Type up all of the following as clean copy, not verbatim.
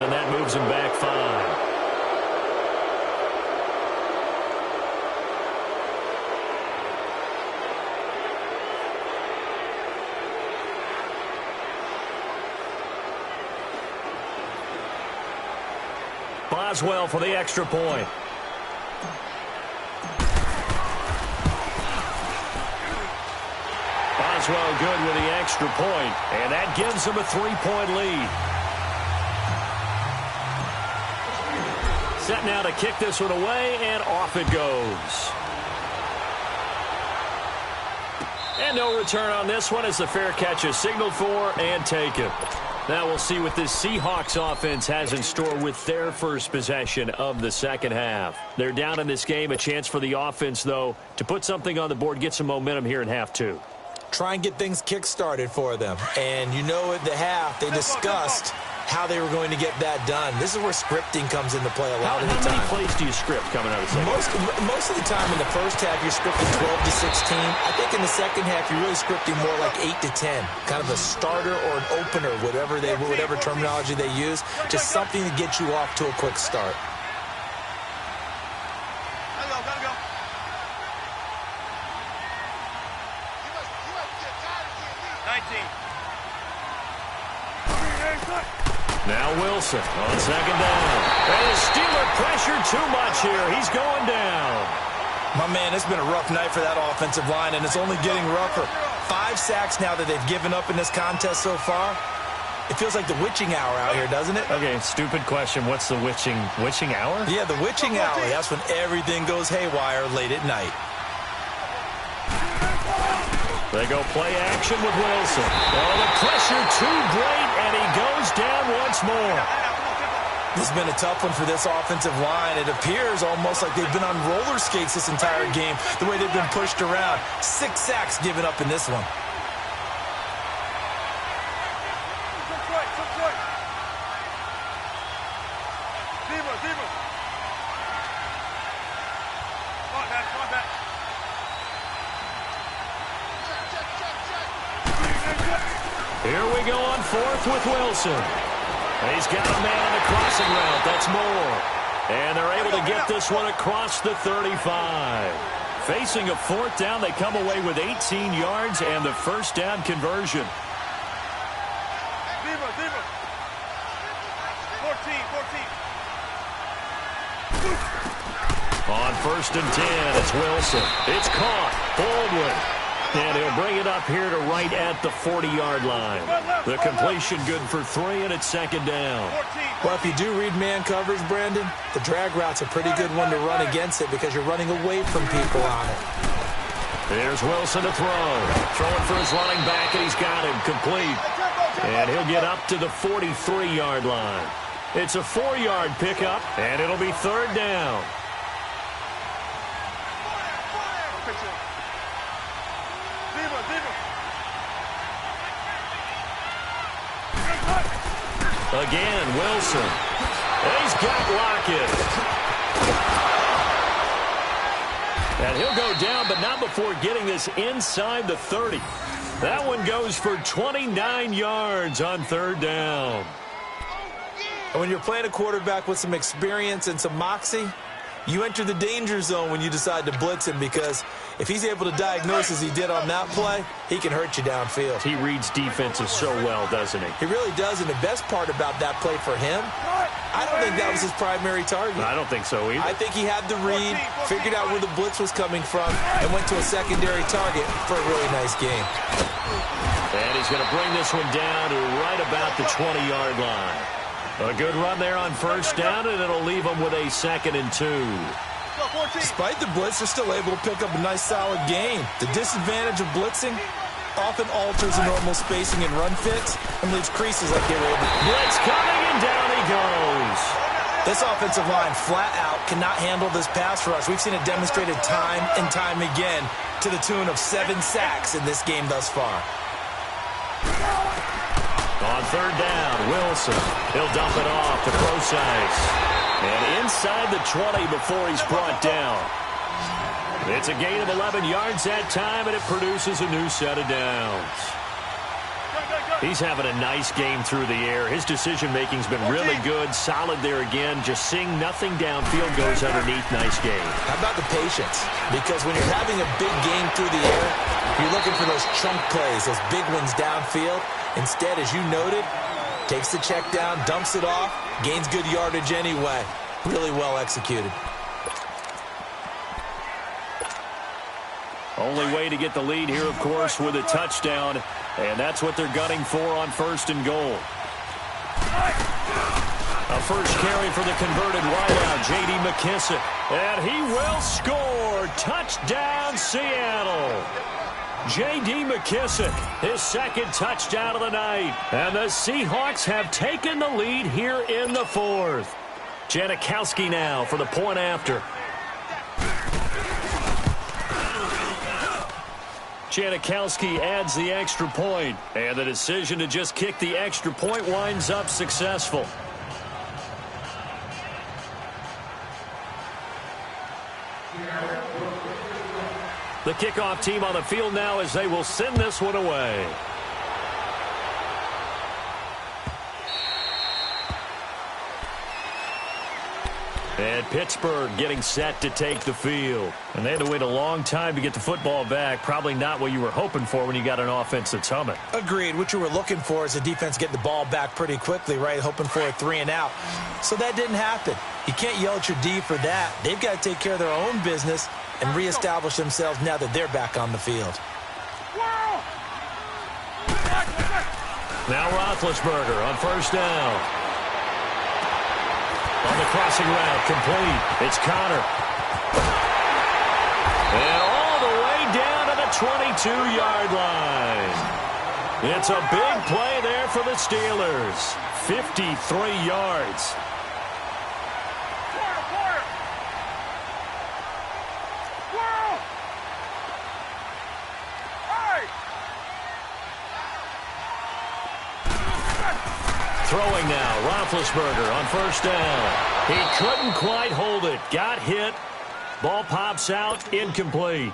And that moves him back 5. Boswell for the extra point. Boswell good with the extra point, and that gives him a 3-point lead. Set now to kick this one away, and off it goes. And no return on this one as the fair catch is signaled for and taken. Now we'll see what this Seahawks offense has in store with their first possession of the second half. They're down in this game. A chance for the offense, though, to put something on the board, get some momentum here in half 2. Try and get things kick-started for them. And you know at the half, they discussed how they were going to get that done. This is where scripting comes into play a lot of the time. How many plays do you script coming out of the second half? Most of the time in the first half, you're scripting 12 to 16. I think in the second half, you're really scripting more like 8 to 10. Kind of a starter or an opener, whatever terminology they use. Just something to get you off to a quick start. Now Wilson on second down. And the Steeler pressure too much here. He's going down. My man, it's been a rough night for that offensive line, and it's only getting rougher. 5 sacks now that they've given up in this contest so far. It feels like the witching hour out here, doesn't it? Okay, stupid question. What's the witching hour? Yeah, the witching hour. That's when everything goes haywire late at night. They go play action with Wilson. Oh, the pressure too great, and he goes down once more. This has been a tough one for this offensive line. It appears almost like they've been on roller skates this entire game, the way they've been pushed around. 6 sacks given up in this one. Here we go on 4th with Wilson. And he's got a man on the crossing route. That's Moore. And they're able to get this one across the 35. Facing a 4th down, they come away with 18 yards and the first down conversion. 14. On 1st and 10, it's Wilson. It's caught. Baldwin. And he'll bring it up here to right at the 40-yard line. The completion good for 3, and it's second down. Well, if you do read man coverage, Brandon, the drag route's a pretty good one to run against it because you're running away from people on it. There's Wilson to throw. Throwing for his running back, and he's got him complete. And he'll get up to the 43-yard line. It's a 4-yard pickup, and it'll be 3rd down. Again, Wilson. He's got Lockett. And he'll go down, but not before getting this inside the 30. That one goes for 29 yards on 3rd down. And when you're playing a quarterback with some experience and some moxie, you enter the danger zone when you decide to blitz him, because if he's able to diagnose as he did on that play, he can hurt you downfield. He reads defenses so well, doesn't he? He really does, and the best part about that play for him, I don't think that was his primary target. I don't think so either. I think he had the read, figured out where the blitz was coming from, and went to a secondary target for a really nice game. And he's going to bring this one down to right about the 20-yard line. A good run there on 1st down, and it'll leave them with a 2nd and 2. Despite the blitz, they're still able to pick up a nice, solid gain. The disadvantage of blitzing often alters the normal spacing and run fits and leaves creases like they were able to. Blitz coming, and down he goes. This offensive line flat out cannot handle this pass rush. We've seen it demonstrated time and time again to the tune of 7 sacks in this game thus far. On 3rd down, Wilson. He'll dump it off to Procise. And inside the 20 before he's brought down. It's a gain of 11 yards that time, and it produces a new set of downs. Go, go, go. He's having a nice game through the air. His decision-making's been really good, solid there again. Just seeing nothing downfield goes underneath. Nice game. How about the patience? Because when you're having a big game through the air, you're looking for those chunk plays, those big ones downfield. Instead, as you noted, takes the check down, dumps it off, gains good yardage anyway. Really well executed. Only way to get the lead here, of course, with a touchdown. And that's what they're gunning for on 1st and goal. A first carry for the converted wideout, J.D. McKissick. And he will score. Touchdown, Seattle. J.D. McKissick, his 2nd touchdown of the night. And the Seahawks have taken the lead here in the 4th. Janikowski now for the point after. Janikowski adds the extra point, and the decision to just kick the extra point winds up successful. The kickoff team on the field now as they will send this one away. And Pittsburgh getting set to take the field. And they had to wait a long time to get the football back. Probably not what you were hoping for when you got an offense that's humming. Agreed. What you were looking for is a defense getting the ball back pretty quickly, right? Hoping for a 3-and-out. So that didn't happen. You can't yell at your D for that. They've got to take care of their own business and reestablish themselves now that they're back on the field. Now Roethlisberger on 1st down. On the crossing route, complete. It's Connor. And all the way down to the 22-yard line. It's a big play there for the Steelers. 53 yards. Throwing now, Roethlisberger on 1st down. He couldn't quite hold it. Got hit. Ball pops out, incomplete.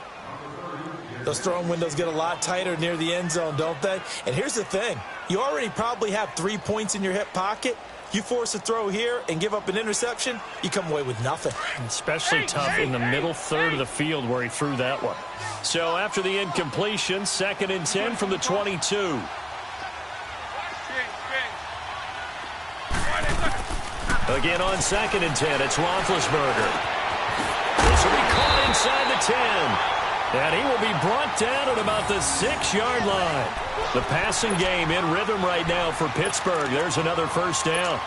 Those throwing windows get a lot tighter near the end zone, don't they? And here's the thing. You already probably have 3 points in your hip pocket. You force a throw here and give up an interception, you come away with nothing. Especially tough in the middle third of the field where he threw that one. So after the incompletion, 2nd and 10 from the 22. Again on 2nd and 10, it's Roethlisberger. This will be caught inside the 10. And he will be brought down at about the 6-yard line. The passing game in rhythm right now for Pittsburgh. There's another 1st down.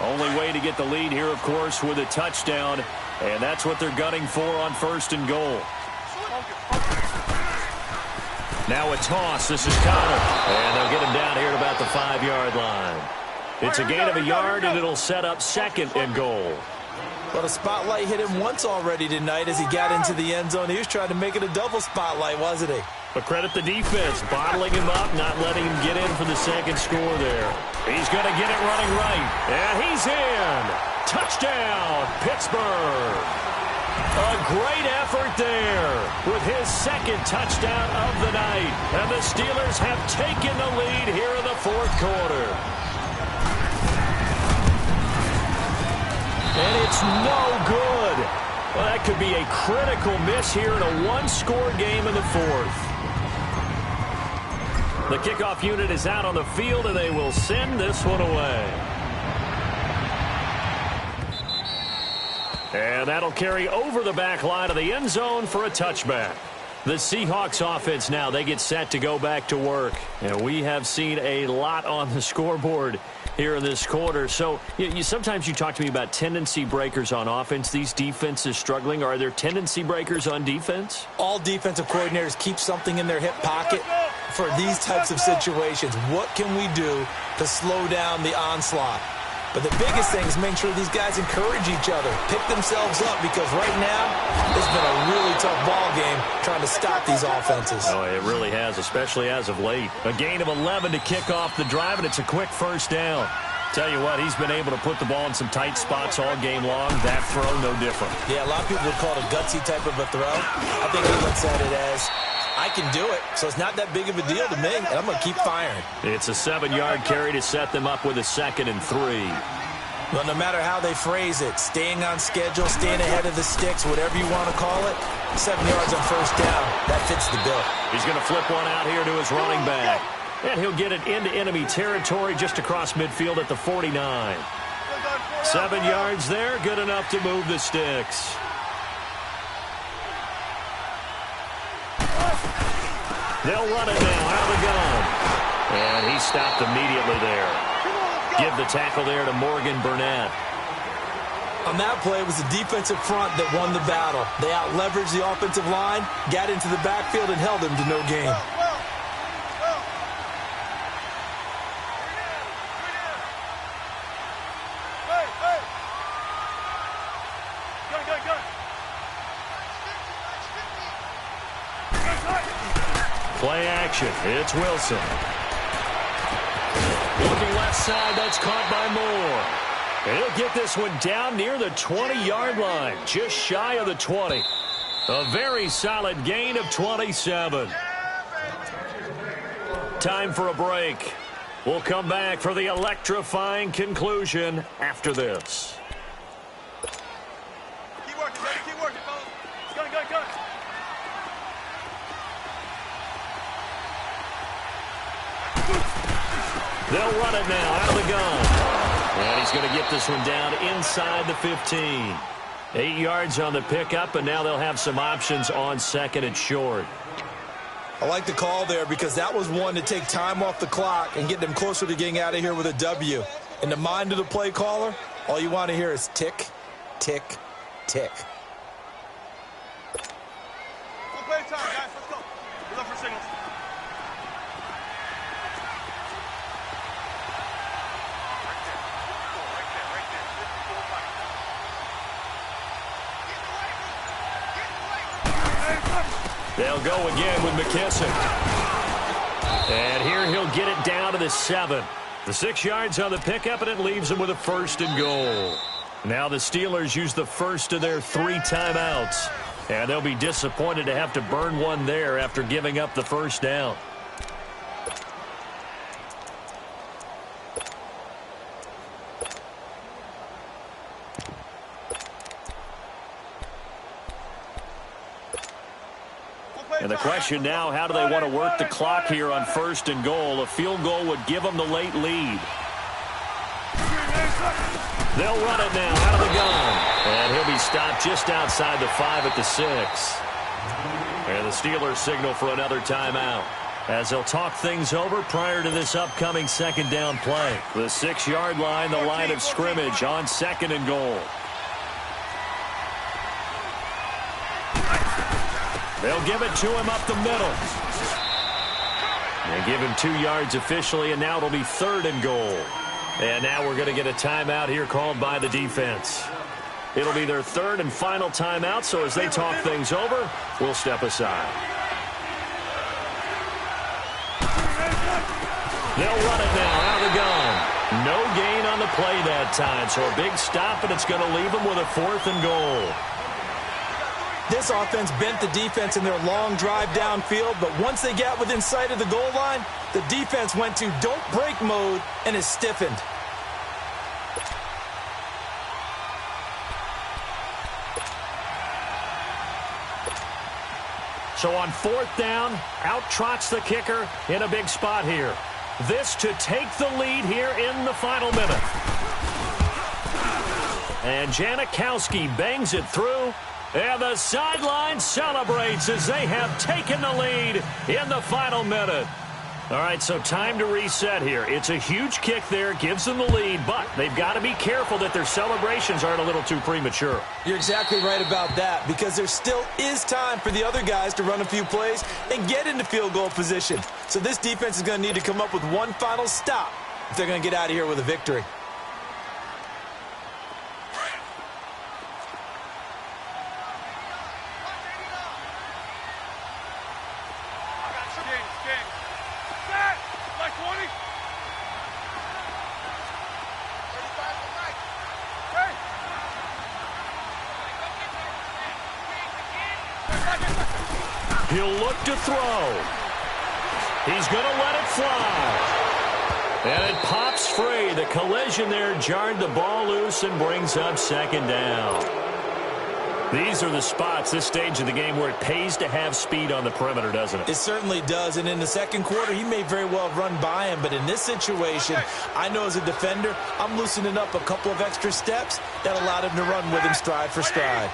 Only way to get the lead here, of course, with a touchdown. And that's what they're gunning for on 1st and goal. Now a toss. This is Connor. And they'll get him down here at about the 5-yard line. It's a gain of a yard, and it'll set up 2nd and goal. Well, the spotlight hit him once already tonight as he got into the end zone. He was trying to make it a double spotlight, wasn't he? But credit the defense, bottling him up, not letting him get in for the 2nd score there. He's going to get it running right. And he's in. Touchdown, Pittsburgh. A great effort there with his 2nd touchdown of the night. And the Steelers have taken the lead here in the 4th quarter. And it's no good. Well, that could be a critical miss here in a one-score game in the 4th. The kickoff unit is out on the field, and they will send this one away. And that'll carry over the back line of the end zone for a touchback. The Seahawks offense now, they get set to go back to work. And we have seen a lot on the scoreboard here in this quarter. So sometimes you talk to me about tendency breakers on offense. These defenses struggling. Are there tendency breakers on defense? All defensive coordinators keep something in their hip pocket for these types of situations. What can we do to slow down the onslaught? But the biggest thing is make sure these guys encourage each other, pick themselves up, because right now it's been a really tough ball game trying to stop these offenses. Oh, it really has, especially as of late. A gain of 11 to kick off the drive, and it's a quick 1st down. Tell you what, he's been able to put the ball in some tight spots all game long. That throw, no different. Yeah, a lot of people would call it a gutsy type of a throw. I think he looks at it as I can do it, so it's not that big of a deal to me, and I'm going to keep firing. It's a 7-yard carry to set them up with a 2nd and 3. Well, no matter how they phrase it, staying on schedule, staying ahead of the sticks, whatever you want to call it, 7 yards on first down, that fits the bill. He's going to flip one out here to his running back. And he'll get it into enemy territory just across midfield at the 49. 7 yards there, good enough to move the sticks. They'll run it now out of the gun. And he stopped immediately there. Give the tackle there to Morgan Burnett. On that play, it was the defensive front that won the battle. They out-leveraged the offensive line, got into the backfield, and held him to no gain. Play action. It's Wilson. Looking left side, that's caught by Moore. And he'll get this one down near the 20-yard line, just shy of the 20. A very solid gain of 27. Time for a break. We'll come back for the electrifying conclusion after this. Keep working, baby. Keep working, fellas. Gun, gun, gun. They'll run it now out of the gun. And he's going to get this one down inside the 15. 8 yards on the pickup, and now they'll have some options on 2nd and short. I like the call there because that was one to take time off the clock and get them closer to getting out of here with a W. In the mind of the play caller, all you want to hear is tick, tick, tick. Full play time, guys. Let's go. We're looking for signals. They'll go again with McKissick. And here he'll get it down to the 7. The 6 yards on the pickup, and it leaves them with a 1st and goal. Now the Steelers use the first of their 3 timeouts. And they'll be disappointed to have to burn one there after giving up the 1st down. And the question now, how do they want to work the clock here on 1st and goal? A field goal would give them the late lead. They'll run it now out of the gun. And he'll be stopped just outside the 5 at the 6. And the Steelers signal for another timeout as they'll talk things over prior to this upcoming 2nd down play. The 6-yard line, the line of scrimmage on 2nd and goal. They'll give it to him up the middle. They give him 2 yards officially, and now it'll be 3rd and goal. And now we're going to get a timeout here called by the defense. It'll be their 3rd and final timeout, so as they talk things over, we'll step aside. They'll run it now out of the gun. No gain on the play that time, so a big stop, and it's going to leave them with a 4th and goal. This offense bent the defense in their long drive downfield, but once they got within sight of the goal line, the defense went to don't break mode and is stiffened. So on 4th down, out trots the kicker in a big spot here. This to take the lead here in the final minute. And Janikowski bangs it through. And the sideline celebrates as they have taken the lead in the final minute. All right, so time to reset here. It's a huge kick there, gives them the lead, but they've got to be careful that their celebrations aren't a little too premature. You're exactly right about that, because there still is time for the other guys to run a few plays and get into field goal position. So this defense is going to need to come up with one final stop if they're going to get out of here with a victory. He'll look to throw. He's going to let it fly. And it pops free. The collision there jarred the ball loose and brings up second down. These are the spots, this stage of the game, where it pays to have speed on the perimeter, doesn't it? It certainly does. And in the second quarter, he may very well run by him. But in this situation, I know as a defender, I'm loosening up a couple of extra steps that allowed him to run with him stride for stride.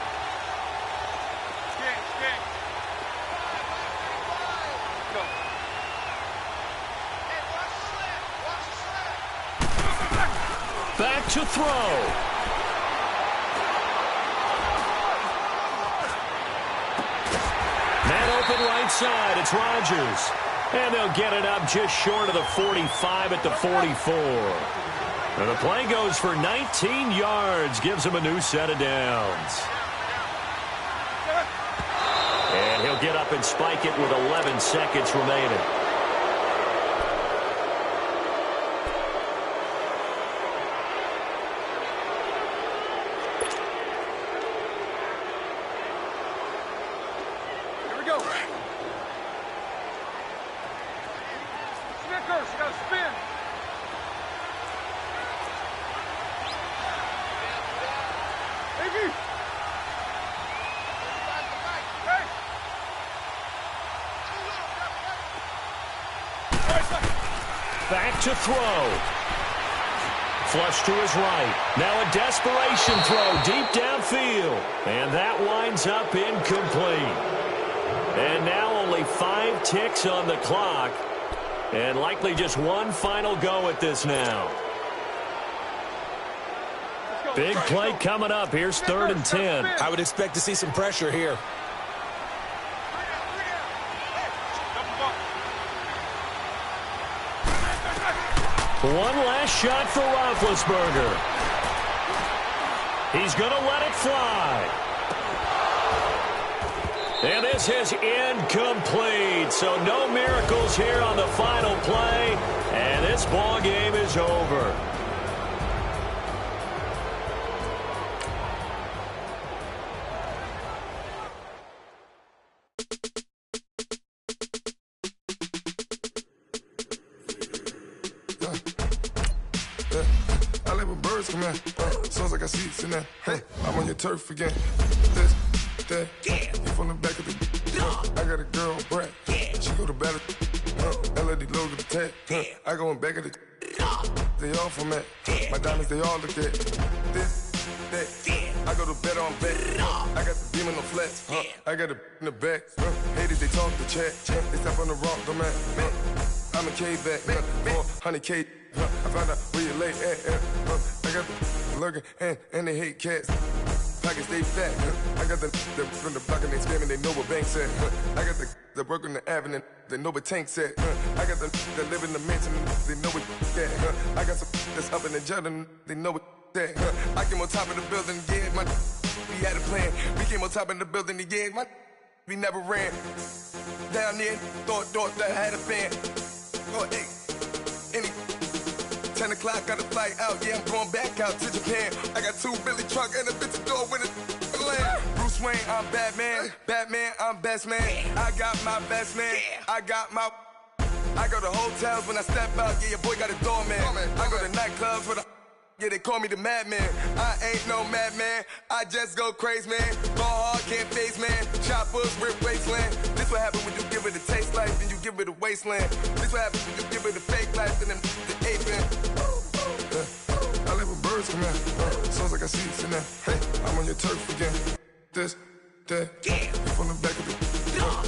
Back to throw. Man open right side. It's Rodgers. And they'll get it up just short of the 45 at the 44. And the play goes for 19 yards. Gives him a new set of downs. And he'll get up and spike it with 11 seconds remaining. Back to throw. Flush to his right. Now a desperation throw deep downfield. And that winds up incomplete. And now only 5 ticks on the clock. And likely just one final go at this now. Big play coming up. Here's 3rd and 10. I would expect to see some pressure here. One last shot for Roethlisberger. He's going to let it fly. And this is incomplete. So no miracles here on the final play. And this ball game is over. Sounds like I see it's in there. Hey, I'm on your turf again. This, that, you from the back of the. I got a girl, Brad. She go to battle. LED logo the tag. I go in back of the. They all from that. My diamonds, they all look at. This, that. I go to bed on bed. I got the beam in the flats. I got it in the back. Haters, they talk the chat. They step on the rock, the man. I'm a K-back. 400K. I found out where you lay at. I got the lurking and they hate cats. Pockets they fat. I got the from the block and they scamming. They know what banks at. I got the work on the avenue. They know what tanks at. I got the that live in the mansion. They know what that. I got some that's up in the Jordan. They know what that. I came on top of the building. Yeah, we had a plan. We came on top of the building. Yeah, we never ran. Down there, thought that I had a fan. Oh, hey, any. 10 o'clock, got a flight out, yeah, I'm going back out to Japan. I got 2 Billy truck and a bitch door with a land. Bruce Wayne, I'm Batman. Batman, I'm best man. I got my best man. I got my. I go to hotels when I step out, yeah, your boy got a doorman. I go to nightclubs with a. Yeah, they call me the madman. I ain't no madman. I just go crazy, man. Ball hard, can't face, man. Choppers, rip wasteland. This what happen when you give it a taste life and you give it a wasteland. This what happens when you give it a fake life and then the ape man. I live with birds come in. Sounds like I see it's in there. Hey, I'm on your turf again. This, that, you from the back of the.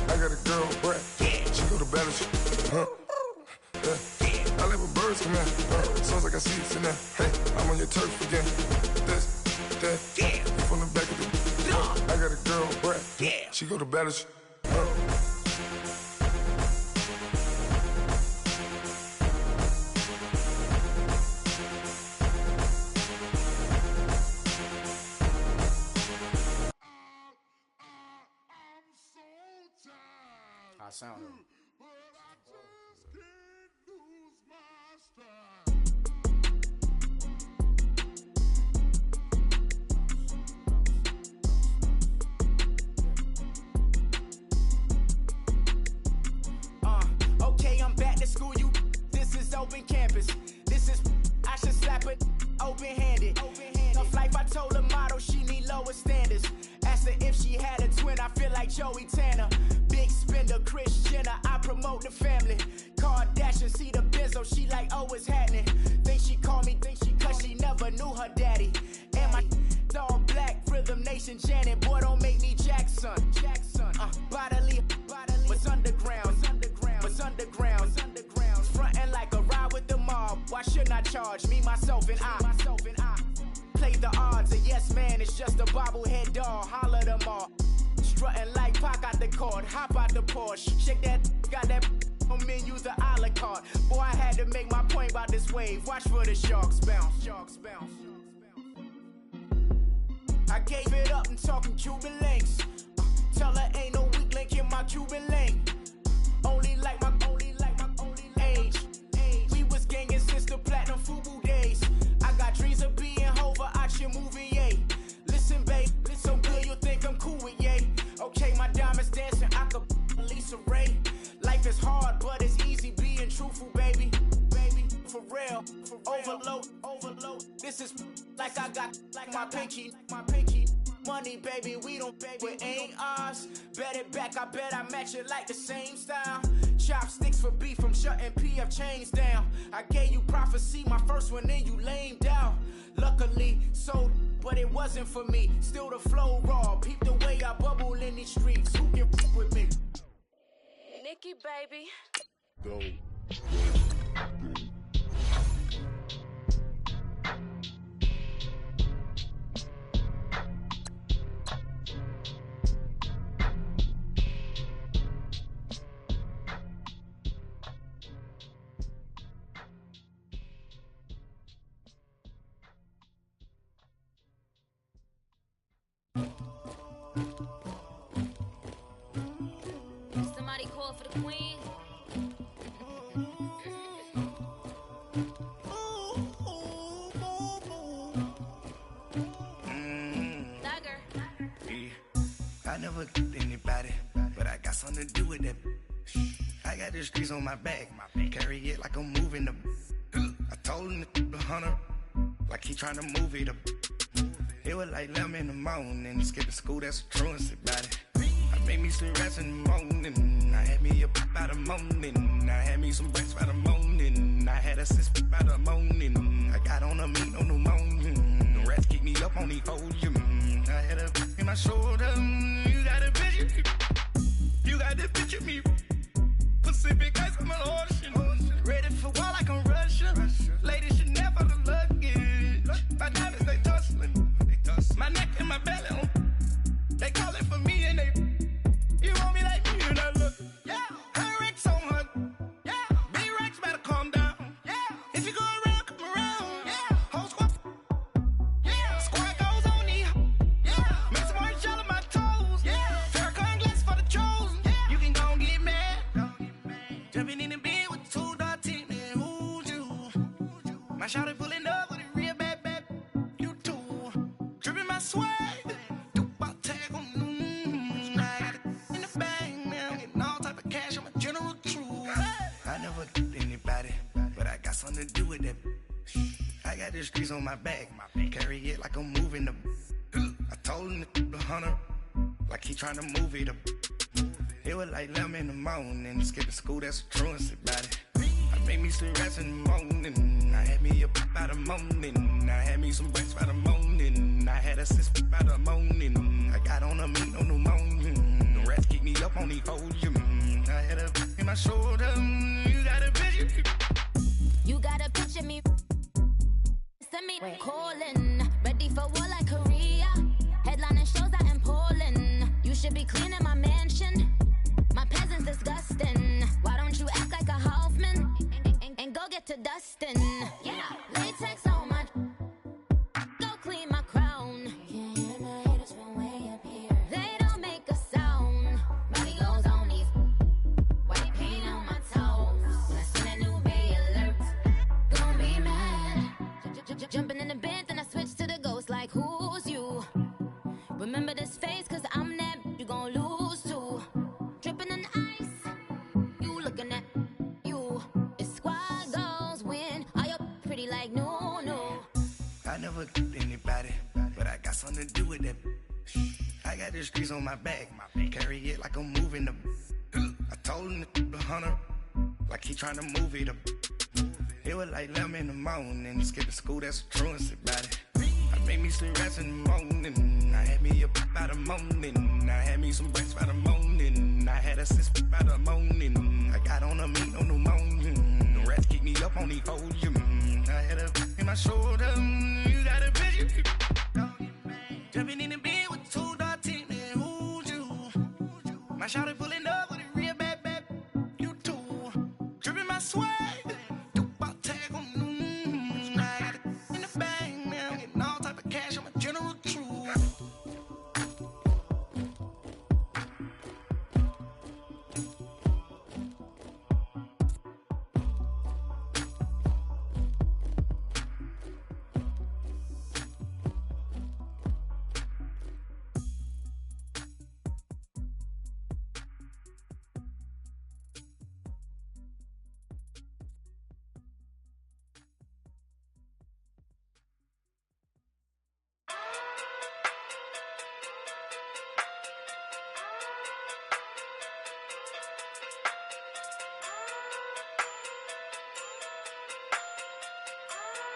I got a girl, Brad. She go to battle. I live with birds come in. Sounds like I see it's in there. Hey, I'm on your turf again. This, that, you from the back of the. I got a girl, Brad. She go to battle. I sound it. This I should slap it open-handed. Tough life, I told her model she need lower standards. Asked her if she had a twin, I feel like Joey Tanner. Big spender, Kris Jenner, I promote the family. Kardashian, see the Benzo, she like, oh, it's happening. Think she called me, cause she never knew her daddy. And my all black, Rhythm Nation, Janet, boy, don't make me Jackson. Bodily, what's underground, what's underground. Frontin' like a ride with the mob. Why shouldn't I charge me, myself, and I? Play the odds, a yes man, it's just a bobblehead doll. Holler them all. Strutting like Pac out the court, hop out the Porsche. Shake that, got that on menu, the a la carte. Boy, I had to make my point about this wave. Watch for the sharks bounce. I gave it up and talking Cuban links. Tell her ain't no weak link in my Cuban link. Only like my age. We was gangin' since the platinum FUBU days. I got dreams of being Hova out your movie, yay. Listen, babe, so good you'll think I'm cool with yay. Okay, my diamonds dancing, I could Lisa Ray. Life is hard, but it's easy being truthful, baby. For real, overload. This is like I got like my pinky. Money, baby, we don't pay, but ain't ours. Bet it back, I bet I match it like the same style. Chopsticks for beef, I'm shutting PF chains down. I gave you prophecy, my first one, then you lamed out. Luckily, sold, but it wasn't for me. Still the flow raw, peep the way I bubble in these streets. Who can f with me? Nikki, baby. Go. Somebody call for the queen. Dagger. Yeah. I never killed anybody, but I got something to do with that. I got the streets on my back, carry it like I'm moving them. I told him to the hunter, like he trying to move it up. It was like 11 in the morning, skipping school, that's a truancy about it. I made me some rats in the morning, I had me a pop out of morning. I had me some rats by the morning, I had a sis by the morning. I got on a meat on the morning, the rats keep me up on the podium. I had a in my shoulder, you got a picture, you got the picture me. Pacific ice, I'm an ocean, ready for war like I'm Russian. Ladies should never the luggage, my diamonds they tussling. My neck and my belly on. They calling for me and they. You want me like me and I look. Yeah. High Rex on her. Yeah. B-Rex better calm down. Yeah. If you go around, come around. Yeah. Whole squad. Yeah. Squad goes on me. Yeah. Make some orange gel on my toes. Yeah. Farrakhan glass for the chosen. Yeah. You can go and get mad. Jumping in the bed with 2 dark teeth, man. Who's you? My shawty pulling up with a real bad. Swag, do about tag on I got it in the bag, man. I'm getting all type of cash, I'm a general true. I never killed anybody, but I got something to do with that. I got the streets on my back, carry it like I'm moving them. I told him to the hunter, like he trying to move it up. It was like 11 in the morning, skipping school, that's a truancy about it. I made me some rats in the morning, I had me a pop out of morning. I had me some rats by the morning, I had a sis by the morning. I got on a meat on the morning, the rats keep me up on the podium. I had a in my shoulder, you got a picture. You got a picture me. Send me calling, ready for war like Korea. Headlining shows out in Poland. You should be cleaning my mansion. My peasants disgusting. Why don't you act like a Hoffman and go get to dustin'? Yeah, latex on my. Go clean my crown. You can hear my haters from way up here. They don't make a sound. Body goes on these. White paint on my toes. When I see that new bay alert, gon' be mad. Jumping in the bed, then I switch to the ghost like who's you? Remember this face, cause I'm that you gon' lose too. Dripping in ice, you looking at you. It's squad goals win. All your pretty pretty like no, no. I never anybody, but I got something to do with that. I got the streets on my back, carry it like I'm moving the. I told him the hunter, like he trying to move it up. It was like 11 in the morning, skipping school, that's a truancy about it. I made me some rats in the morning, I had me a pop by the morning, I had me some breaks by the morning, I had a sis by the morning, I got on a meat on the morning, the rats keep me up on the podium, I had a in my shoulder, you got a bitch, jumping in the bed with 2 dark teeth, man, who's you? My shawty pulling up with a real bad, you too, dripping my swag.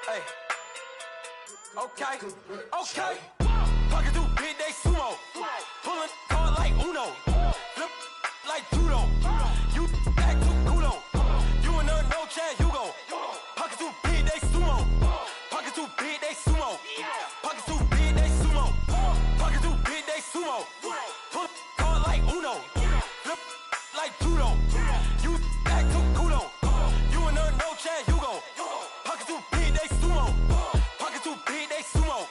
Hey. Okay. Pocket through big day sumo. Pulling hard like Uno. Flip like judo. You back to kudo. You and her no Chad Hugo. Pocket through big day sumo. Pocket through big day sumo. Pocket through big day sumo. Pocket through big day sumo. Pull hard like Uno. Flip like judo. You back to kudo. You and her no Chad Hugo. Pocket through big day sumo. Pocket through big day sumo.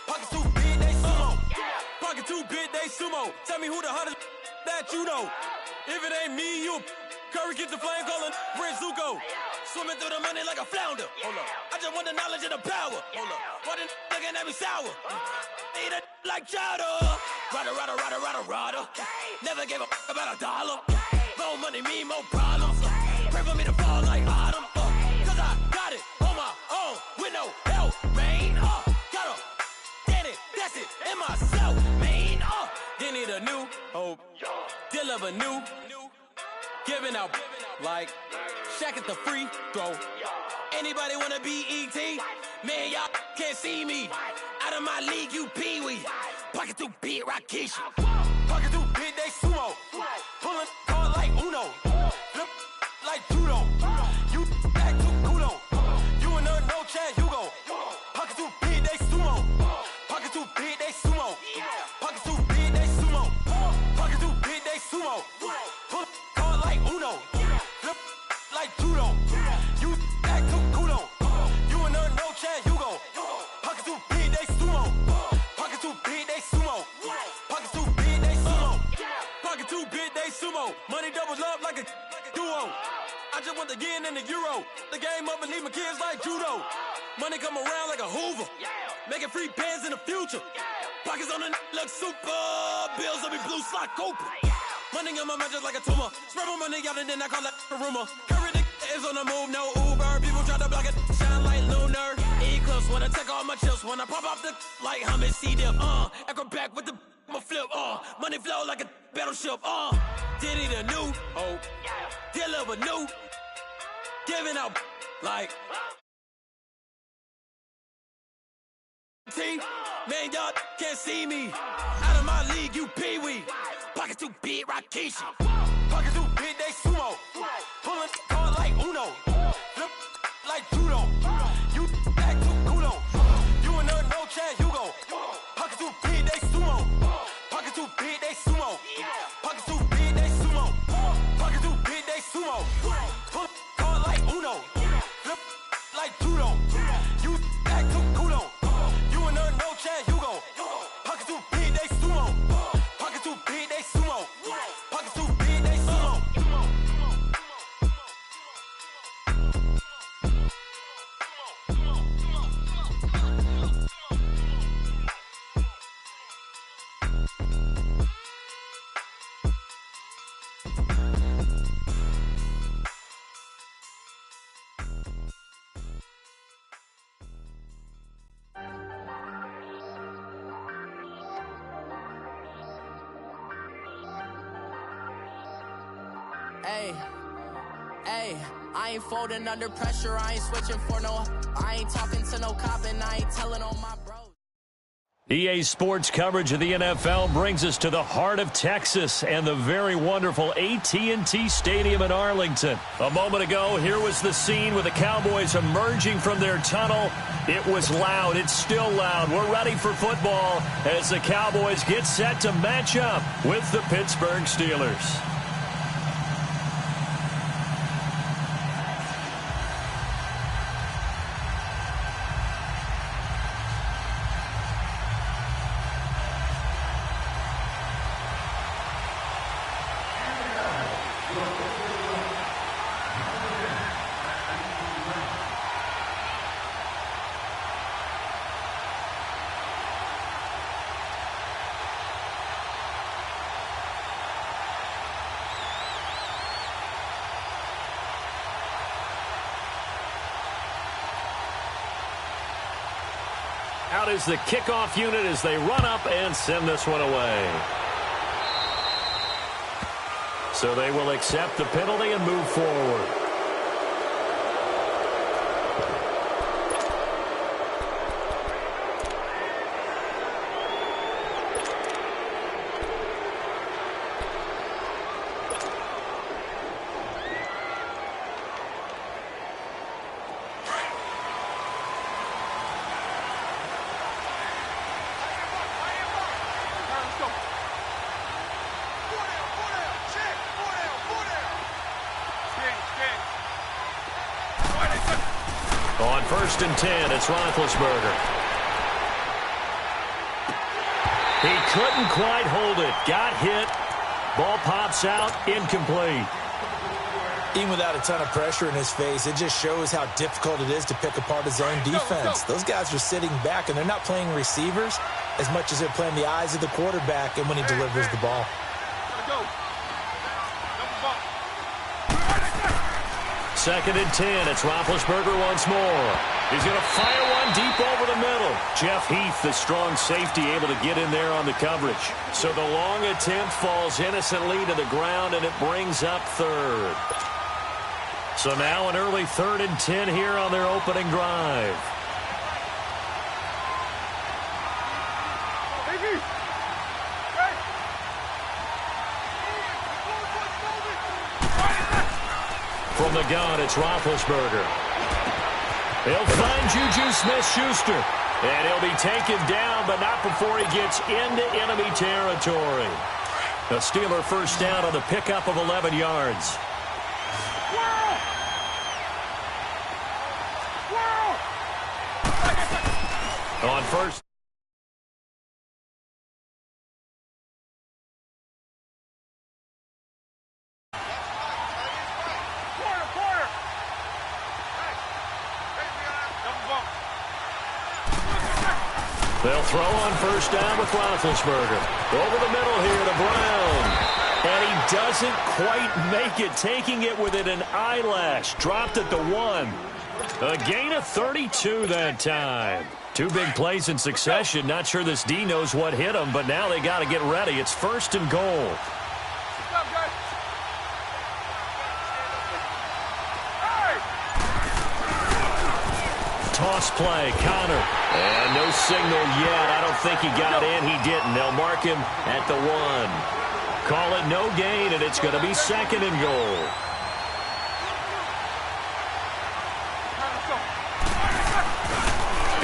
Pocket through big day sumo. Pocket through big day sumo. Tell me who the hottest that you know. If it ain't me, you Curry get the flame calling Prince Zuko. Swimming through the money like a flounder. Hold up. I just want the knowledge and the power. Hold up. Why the looking at me sour? Eat it like chowder. Rada. Never gave a about a dollar. More money mean more problems. Pray for me to fall like autumn. Cause I got it on my own with no help, man. Gotta get it, that's it, in myself, man. They need a new hope. Deliver new. Giving out like Shaq at the free throw. Anybody wanna be E.T.? Man, y'all can't see me. Out of my league, you pee-wee. Pocket through beat Rakishi. Pocket through big day sumo. Pulling hard like Uno. Flip like judo. You back to kudo. You and her no Chad Hugo. Pocket through big day sumo. Pocket through big day sumo. Pocket through big day sumo. Pocket through big day sumo. Pull hard like Uno. Flip like judo. You back to kudo. You and her no Chad Hugo. Pocket through big day sumo. Pocket through big day sumo. Pocket through big day sumo. Pocket through big day sumo. Money doubles up like a duo. I just want the yen and the euro. The game up and leave my kids like judo. Money come around like a Hoover. Making free bands in the future. Pockets on the look super. Bills on me blue slot Cooper. Money on my mind just like a tumor. Spread my money out and then I call that a rumor. Curry the is on the move, no Uber. People try to block it, shine like lunar. Eclipse when I take all my chips. When I pop off the like hummus, see them. Echo back with the my flip. Money flow like a battleship. Did it a new hope. Deliver new. Giving out like T. Man, y'all can't see me. Out of my league, you pee-wee. Pocket too big, Rakishi. Pocket too big, they sumo. Pulling hard like Uno. Flip like judo. You back to kudo. You and her no Chad Hugo. Pocket too big, they sumo. Pocket too big, they sumo. Pocket too big, they sumo. Pocket too big, they sumo. Pull hard like Uno. Flip like judo. You back to kudo. You and her no Chad Hugo. Pocket too big, they sumo. Pocket too big, they sumo. Pocket too big, they sumo. Hey, I ain't folding under pressure. I ain't switching for no. I ain't talking to no cop, and I ain't telling on my bros. EA Sports coverage of the NFL brings us to the heart of Texas and the very wonderful AT&T Stadium in Arlington. A moment ago, here was the scene with the Cowboys emerging from their tunnel. It was loud. It's still loud. We're ready for football as the Cowboys get set to match up with the Pittsburgh Steelers. Out is the kickoff unit as they run up and send this one away. So they will accept the penalty and move forward. On 1st and 10, it's Roethlisberger. He couldn't quite hold it. Got hit. Ball pops out. Incomplete. Even without a ton of pressure in his face, it just shows how difficult it is to pick apart his own defense. Those guys are sitting back, and they're not playing receivers as much as they're playing the eyes of the quarterback and when he delivers the ball. Second and 10. It's Roethlisberger once more. He's going to fire one deep over the middle. Jeff Heath, the strong safety, able to get in there on the coverage. So the long attempt falls innocently to the ground, and it brings up third. So now an early 3rd and 10 here on their opening drive. From the gun, it's Roethlisberger. He'll find Juju Smith-Schuster. And he'll be taken down, but not before he gets into enemy territory. A Steeler first down on the pickup of 11 yards. On first. They'll throw on first down with Roethlisberger. Over the middle here to Brown. And he doesn't quite make it, taking it within an eyelash. Dropped at the 1. A gain of 32 that time. 2 big plays in succession. Not sure this D knows what hit him, but now they got to get ready. It's 1st and goal. Toss play, Connor. And no signal yet. I don't think he got in. He didn't. They'll mark him at the 1. Call it no gain, and it's going to be 2nd and goal.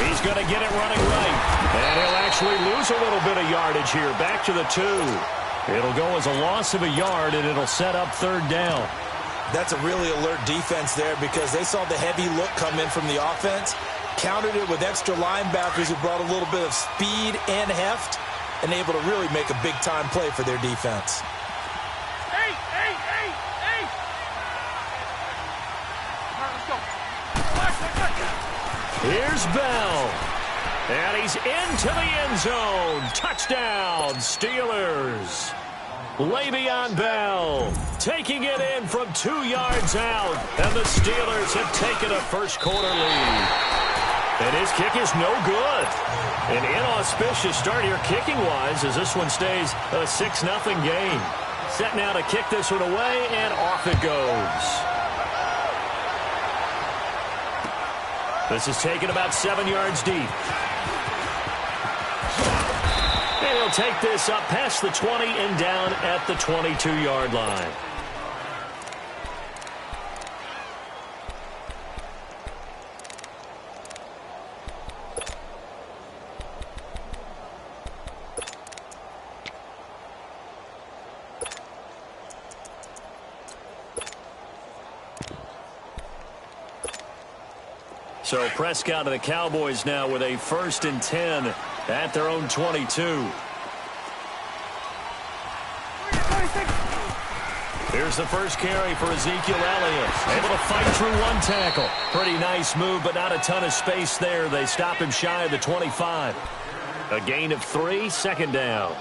He's going to get it running right. And he'll actually lose a little bit of yardage here. Back to the 2. It'll go as a loss of a yard, and it'll set up 3rd down. That's a really alert defense there because they saw the heavy look come in from the offense, countered it with extra linebackers who brought a little bit of speed and heft, and able to really make a big-time play for their defense. Here's Bell. And he's into the end zone. Touchdown, Steelers. Le'Veon Bell taking it in from 2 yards out. And the Steelers have taken a first-quarter lead. And his kick is no good. An inauspicious start here kicking-wise as this one stays a 6-0 game. Set now to kick this one away, and off it goes. This is taken about 7 yards deep. And he'll take this up past the 20 and down at the 22-yard line. So Prescott and the Cowboys now with a 1st and 10 at their own 22. Here's the first carry for Ezekiel Elliott. Able to fight through one tackle. Pretty nice move, but not a ton of space there. They stop him shy of the 25. A gain of 3, 2nd down.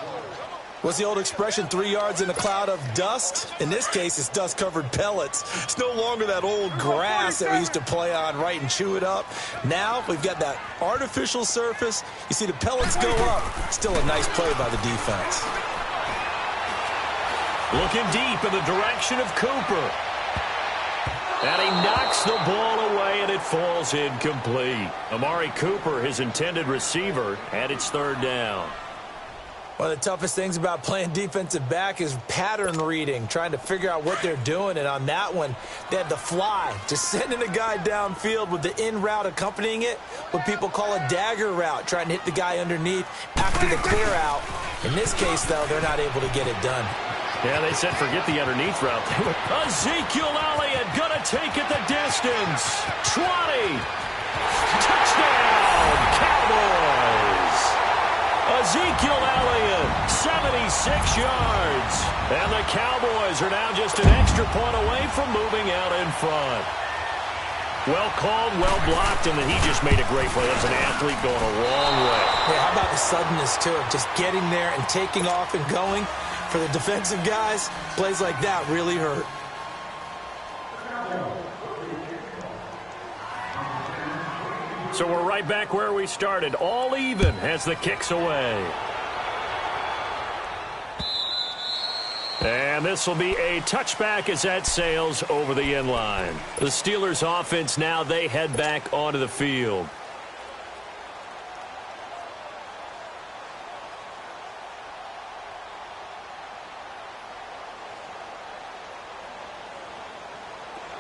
What's the old expression, 3 yards in a cloud of dust? In this case, it's dust-covered pellets. It's no longer that old grass that we used to play on, right, and chew it up. Now we've got that artificial surface. You see the pellets go up. Still a nice play by the defense. Looking deep in the direction of Cooper. And he knocks the ball away, and it falls incomplete. Amari Cooper, his intended receiver, and it's 3rd down. One of the toughest things about playing defensive back is pattern reading, trying to figure out what they're doing. And on that one, they had the fly, just sending a guy downfield with the in route accompanying it, what people call a dagger route, trying to hit the guy underneath after the clear out. In this case, though, they're not able to get it done. Yeah, they said forget the underneath route. Ezekiel Elliott gonna take it the distance. 20. Touchdown, Cowboys. Ezekiel Elliott, 76 yards. And the Cowboys are now just an extra point away from moving out in front. Well called, well blocked, and then he just made a great play. That was an athlete going a long way. Yeah, how about the suddenness, too, of just getting there and taking off and going? For the defensive guys, plays like that really hurt. So we're right back where we started, all even as the kick's away. And this will be a touchback as that sails over the end line. The Steelers offense now, they head back onto the field.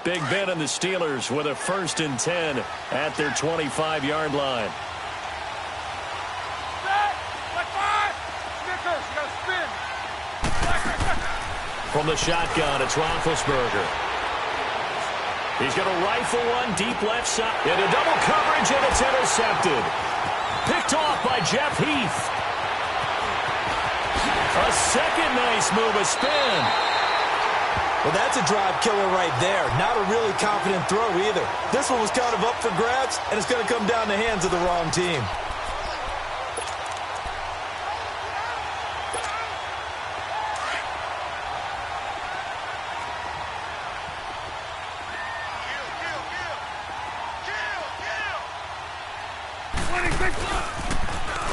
Big Ben and the Steelers with a 1st and 10 at their 25-yard line. From the shotgun, it's Roethlisberger. He's going to rifle one deep left side. Into double coverage, and it's intercepted. Picked off by Jeff Heath. A second nice move, a spin. Well, that's a drive killer right there. Not a really confident throw either. This one was kind of up for grabs, and it's going to come down the hands of the wrong team.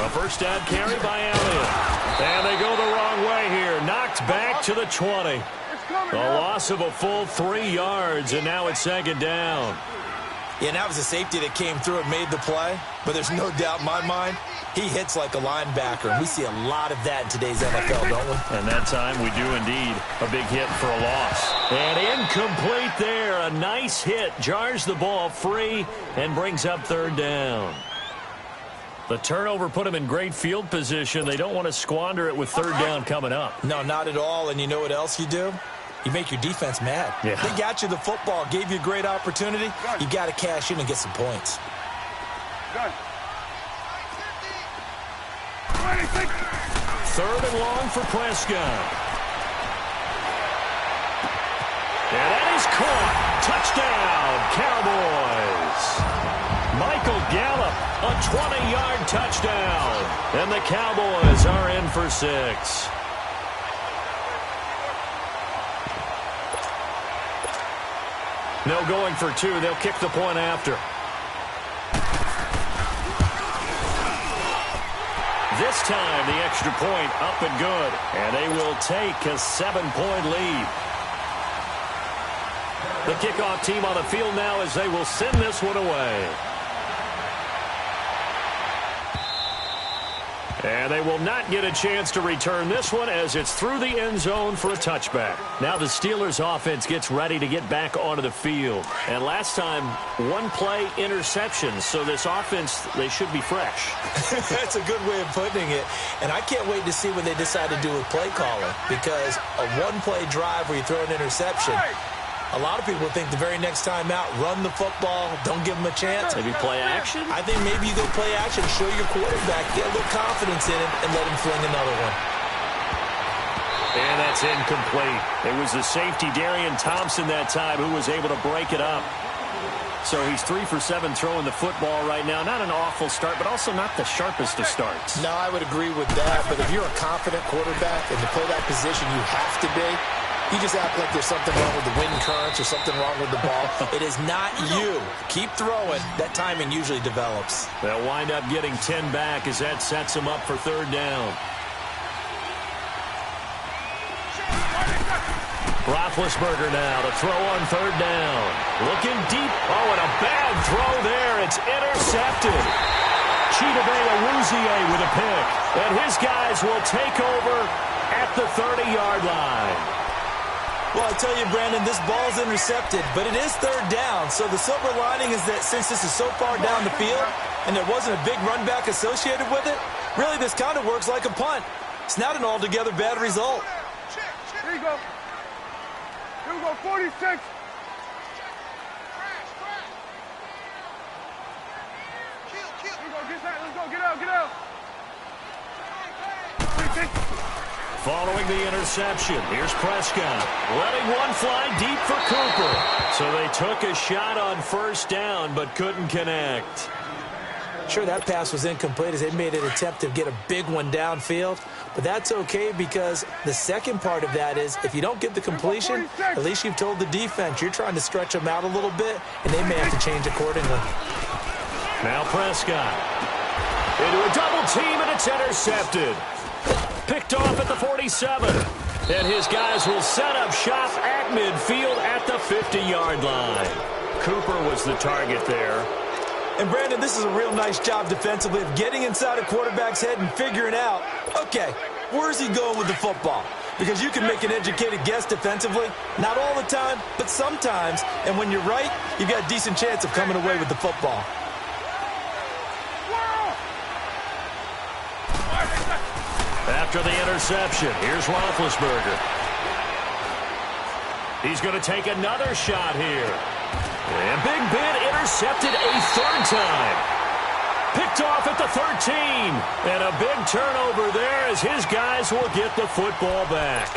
A first down carry by Elliott. And they go the wrong way here. Knocked back to the 20. A loss of a full 3 yards, and now it's 2nd down. Yeah, and that was a safety that came through and made the play. But there's no doubt in my mind, he hits like a linebacker. And we see a lot of that in today's NFL, don't we? And that time we do indeed. A big hit for a loss. And incomplete there. A nice hit. Jars the ball free and brings up 3rd down. The turnover put them in great field position. They don't want to squander it with 3rd down coming up. No, not at all. And you know what else you do? You make your defense mad. Yeah. They got you the football, gave you a great opportunity. You got to cash in and get some points. Done. 3rd and long for Prescott. And that is caught. Touchdown, Cowboys. Michael Gallup, a 20-yard touchdown. And the Cowboys are in for 6. No going for 2. They'll kick the point after. This time, the extra point up and good. And they will take a 7-point lead. The kickoff team on the field now as they will send this one away. And they will not get a chance to return this one as it's through the end zone for a touchback. Now the Steelers offense gets ready to get back onto the field. And last time, one-play interceptions. So this offense, they should be fresh. That's a good way of putting it. And I can't wait to see what they decide to do with play calling. Because a one-play drive where you throw an interception, a lot of people think the very next time out, run the football, don't give them a chance. Maybe play action? I think maybe you go play action, show your quarterback, get a little confidence in him, and let him fling another one. And that's incomplete. It was the safety, Darian Thompson, that time who was able to break it up. So he's 3 for 7 throwing the football right now. Not an awful start, but also not the sharpest of starts. No, I would agree with that. But if you're a confident quarterback and to play that position, you have to be. You just act like there's something wrong with the wind currents or something wrong with the ball. It is not you. Keep throwing. That timing usually develops. They'll wind up getting 10 back as that sets them up for third down. Roethlisberger now to throw on third down. Looking deep. Oh, and a bad throw there. It's intercepted. Chidobe Awuzie with a pick. And his guys will take over at the 30-yard line. Well, I tell you, Brandon, this ball's intercepted, but it is third down. So the silver lining is that since this is so far down the field and there wasn't a big run back associated with it, really this kind of works like a punt. It's not an altogether bad result. Here you go. Here we go, 46. Here we go, get that. Let's go, get out, get out. 46. Following the interception, here's Prescott. Letting one fly deep for Cooper. So they took a shot on first down, but couldn't connect. Sure, that pass was incomplete as they made an attempt to get a big one downfield. But that's okay because the second part of that is if you don't get the completion, at least you've told the defense you're trying to stretch them out a little bit, and they may have to change accordingly. Now Prescott. Into a double team, and it's intercepted. Picked off at the 47. And his guys will set up shop at midfield at the 50-yard line. Cooper was the target there. And, Brandon, this is a real nice job defensively of getting inside a quarterback's head and figuring out, okay, where's he going with the football? Because you can make an educated guess defensively. Not all the time, but sometimes. And when you're right, you've got a decent chance of coming away with the football. After the interception, here's Roethlisberger. He's going to take another shot here. And Big Ben intercepted a third time. Picked off at the 13. And a big turnover there as his guys will get the football back.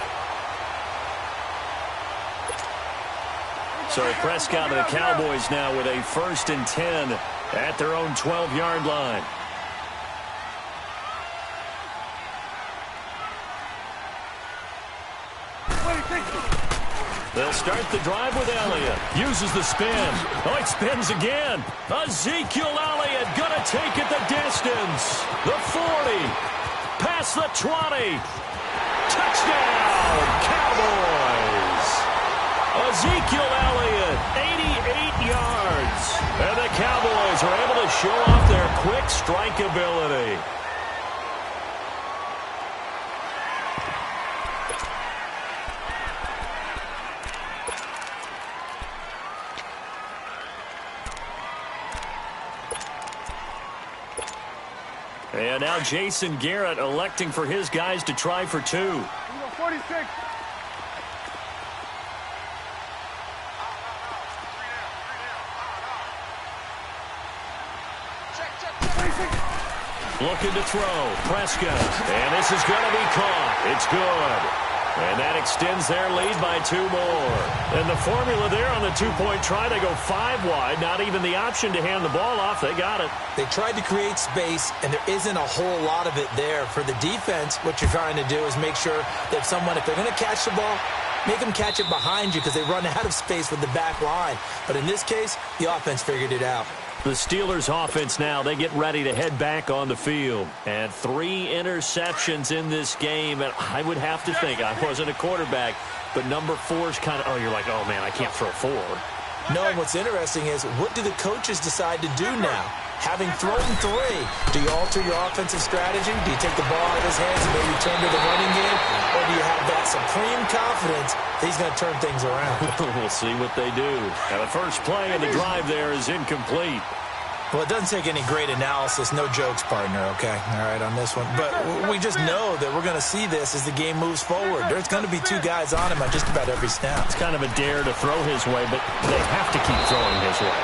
So Prescott and the Cowboys now with a 1st and 10 at their own 12-yard line. They'll start the drive with Elliott. Uses the spin. Oh, it spins again. Ezekiel Elliott going to take it the distance. The 40. Past the 20. Touchdown, Cowboys. Ezekiel Elliott, 88 yards. And the Cowboys are able to show off their quick strike ability. And now Jason Garrett electing for his guys to try for 2. 46. Looking to throw. Prescott. And this is going to be caught. It's good. And that extends their lead by 2 more. And the formula there on the 2-point try, they go 5 wide. Not even the option to hand the ball off. They got it. They tried to create space, and there isn't a whole lot of it there. For the defense, what you're trying to do is make sure that if they're going to catch the ball, make them catch it behind you because they run out of space with the back line. But in this case, the offense figured it out. The Steelers offense now, they get ready to head back on the field. And 3 interceptions in this game. And I would have to think, I wasn't a quarterback, but number 4 is kind of, oh, you're like, oh, man, I can't throw 4. No, and what's interesting is, what do the coaches decide to do now? Having thrown 3, do you alter your offensive strategy? Do you take the ball out of his hands and maybe turn to the running game? Or do you have that supreme confidence that he's going to turn things around? We'll see what they do. Now, the first play in the drive there is incomplete. Well, it doesn't take any great analysis. No jokes, partner, okay? All right, on this one. But we just know that we're going to see this as the game moves forward. There's going to be 2 guys on him on just about every snap. It's kind of a dare to throw his way, but they have to keep throwing his way.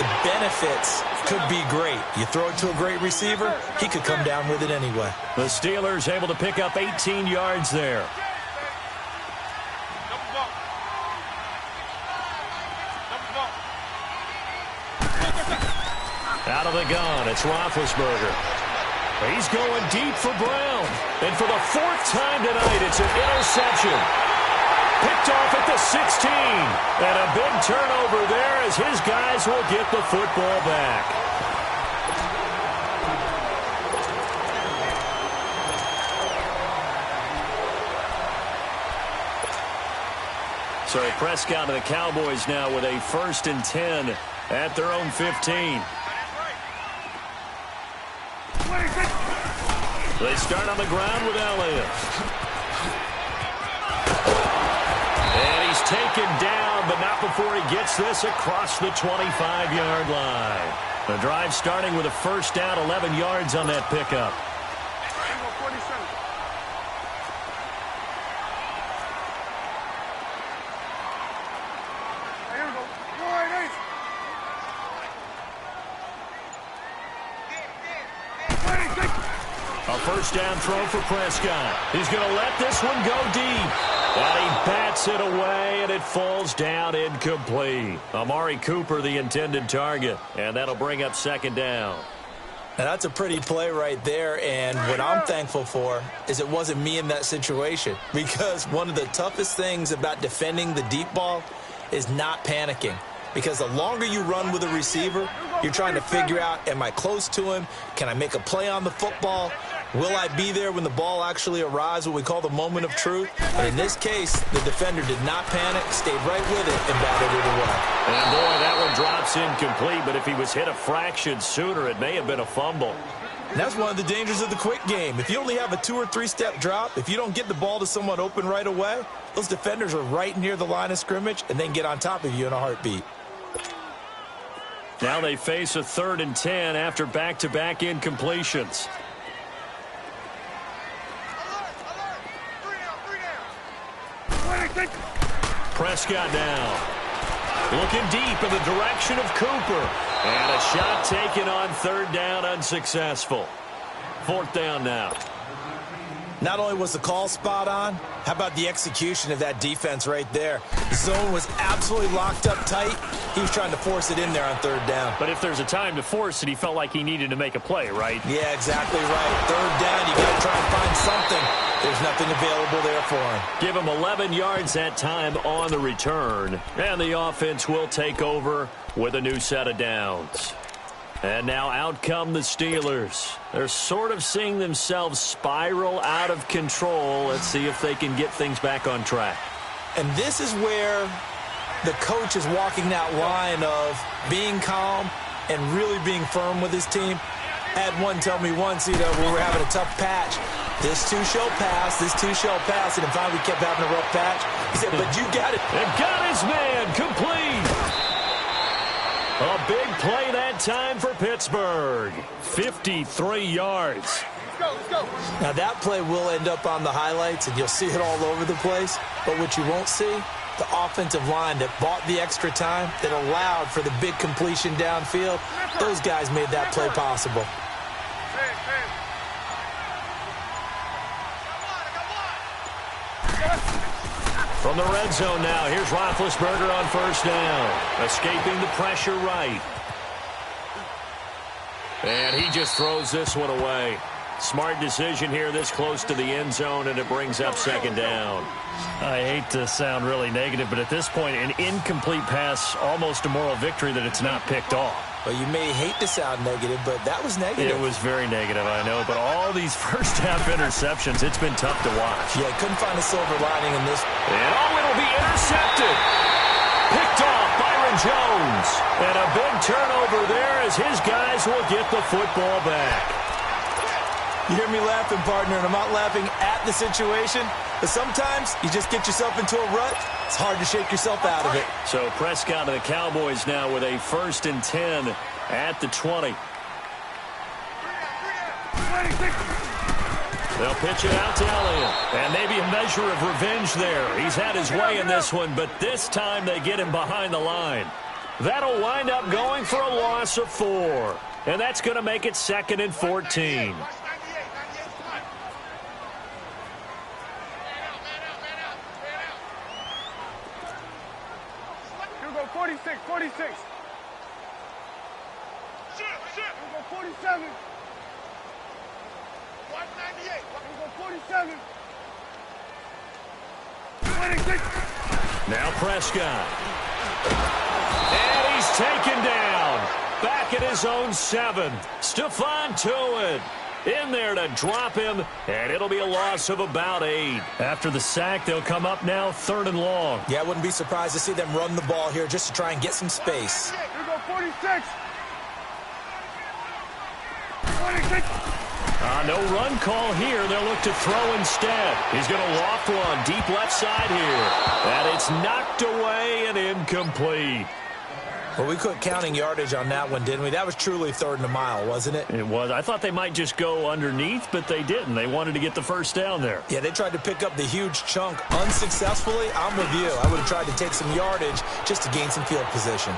The benefits could be great. You throw it to a great receiver, he could come down with it anyway. The Steelers able to pick up 18 yards there. Out of the gun, it's Roethlisberger. He's going deep for Brown. And for the 4th time tonight, it's an interception. Picked off at the 16. And a big turnover there as his guys will get the football back. So Prescott and the Cowboys now with a 1st and 10 at their own 15. They start on the ground with Elliott. And he's taken down, but not before he gets this across the 25-yard line. The drive starting with a 1st down, 11 yards on that pickup. A 1st down throw for Prescott. He's going to let this one go deep. And he bats it away, and it falls down incomplete. Amari Cooper, the intended target. And that'll bring up 2nd down. Now, that's a pretty play right there, and what I'm thankful for is it wasn't me in that situation, because one of the toughest things about defending the deep ball is not panicking. Because the longer you run with a receiver, you're trying to figure out, am I close to him? Can I make a play on the football? Will I be there when the ball actually arrives, what we call the moment of truth? And in this case, the defender did not panic, stayed right with it, and batted it away. And boy, that one drops incomplete, but if he was hit a fraction sooner, it may have been a fumble. And that's one of the dangers of the quick game. If you only have a 2- or 3-step drop, if you don't get the ball to someone open right away, those defenders are right near the line of scrimmage and then get on top of you in a heartbeat. Now they face a 3rd and 10 after back-to-back incompletions. Prescott now. Looking deep in the direction of Cooper. And a shot taken on 3rd down, unsuccessful. 4th down now. Not only was the call spot on, how about the execution of that defense right there? The zone was absolutely locked up tight. He was trying to force it in there on 3rd down. But if there's a time to force it, he felt like he needed to make a play, right? Yeah, exactly right. 3rd down, you got to try and find something. There's nothing available there for him. Give him 11 yards that time on the return. And the offense will take over with a new set of downs. And now out come the Steelers. They're sort of seeing themselves spiral out of control. Let's see if they can get things back on track. And this is where the coach is walking that line of being calm and really being firm with his team. I had one tell me once, when we were having a tough patch, this too shall pass, this too shall pass. And finally we kept having a rough patch. He said, but you got it. And got his man complete. A big play that time for Pittsburgh. 53 yards. Let's go. Now, that play will end up on the highlights, and you'll see it all over the place. But what you won't see, the offensive line that bought the extra time, that allowed for the big completion downfield, those guys made that play possible. From the red zone now, here's Roethlisberger on 1st down. Escaping the pressure right. And he just throws this one away. Smart decision here this close to the end zone, and it brings up 2nd down. I hate to sound really negative, but at this point, an incomplete pass, almost a moral victory that it's not picked off. Well, you may hate to sound negative, but that was negative. It was very negative, I know. But all these first-half interceptions, it's been tough to watch. Yeah, couldn't find a silver lining in this. And it'll be intercepted. Picked off Byron Jones. And a big turnover there as his guys will get the football back. You hear me laughing, partner, and I'm not laughing at the situation. But sometimes you just get yourself into a rut. It's hard to shake yourself out of it. So Prescott and the Cowboys now with a 1st and 10 at the 20. They'll pitch it out to Elliott. And maybe a measure of revenge there. He's had his way in this one, but this time they get him behind the line. That'll wind up going for a loss of 4. And that's going to make it 2nd and 14. Here we go, 46, 46. Here we go, 47. 198. Here we go, 47. 26. Now Prescott. And he's taken down. Back at his own 7. Stephon Tuitt in there to drop him, and it'll be a loss of about 8. After the sack, they'll come up now 3rd and long. Yeah, I wouldn't be surprised to see them run the ball here just to try and get some space. Here we go, 46. 26. No run call here. They'll look to throw instead. He's going to loft one deep left side here. And it's knocked away and incomplete. Well, we quit counting yardage on that one, didn't we? That was truly 3rd and a mile, wasn't it? It was. I thought they might just go underneath, but they didn't. They wanted to get the first down there. Yeah, they tried to pick up the huge chunk unsuccessfully. I'm with you. I would have tried to take some yardage just to gain some field position.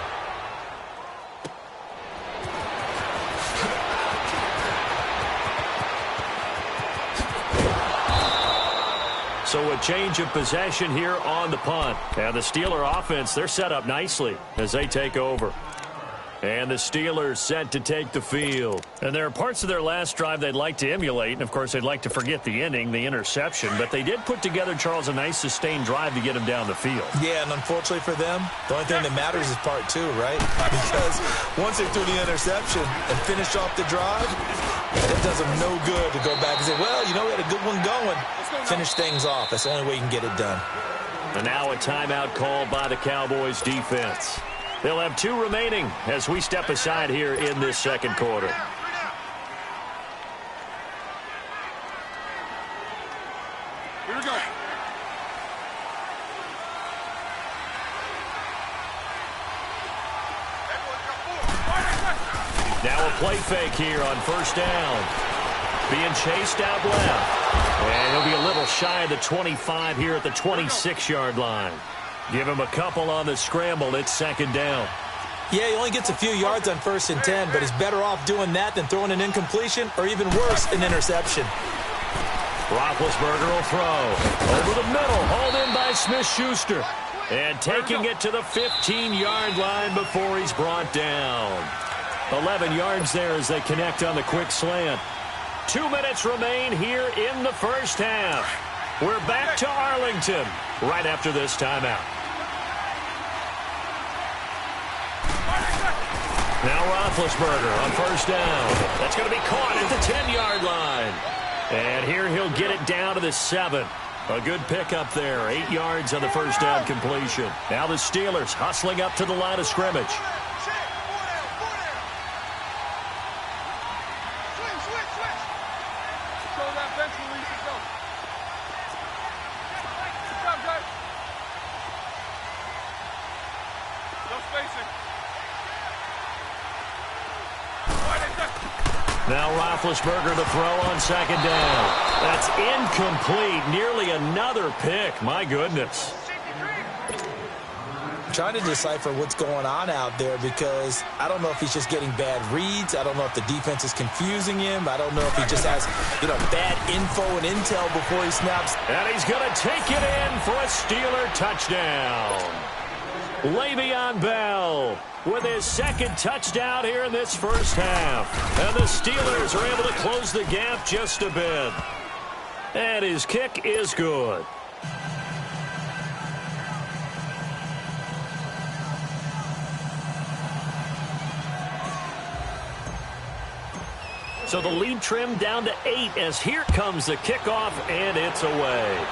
So a change of possession here on the punt. And the Steeler offense, they're set up nicely as they take over. And the Steelers set to take the field. And there are parts of their last drive they'd like to emulate. And, of course, they'd like to forget the ending, the interception. But they did put together, Charles, a nice sustained drive to get him down the field. Yeah, and unfortunately for them, the only thing that matters is part 2, right? Because once they threw the interception and finished off the drive, it does them no good to go back and say, well, you know, we had a good one going. Finish things off. That's the only way you can get it done. And now a timeout called by the Cowboys defense. They'll have 2 remaining as we step aside here in this 2nd quarter. Here we go. Now a play fake here on 1st down. Being chased out left. And he'll be a little shy of the 25 here at the 26-yard line. Give him a couple on the scramble. It's 2nd down. Yeah, he only gets a few yards on 1st and 10, but he's better off doing that than throwing an incompletion or even worse, an interception. Roethlisberger will throw. Over the middle, hauled in by Smith-Schuster. And taking it to the 15-yard line before he's brought down. 11 yards there as they connect on the quick slant. 2 minutes remain here in the first half. We're back to Arlington right after this timeout. Now Roethlisberger on 1st down. That's going to be caught at the 10-yard line. And here he'll get it down to the 7. A good pickup there. 8 yards on the 1st down completion. Now the Steelers hustling up to the line of scrimmage. Now Roethlisberger to throw on 2nd down. That's incomplete. Nearly another pick. My goodness. I'm trying to decipher what's going on out there because I don't know if he's just getting bad reads. I don't know if the defense is confusing him. I don't know if he just has, bad info and intel before he snaps. And he's going to take it in for a Steeler touchdown. Le'Veon Bell with his 2nd touchdown here in this first half. And the Steelers are able to close the gap just a bit. And his kick is good. So the lead trimmed down to 8 as here comes the kickoff, and it's away.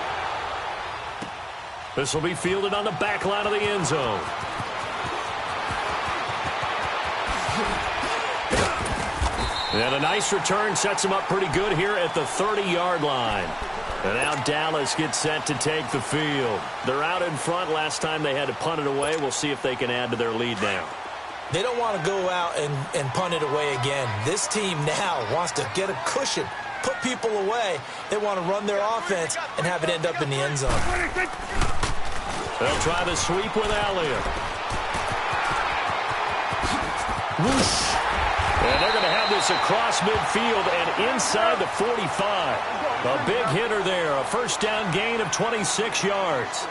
This will be fielded on the back line of the end zone. And a nice return sets him up pretty good here at the 30-yard line. And now Dallas gets set to take the field. They're out in front. Last time they had to punt it away. We'll see if they can add to their lead now. They don't want to go out and punt it away again. This team now wants to get a cushion, put people away. They want to run their offense and have it end up in the end zone. They'll try the sweep with Elliott. Whoosh. And they're going to have this across midfield and inside the 45. A big hitter there, a first down gain of 26 yards.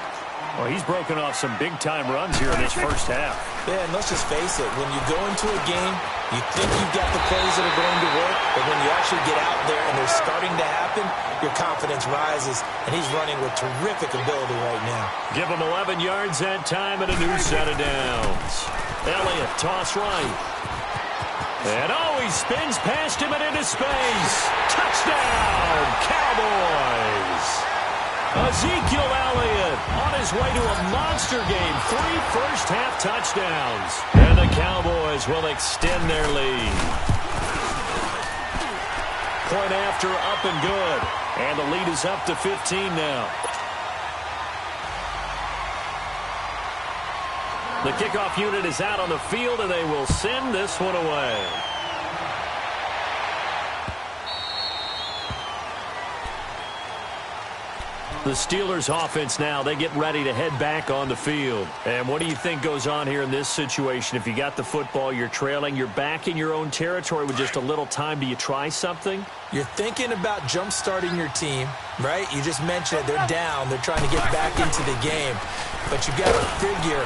Well, he's broken off some big-time runs here in this first half. Yeah, and let's just face it. When you go into a game, you think you've got the plays that are going to work, but when you actually get out there and they're starting to happen, your confidence rises, and he's running with terrific ability right now. Give him 11 yards that time and a new set of downs. Elliott, toss right. And he spins past him and into space. Touchdown, Cowboys! Ezekiel Elliott on his way to a monster game. 3 first-half touchdowns. And the Cowboys will extend their lead. Point after, up and good. And the lead is up to 15 now. The kickoff unit is out on the field, and they will send this one away. The Steelers offense now, they get ready to head back on the field. And what do you think goes on here in this situation? If you got the football, you're trailing, you're back in your own territory with just a little time. Do you try something? You're thinking about jump-starting your team, right? You just mentioned it. They're down. They're trying to get back into the game. But you got to figure,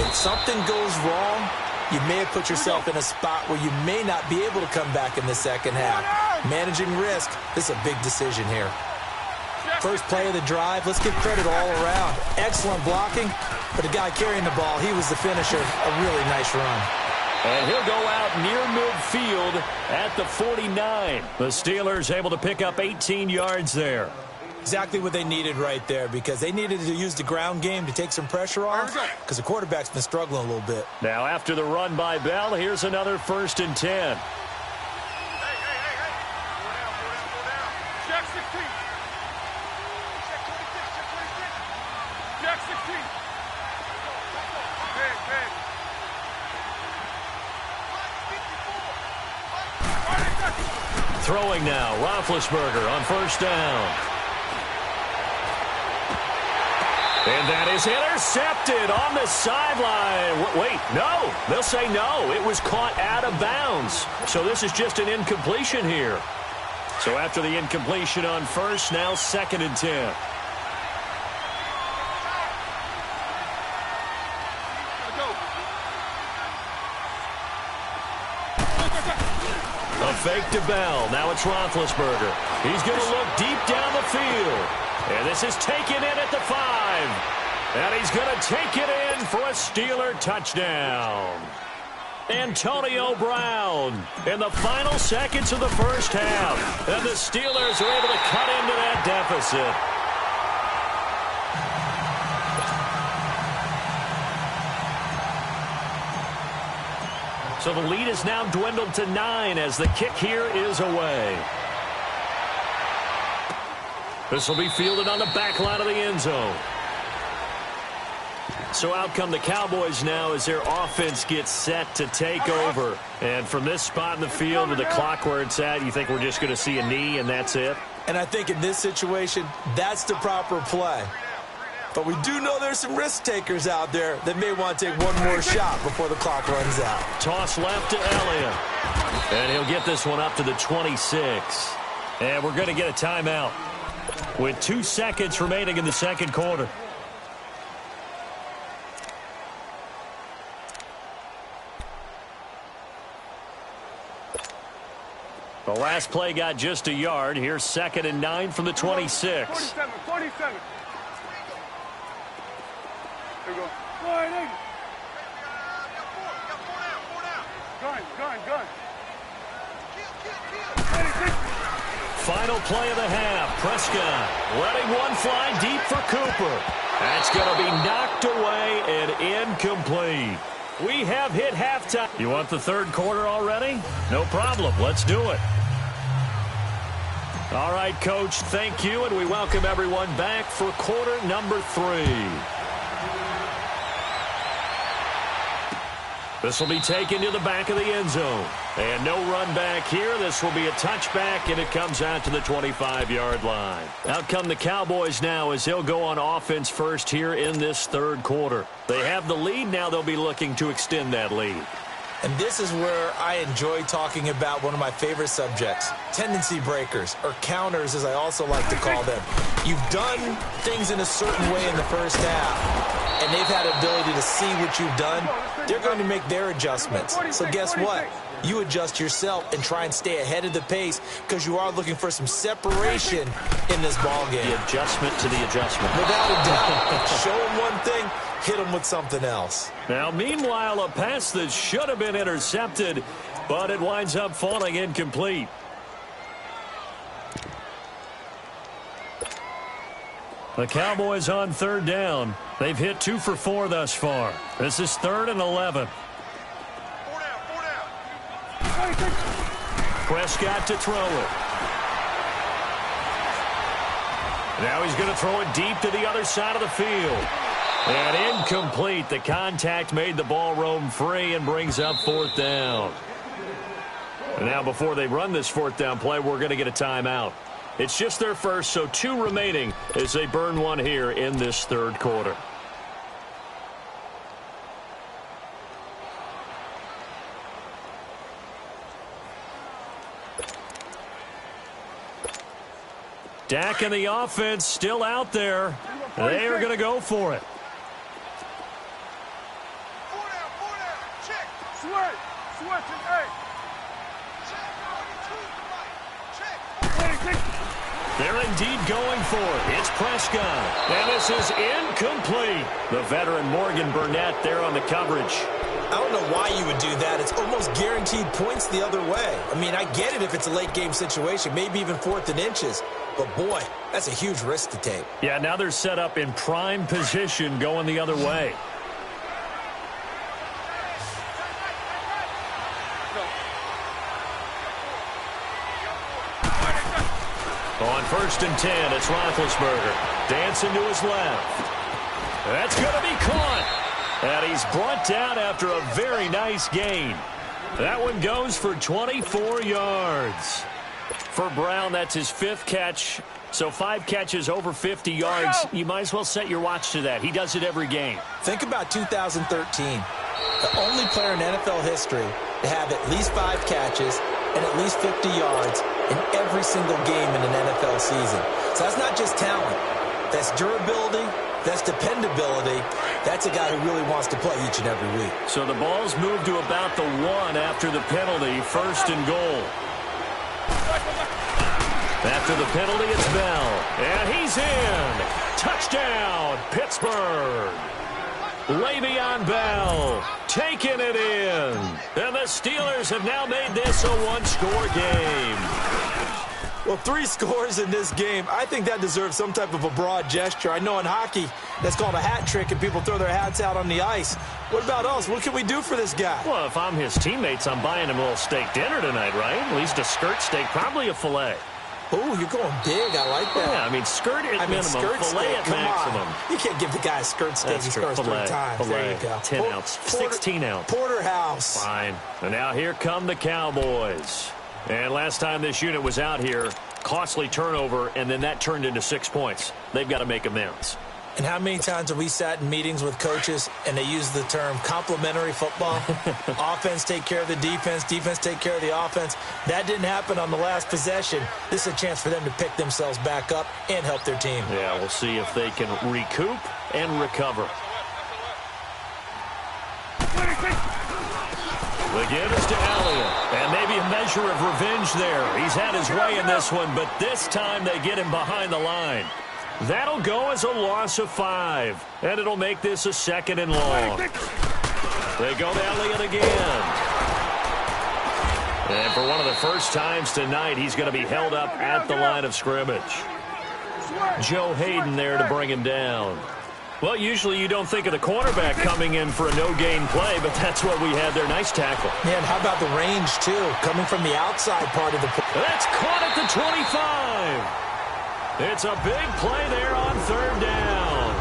if something goes wrong, you may have put yourself in a spot where you may not be able to come back in the second half. Managing risk, this is a big decision here. First play of the drive, let's give credit all around. Excellent blocking, but the guy carrying the ball, he was the finisher. A really nice run. And he'll go out near midfield at the 49. The Steelers able to pick up 18 yards there. Exactly what they needed right there, because they needed to use the ground game to take some pressure off, because the quarterback's been struggling a little bit. Now after the run by Bell, here's another 1st and 10. Throwing now, Roethlisberger on 1st down. And that is intercepted on the sideline. Wait, no. They'll say no. It was caught out of bounds. So this is just an incompletion here. So after the incompletion on 1st, now 2nd and 10. A fake to Bell. Now it's Roethlisberger. He's going to look deep down the field. And this is taken in at the 5. And he's going to take it in for a Steeler touchdown. Antonio Brown in the final seconds of the first half. And the Steelers are able to cut into that deficit. So the lead is now dwindled to 9 as the kick here is away. This will be fielded on the back line of the end zone. So out come the Cowboys now as their offense gets set to take over. And from this spot in the field with the clock where it's at, you think we're just going to see a knee and that's it? And I think in this situation, that's the proper play. But we do know there's some risk takers out there that may want to take one more shot before the clock runs out. Toss left to Elliott. And he'll get this one up to the 26. And we're going to get a timeout with 2 seconds remaining in the second quarter. The last play got just a yard. Here's 2nd and 9 from the 26. 47. There you go. Go ahead, Gun. Final play of the half. Prescott letting one fly deep for Cooper. That's going to be knocked away and incomplete. We have hit halftime. You want the third quarter already? No problem. Let's do it. All right, Coach, thank you, and we welcome everyone back for quarter number 3. This will be taken to the back of the end zone. And no run back here. This will be a touchback, and it comes out to the 25-yard line. Out come the Cowboys now as they'll go on offense first here in this third quarter. They have the lead. Now they'll be looking to extend that lead. And this is where I enjoy talking about one of my favorite subjects, tendency breakers, or counters as I also like to call them. You've done things in a certain way in the first half, and they've had ability to see what you've done. They're going to make their adjustments. So guess what? You adjust yourself and try and stay ahead of the pace because you are looking for some separation in this ball game. The adjustment to the adjustment. Without a doubt. Show them one thing, hit them with something else. Now, meanwhile, a pass that should have been intercepted, but it winds up falling incomplete. The Cowboys on third down. They've hit 2 for 4 thus far. This is 3rd and 11. 4 down. Prescott to throw it. Now he's going to throw it deep to the other side of the field. And incomplete. The contact made the ball roam free and brings up 4th down. And now before they run this 4th down play, we're going to get a timeout. It's just their first, so 2 remaining as they burn one here in this third quarter. Dak and the offense still out there. They are going to go for it. 4 down. Check. Switch and 8. Check. They're indeed going for it. It's Prescott. And this is incomplete. The veteran Morgan Burnett there on the coverage. I don't know why you would do that. It's almost guaranteed points the other way. I mean, I get it if it's a late game situation, maybe even 4th and inches. But, boy, that's a huge risk to take. Yeah, now they're set up in prime position going the other way. On 1st and 10, it's Roethlisberger. Dancing to his left. That's going to be caught. And he's brought down after a very nice gain. That one goes for 24 yards. For Brown, that's his 5th catch. So 5 catches over 50 yards. You might as well set your watch to that. He does it every game. Think about 2013. The only player in NFL history to have at least 5 catches and at least 50 yards in every single game in an NFL season. So that's not just talent. That's durability. That's dependability. That's a guy who really wants to play each and every week. So the ball's moved to about the 1 after the penalty. 1st and goal. After the penalty, it's Bell. And he's in. Touchdown, Pittsburgh. Le'Veon Bell taking it in. And the Steelers have now made this a 1-score game. Well, 3 scores in this game. I think that deserves some type of a broad gesture. I know in hockey, that's called a hat trick, and people throw their hats out on the ice. What about us? What can we do for this guy? Well, if I'm his teammates, I'm buying him a little steak dinner tonight, right? At least a skirt steak, probably a filet. Oh, you're going big. I like that. Yeah, I mean, skirt at minimum, skirt filet steak. at Come maximum. On. You can't give the guy a skirt steak. That's He true. scores 3 times. Filet. There you go. 10 ounce, 16 ounce. Porterhouse. Fine. And now here come the Cowboys. And last time this unit was out here, costly turnover, and then that turned into 6 points. They've got to make amends. And how many times have we sat in meetings with coaches and they use the term complementary football? Offense take care of the defense, defense take care of the offense. That didn't happen on the last possession. This is a chance for them to pick themselves back up and help their team. Yeah, we'll see if they can recoup and recover. The give is to Elliott, and maybe a measure of revenge there. He's had his way in this one, but this time they get him behind the line. That'll go as a loss of 5, and it'll make this a 2nd and long. They go to Elliott again. And for one of the first times tonight, he's going to be held up at the line of scrimmage. Joe Hayden there to bring him down. Well, usually you don't think of the cornerback coming in for a no-gain play, but that's what we had there. Nice tackle. Yeah, and how about the range, too? Coming from the outside part of the play. That's caught at the 25. It's a big play there on third down.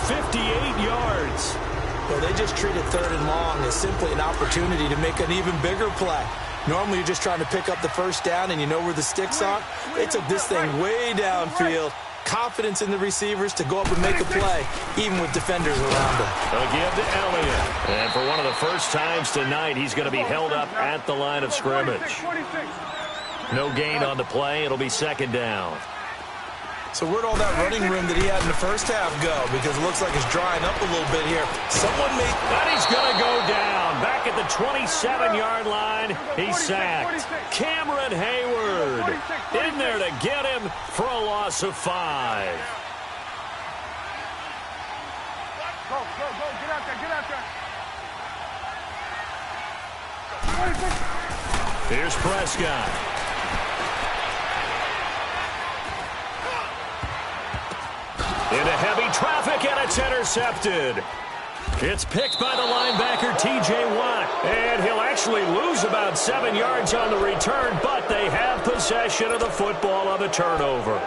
58 yards. Well, they just treated third and long as simply an opportunity to make an even bigger play. Normally, you're just trying to pick up the first down, and you know where the sticks are. They took this thing way downfield. Confidence in the receivers to go up and make a play, even with defenders around them. A give to Elliott. And for one of the first times tonight, he's going to be held up at the line of scrimmage. No gain on the play. It'll be second down. So where'd all that running room that he had in the first half go? Because it looks like it's drying up a little bit here. Someone may... And he's going to go down. Back at the 27-yard line, he's sacked. Cameron Hayward in there to get him for a loss of 5. Go, get out there. Here's Prescott. Into heavy traffic, and it's intercepted. It's picked by the linebacker, T.J. Watt. And he'll actually lose about 7 yards on the return, but they have possession of the football on the turnover.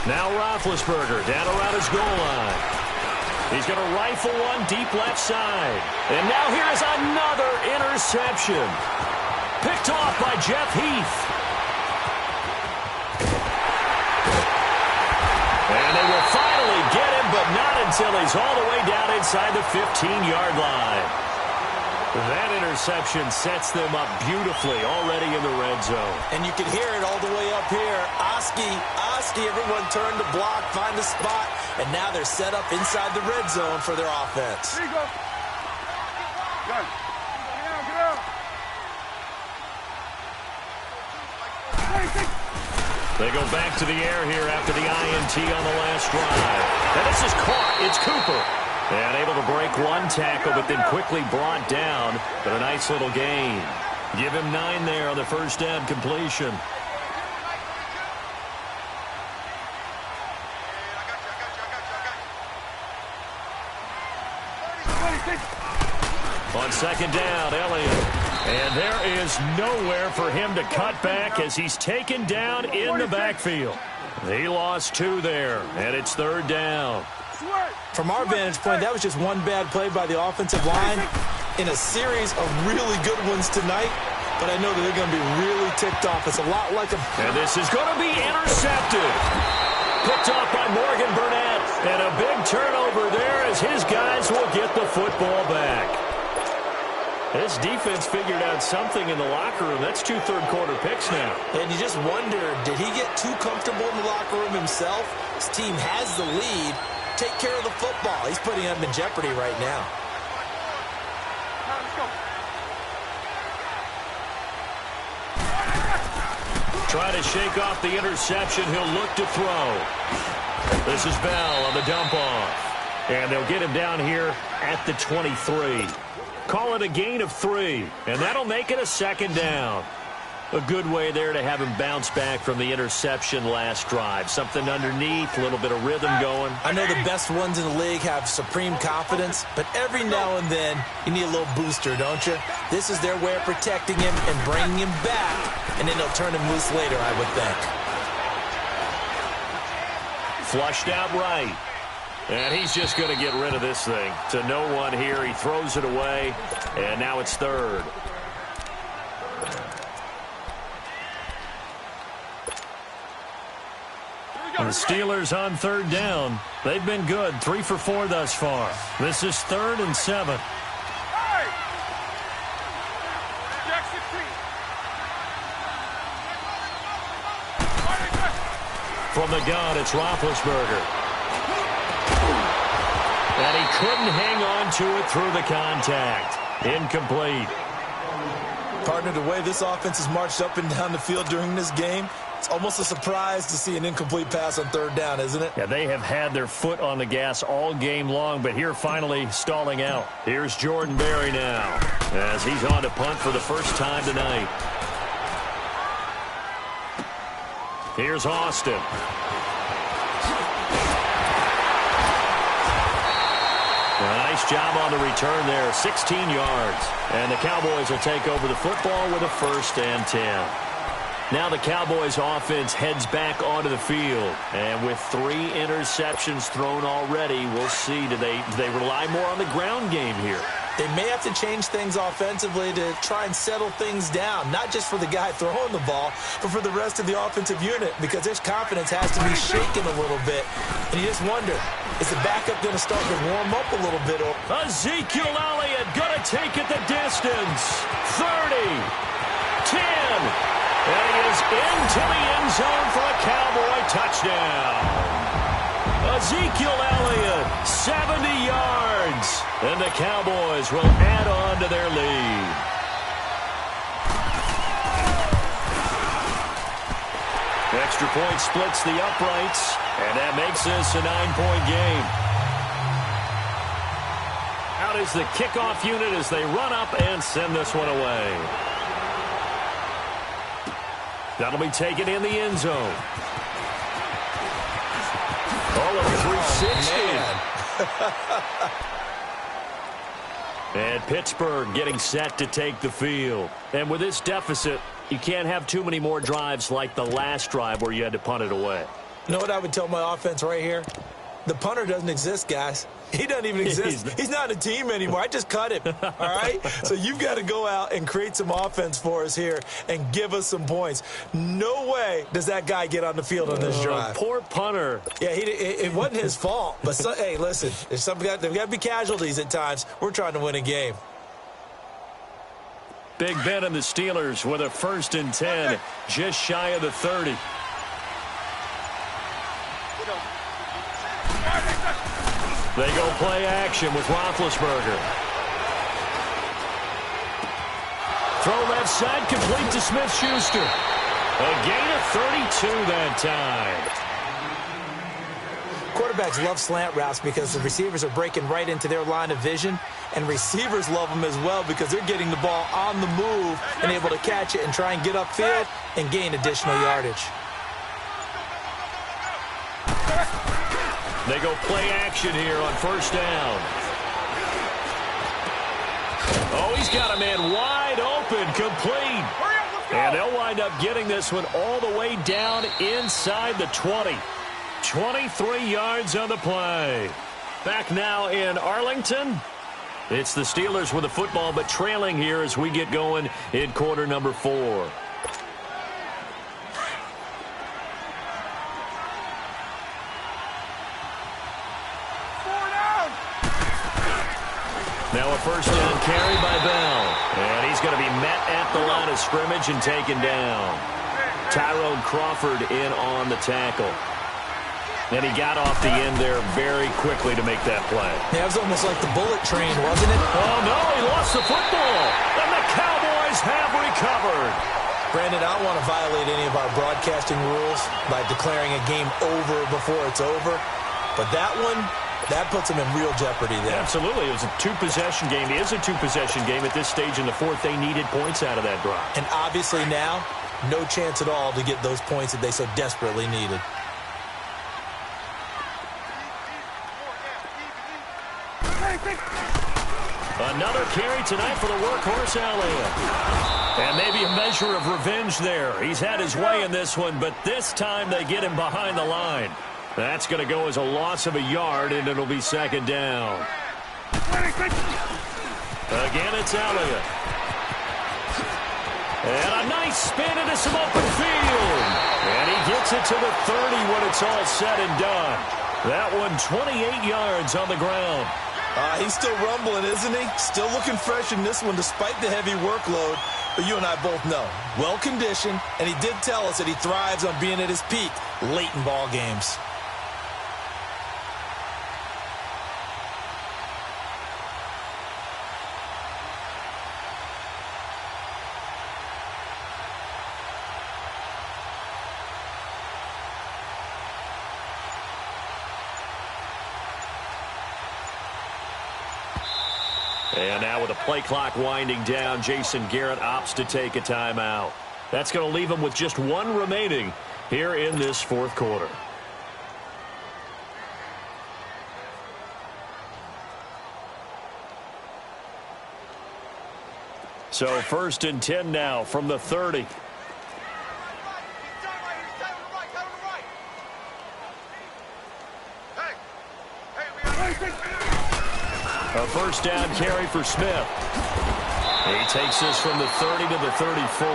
Now Roethlisberger down around his goal line. He's going to rifle one deep left side. And now here is another interception. Picked off by Jeff Heath. And they will finally get him, but not until he's all the way down inside the 15-yard line. That interception sets them up beautifully already in the red zone. And you can hear it all the way up here. Oski, everyone turn to block, find a spot, and now they're set up inside the red zone for their offense. There you go. Get out. They go back to the air here after the INT on the last drive. And this is caught. It's Cooper. And able to break one tackle, but then quickly brought down. But a nice little gain. Give him 9 there on the first down completion. On second down, Elliott. And there is nowhere for him to cut back as he's taken down in the backfield. He lost 2 there, and it's third down. From our vantage point, that was just one bad play by the offensive line in a series of really good ones tonight. But I know that they're going to be really ticked off. It's a lot like a... And this is going to be intercepted. Picked off by Morgan Burnett. And a big turnover there as his guys will get the football back. This defense figured out something in the locker room. That's 2 third-quarter picks now. And you just wonder, did he get too comfortable in the locker room himself? His team has the lead. Take care of the football. He's putting them in jeopardy right now. Let's go. Try to shake off the interception. He'll look to throw. This is Bell on the dump off. And they'll get him down here at the 23. Call it a gain of 3. And that'll make it a second down. A good way there to have him bounce back from the interception last drive. Something underneath, a little bit of rhythm going. I know the best ones in the league have supreme confidence, but every now and then you need a little booster, don't you? This is their way of protecting him and bringing him back, and then they'll turn him loose later, I would think. Flushed out right. And he's just going to get rid of this thing. To no one here. He throws it away, and now it's third. The Steelers on third down. They've been good, 3 for 4 thus far. This is 3rd and 7. From the gun, it's Roethlisberger. And he couldn't hang on to it through the contact. Incomplete. Partner, the way this offense has marched up and down the field during this game, it's almost a surprise to see an incomplete pass on third down, isn't it? Yeah, they have had their foot on the gas all game long, but here finally stalling out. Here's Jordan Berry now as he's on to punt for the first time tonight. Here's Austin. A nice job on the return there, 16 yards. And the Cowboys will take over the football with a 1st and 10. Now the Cowboys offense heads back onto the field. And with 3 interceptions thrown already, we'll see, do they rely more on the ground game here? They may have to change things offensively to try and settle things down, not just for the guy throwing the ball, but for the rest of the offensive unit, because his confidence has to be shaken a little bit. And you just wonder, is the backup going to start to warm up a little bit? Ezekiel Elliott going to take it the distance. 30, 10, and he is into the end zone for a Cowboy touchdown. Ezekiel Elliott, 70 yards. And the Cowboys will add on to their lead. Extra point splits the uprights, and that makes this a 9-point game. Out is the kickoff unit as they run up and send this one away. That'll be taken in the end zone. Oh, a 360. And Pittsburgh getting set to take the field. And with this deficit, you can't have too many more drives like the last drive where you had to punt it away. You know what I would tell my offense right here? The punter doesn't exist, guys. He doesn't even exist. He's not a team anymore. I just cut him, all right? So you've got to go out and create some offense for us here and give us some points. No way does that guy get on the field on this drive. Poor punter. Yeah, it wasn't his fault. But, hey, listen, there's there've got to be casualties at times. We're trying to win a game. Big Ben and the Steelers with a 1st and 10, just shy of the 30. They go play action with Roethlisberger. Throw left side, complete to Smith-Schuster. A gain of 32 that time. Quarterbacks love slant routes because the receivers are breaking right into their line of vision, and receivers love them as well because they're getting the ball on the move and able to catch it and try and get upfield and gain additional yardage. They go play action here on 1st down. Oh, he's got a man wide open, complete. And they'll wind up getting this one all the way down inside the 20. 23 yards on the play. Back now in Arlington. It's the Steelers with the football, but trailing here as we get going in quarter number 4. Now a 1st down carry by Bell. And he's going to be met at the line of scrimmage and taken down. Tyrone Crawford in on the tackle. And he got off the end there very quickly to make that play. Yeah, it was almost like the bullet train, wasn't it? Oh, no, he lost the football. And the Cowboys have recovered. Brandon, I don't want to violate any of our broadcasting rules by declaring a game over before it's over. But that one, that puts them in real jeopardy there. Absolutely. It was a 2-possession game. It is a 2-possession game at this stage in the 4th. They needed points out of that drive. And obviously now, no chance at all to get those points that they so desperately needed. Another carry tonight for the workhorse Elliott. And maybe a measure of revenge there. He's had his way in this one, but this time they get him behind the line. That's going to go as a loss of a yard, and it'll be 2nd down. Again, it's Elliott. And a nice spin into some open field. And he gets it to the 30 when it's all said and done. That one 28 yards on the ground. He's still rumbling, isn't he? Still looking fresh in this one despite the heavy workload. But you and I both know, well-conditioned, and he did tell us that he thrives on being at his peak late in ball games. And now with the play clock winding down, Jason Garrett opts to take a timeout. That's going to leave him with just one remaining here in this fourth quarter. So 1st and 10 now from the 30. A first down carry for Smith. He takes this from the 30 to the 34.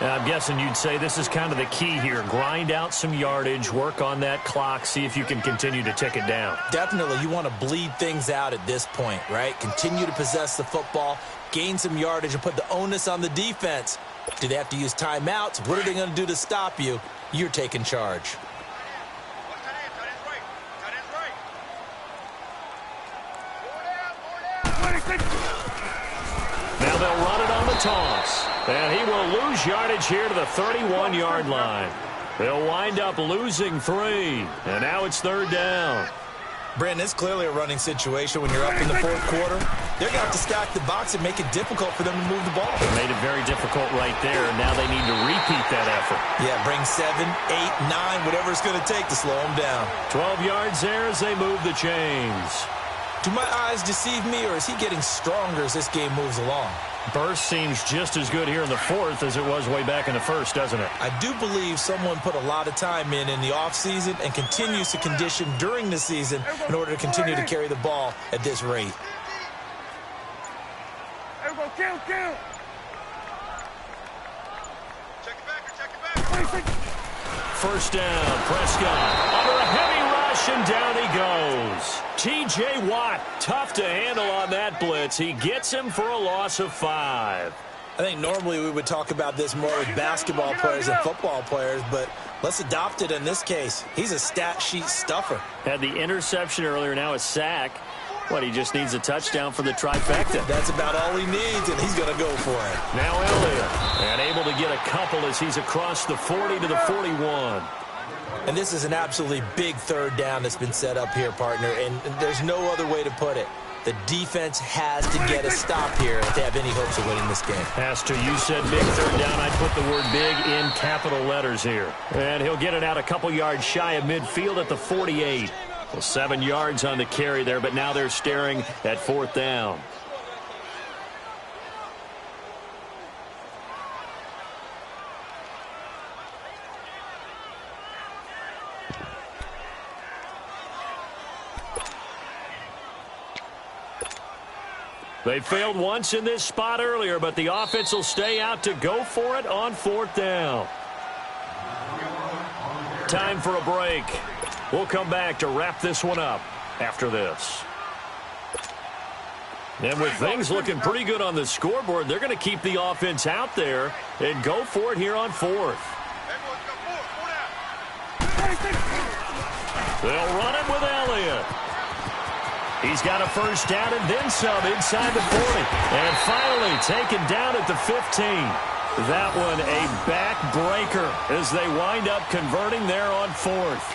And I'm guessing you'd say this is kind of the key here. Grind out some yardage, work on that clock, see if you can continue to tick it down. Definitely, you want to bleed things out at this point, right? Continue to possess the football, gain some yardage, and put the onus on the defense. Do they have to use timeouts? What are they going to do to stop you? You're taking charge. Now they'll run it on the toss. And he will lose yardage here to the 31-yard line. They'll wind up losing 3. And now it's 3rd down. Brandon, it's clearly a running situation when you're up in the fourth quarter. They're going to have to stack the box and make it difficult for them to move the ball. They made it very difficult right there, and now they need to repeat that effort. Yeah, bring 7, 8, 9, whatever it's going to take to slow them down. 12 yards there as they move the chains. Do my eyes deceive me, or is he getting stronger as this game moves along? Burst seems just as good here in the fourth as it was way back in the first, doesn't it? I do believe someone put a lot of time in the offseason and continues to condition during the season in order to continue to carry the ball at this rate. Everyone, count. Check it back. First down, Prescott. Under a heavy rush, and down he goes. T.J. Watt, tough to handle on that blitz. He gets him for a loss of 5. I think normally we would talk about this more with basketball players and football players, but let's adopt it in this case. He's a stat sheet stuffer. Had the interception earlier, now a sack. What, he just needs a touchdown for the trifecta. That's about all he needs, and he's going to go for it. Now Elliott, and able to get a couple as he's across the 40 to the 41. And this is an absolutely big 3rd down that's been set up here, partner, and there's no other way to put it. The defense has to get a stop here if they have any hopes of winning this game. Has to. You said big 3rd down. I'd put the word big in capital letters here. And he'll get it out a couple yards shy of midfield at the 48. Well, 7 yards on the carry there, but now they're staring at 4th down. They failed once in this spot earlier, but the offense will stay out to go for it on 4th down. Time for a break. We'll come back to wrap this one up after this. And with things looking pretty good on the scoreboard, they're going to keep the offense out there and go for it here on 4th. They'll run it with Elliott. He's got a first down and then some inside the 40. And finally taken down at the 15. That one a backbreaker as they wind up converting there on 4th.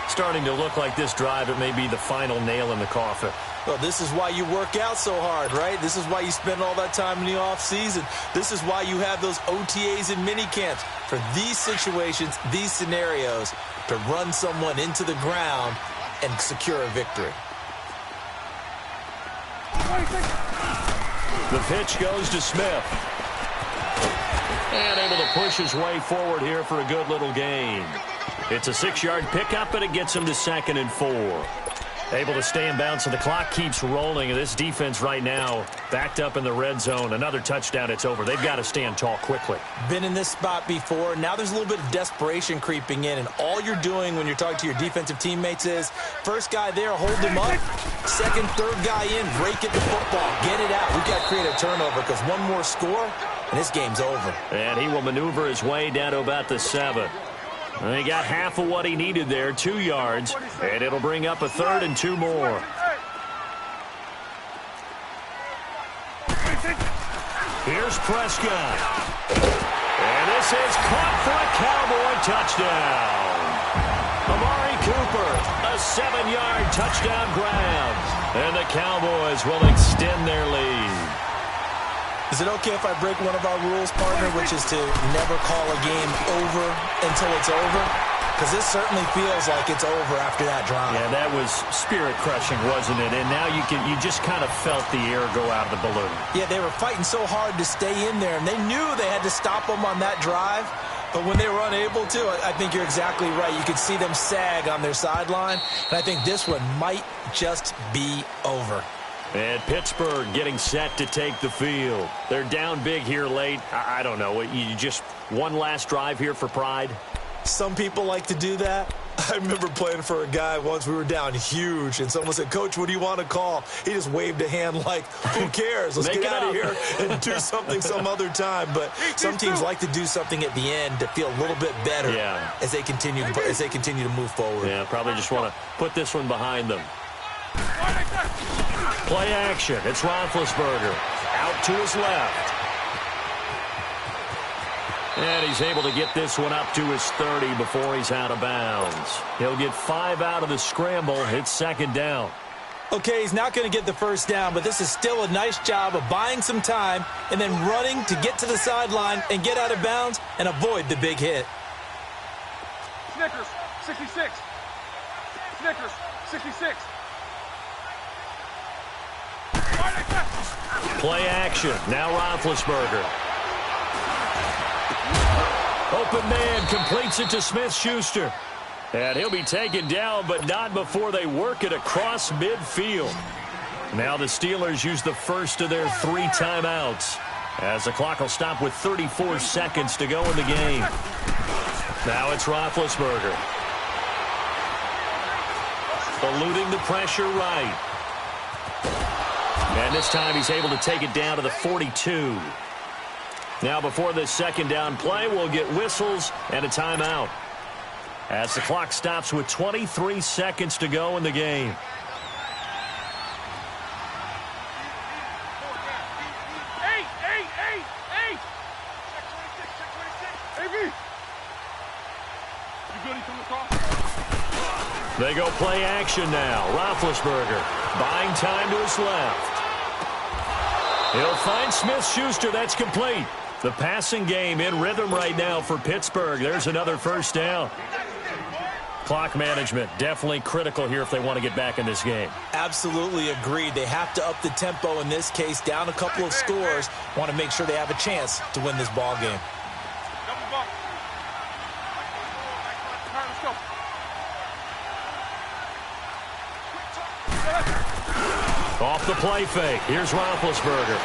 Starting to look like this drive, it may be the final nail in the coffin. Well, this is why you work out so hard, right? This is why you spend all that time in the offseason. This is why you have those OTAs and mini camps. For these situations, these scenarios, to run someone into the ground and secure a victory. The pitch goes to Smith. And able to push his way forward here for a good little gain. It's a 6-yard pickup, but it gets him to 2nd and 4. Able to stay in bounds, so the clock keeps rolling. And this defense right now backed up in the red zone. Another touchdown, it's over. They've got to stand tall quickly. Been in this spot before. Now there's a little bit of desperation creeping in, and all you're doing when you're talking to your defensive teammates is first guy there, hold him up. Second, third guy in, break it to football. Get it out. We've got to create a turnover because one more score, and this game's over. And he will maneuver his way down to about the 7. And he got half of what he needed there, 2 yards, and it'll bring up a 3rd and 2 more. Here's Prescott. And this is caught for a Cowboy touchdown. Amari Cooper, a 7-yard touchdown grab. And the Cowboys will extend their lead. Is it okay if I break one of our rules, partner, which is to never call a game over until it's over? Because this certainly feels like it's over after that drive. Yeah, that was spirit-crushing, wasn't it? And now you just kind of felt the air go out of the balloon. Yeah, they were fighting so hard to stay in there, and they knew they had to stop them on that drive. But when they were unable to, I think you're exactly right. You could see them sag on their sideline, and I think this one might just be over. And Pittsburgh getting set to take the field. They're down big here late. I don't know. You just one last drive here for pride? Some people like to do that. I remember playing for a guy once. We were down huge, and someone said, "Coach, what do you want to call?" He just waved a hand like, who cares? Let's get out of here and do something some other time. But some teams like to do something at the end to feel a little bit better as they continue to move forward. Yeah, probably just want to put this one behind them. Play action. It's Roethlisberger. Out to his left. And he's able to get this one up to his 30 before he's out of bounds. He'll get 5 out of the scramble. It's 2nd down. Okay, he's not going to get the first down, but this is still a nice job of buying some time and then running to get to the sideline and get out of bounds and avoid the big hit. Snickers, 66. Snickers, 66. Play action. Now Roethlisberger. Open man completes it to Smith-Schuster. And he'll be taken down, but not before they work it across midfield. Now the Steelers use the first of their 3 timeouts, as the clock will stop with 34 seconds to go in the game. Now it's Roethlisberger. Eluding the pressure right. And this time he's able to take it down to the 42. Now before this 2nd down play, we'll get whistles and a timeout, as the clock stops with 23 seconds to go in the game. They go play action now. Roethlisberger buying time to his left. He'll find Smith-Schuster. That's complete. The passing game in rhythm right now for Pittsburgh. There's another first down. Clock management definitely critical here if they want to get back in this game. Absolutely agreed. They have to up the tempo in this case, down a couple of scores. Want to make sure they have a chance to win this ball game. Off the play fake. Here's Roethlisberger.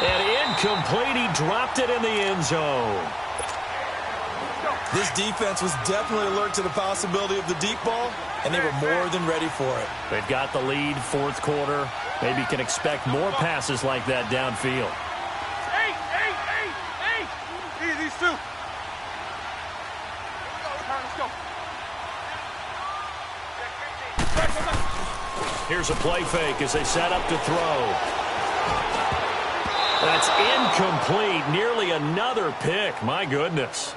And incomplete. He dropped it in the end zone. This defense was definitely alert to the possibility of the deep ball, and they were more than ready for it. They've got the lead, 4th quarter. Maybe can expect more passes like that downfield. These 2. Here's a play fake as they set up to throw. That's incomplete. Nearly another pick. My goodness.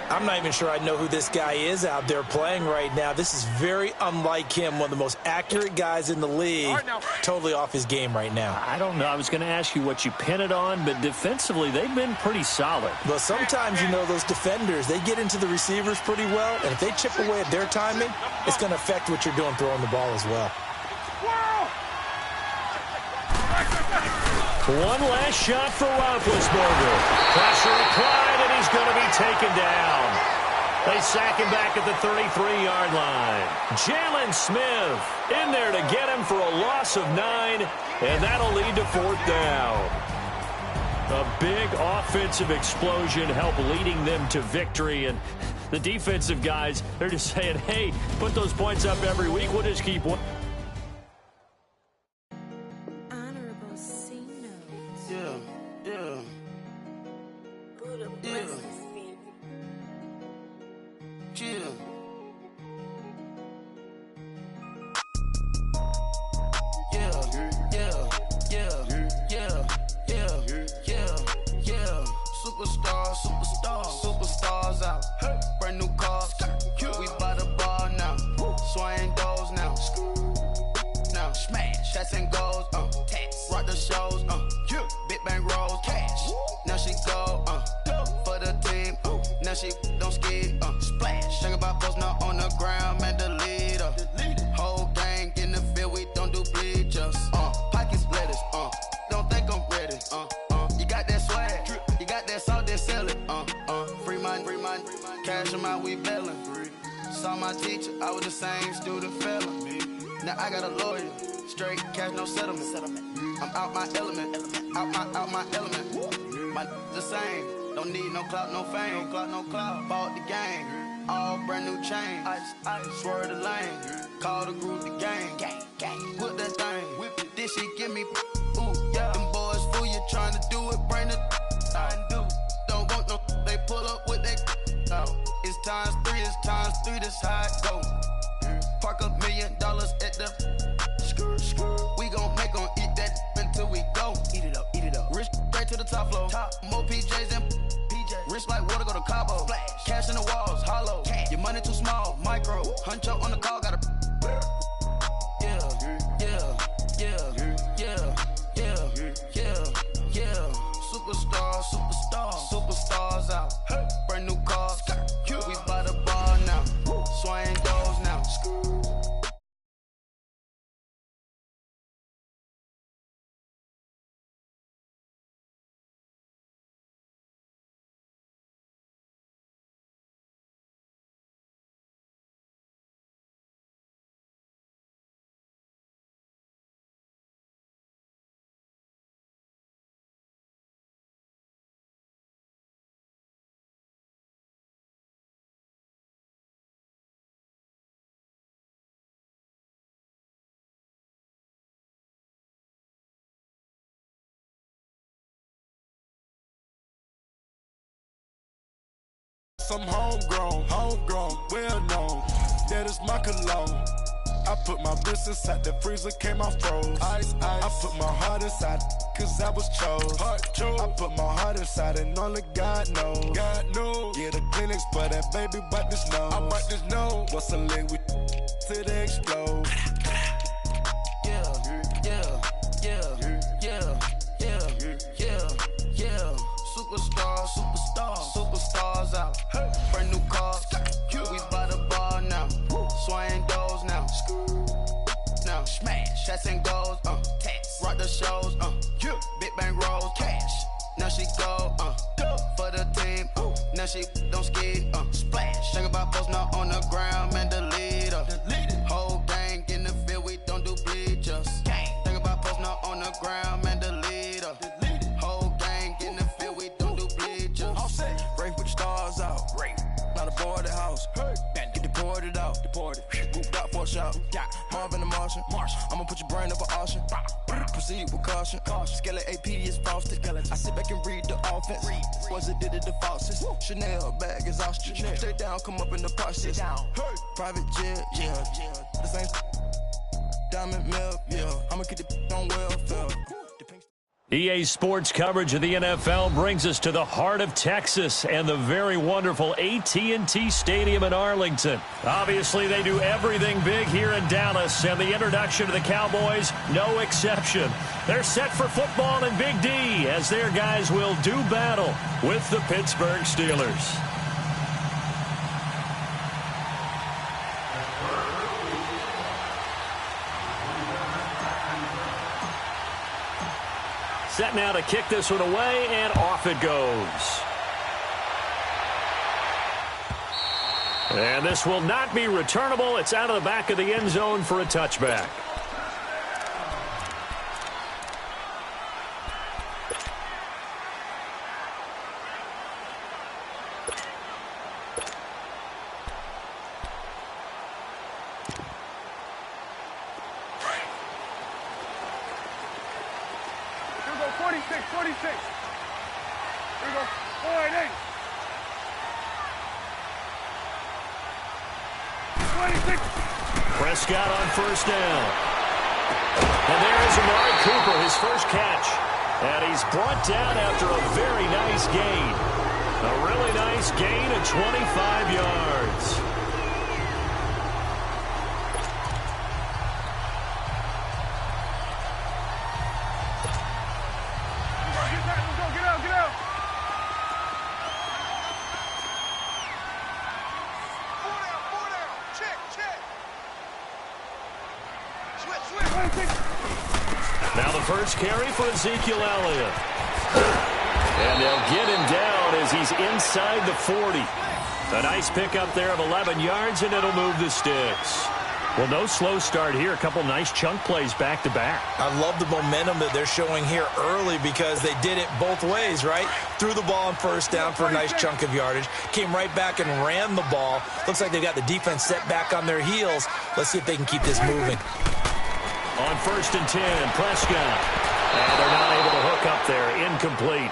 I'm not even sure I know who this guy is out there playing right now. This is very unlike him, one of the most accurate guys in the league. Totally off his game right now. I don't know. I was going to ask you what you pin it on, but defensively, they've been pretty solid. But sometimes, you know, those defenders, they get into the receivers pretty well, and if they chip away at their timing, it's going to affect what you're doing throwing the ball as well. One last shot for Roethlisberger. Pressure applied, and he's going to be taken down. They sack him back at the 33-yard line. Jalen Smith in there to get him for a loss of 9, and that'll lead to 4th down. A big offensive explosion helped leading them to victory, and the defensive guys, they're just saying, hey, put those points up every week. We'll just keep one. Honorable C notes. Yeah. Superstars out. Brand new cars. We by the bar now. Swaying doors now. Now smash. Shots and goals. Rock the shows. Big bang rolls. Cash. Now she go. For the team. Now she don't skid. Splash. Think about posting up on the ground. Man, the leader. Whole gang in the field. We don't do bleachers. Pockets lettuce. Don't think I'm ready. You got that swag. You got that salt, then sell it. Free mind. Cash them out, we bailin'. Saw my teacher, I was the same student fella. Now I got a lawyer. Straight cash, no settlement. I'm out my element. Out my element. My the same. Don't need no clout, no fame. No clout. Bought the game. All brand new chain. Ice. Swerve the lane. Call the group the gang. Put that thing. Whip it. This shit give me. Ooh, yeah. Them boys fool you trying to do it. Bring the. Don't want no. They pull up with that. It's times 3. That's how it go. Park $1 million at the. We gon' make 'em eat that until we go. Eat it up. Rich straight to the top floor. More PJs and PJs. Rich like water, go to Cabo. Flash. Cash in the walls, hollow. Cash. Your money too small, micro. Huncho on the call, got a. Yeah. Superstars out. Brand new cars. We by the bar now. Swaying doors now. I'm homegrown, well known. That is my cologne. I put my wrist inside the freezer, came out froze. Ice. I put my heart inside, cause I was chose. I put my heart inside and only God knows. Yeah, the clinics, but that baby bite this nose. I bite this nose. What's a leg with till they explode? Superstars out. Brand new cars. We by the bar now. Swaying doors now. Now smash. Shots and goals. Rock the shows. Big bang rolls. Cash. Now she go. For the team. Now she don't skid. Splash. Think about posting up on the ground. Man, the leader. Whole gang in the field. We don't do bleachers. Think about posting up on the ground. Man, the leader. Whole gang in the field. We don't do bleachers. Rain put the stars out. Not a boarded house. Get deported out. Moved out for a shot. Marvin the Martian. I'ma put your brain up for auction. Proceed with caution. Skeleton AP is frosted. I sit back and read the offense. Was it did it the faucets? Chanel bag is ostrich. Stay down, come up in the process. Private jet, yeah. The same diamond milk, yeah. I'ma keep the on welfare. EA Sports coverage of the NFL brings us to the heart of Texas and the very wonderful AT&T Stadium in Arlington. Obviously, they do everything big here in Dallas, and the introduction to the Cowboys, no exception. They're set for football in Big D as their guys will do battle with the Pittsburgh Steelers. Set now to kick this one away, and off it goes. And this will not be returnable. It's out of the back of the end zone for a touchback. Here we go, 46, 46. Here we go, 488. 26. Prescott on first down. And there is Amari Cooper, his first catch. And he's brought down after a very nice gain. A really nice gain of 25 yards. Get out, get out. 4 down. Check. Switch. Now the first carry for Ezekiel Elliott. And they'll get him down as he's inside the 40. A nice pickup there of 11 yards, and it'll move the sticks. Well, no slow start here. A couple nice chunk plays back-to-back. I love the momentum that they're showing here early because they did it both ways, right? Threw the ball on first down for a nice chunk of yardage. Came right back and ran the ball. Looks like they've got the defense set back on their heels. Let's see if they can keep this moving. On 1st and 10, Prescott. And they're not able to hook up there. Incomplete.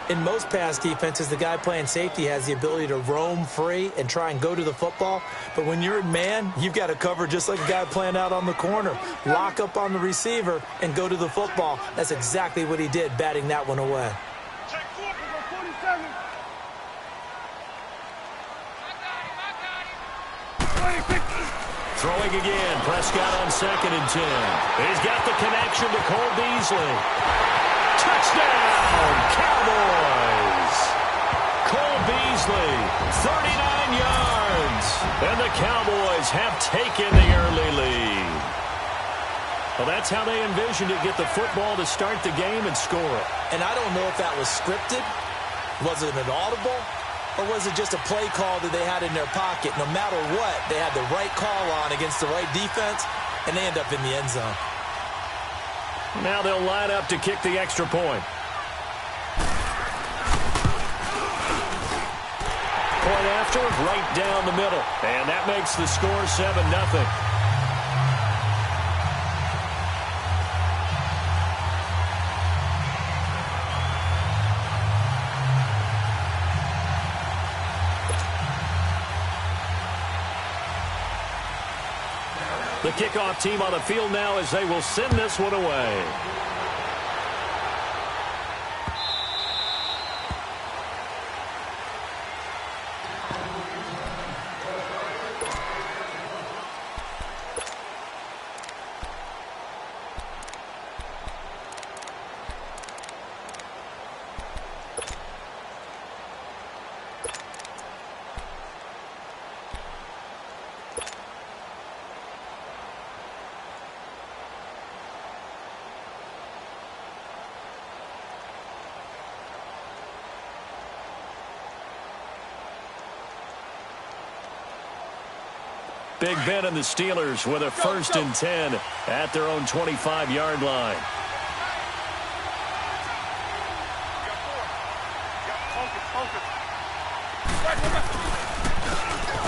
In most pass defenses, the guy playing safety has the ability to roam free and try and go to the football. But when you're in man, you've got to cover just like a guy playing out on the corner. Lock up on the receiver and go to the football. That's exactly what he did, batting that one away. Check 47. 26. Throwing again. Prescott on 2nd and 10. He's got the connection to Cole Beasley. Touchdown, Cowboys! Cole Beasley, 39 yards. And the Cowboys have taken the early lead. Well, that's how they envisioned it, get the football to start the game and score it. And I don't know if that was scripted. Was it an audible? Or was it just a play call that they had in their pocket? No matter what, they had the right call on against the right defense, and they end up in the end zone. Now they'll line up to kick the extra point. Point after, right down the middle. And that makes the score 7-0. The kickoff team on the field now as they will send this one away. Big Ben and the Steelers with a 1st and 10 at their own 25-yard line.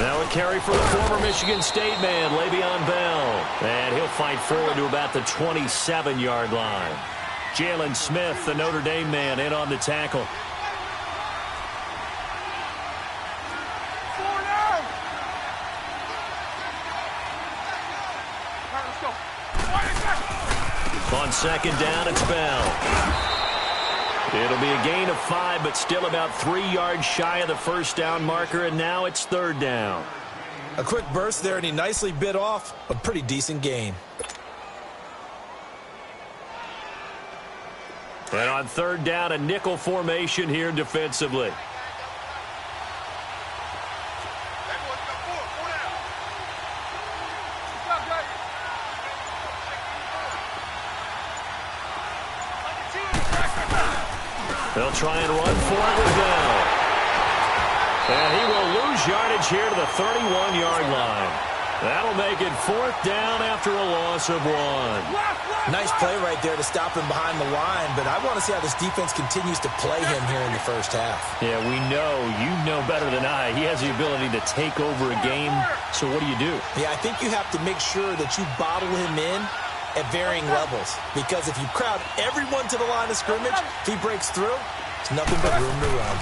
Now a carry for the former Michigan State man, Le'Veon Bell. And he'll fight forward to about the 27-yard line. Jalen Smith, the Notre Dame man, in on the tackle. On 2nd down, it's Bell. It'll be a gain of 5, but still about 3 yards shy of the first down marker, and now it's 3rd down. A quick burst there, and he nicely bit off a pretty decent gain. And on 3rd down, a nickel formation here defensively. They'll try and run for it with Bell. And he will lose yardage here to the 31-yard line. That'll make it 4th down after a loss of 1. Nice play right there to stop him behind the line, but I want to see how this defense continues to play him here in the first half. Yeah, we know. You know better than I. He has the ability to take over a game, so what do you do? Yeah, I think you have to make sure that you bottle him in at varying levels, because if you crowd everyone to the line of scrimmage, if he breaks through, it's nothing but room to run.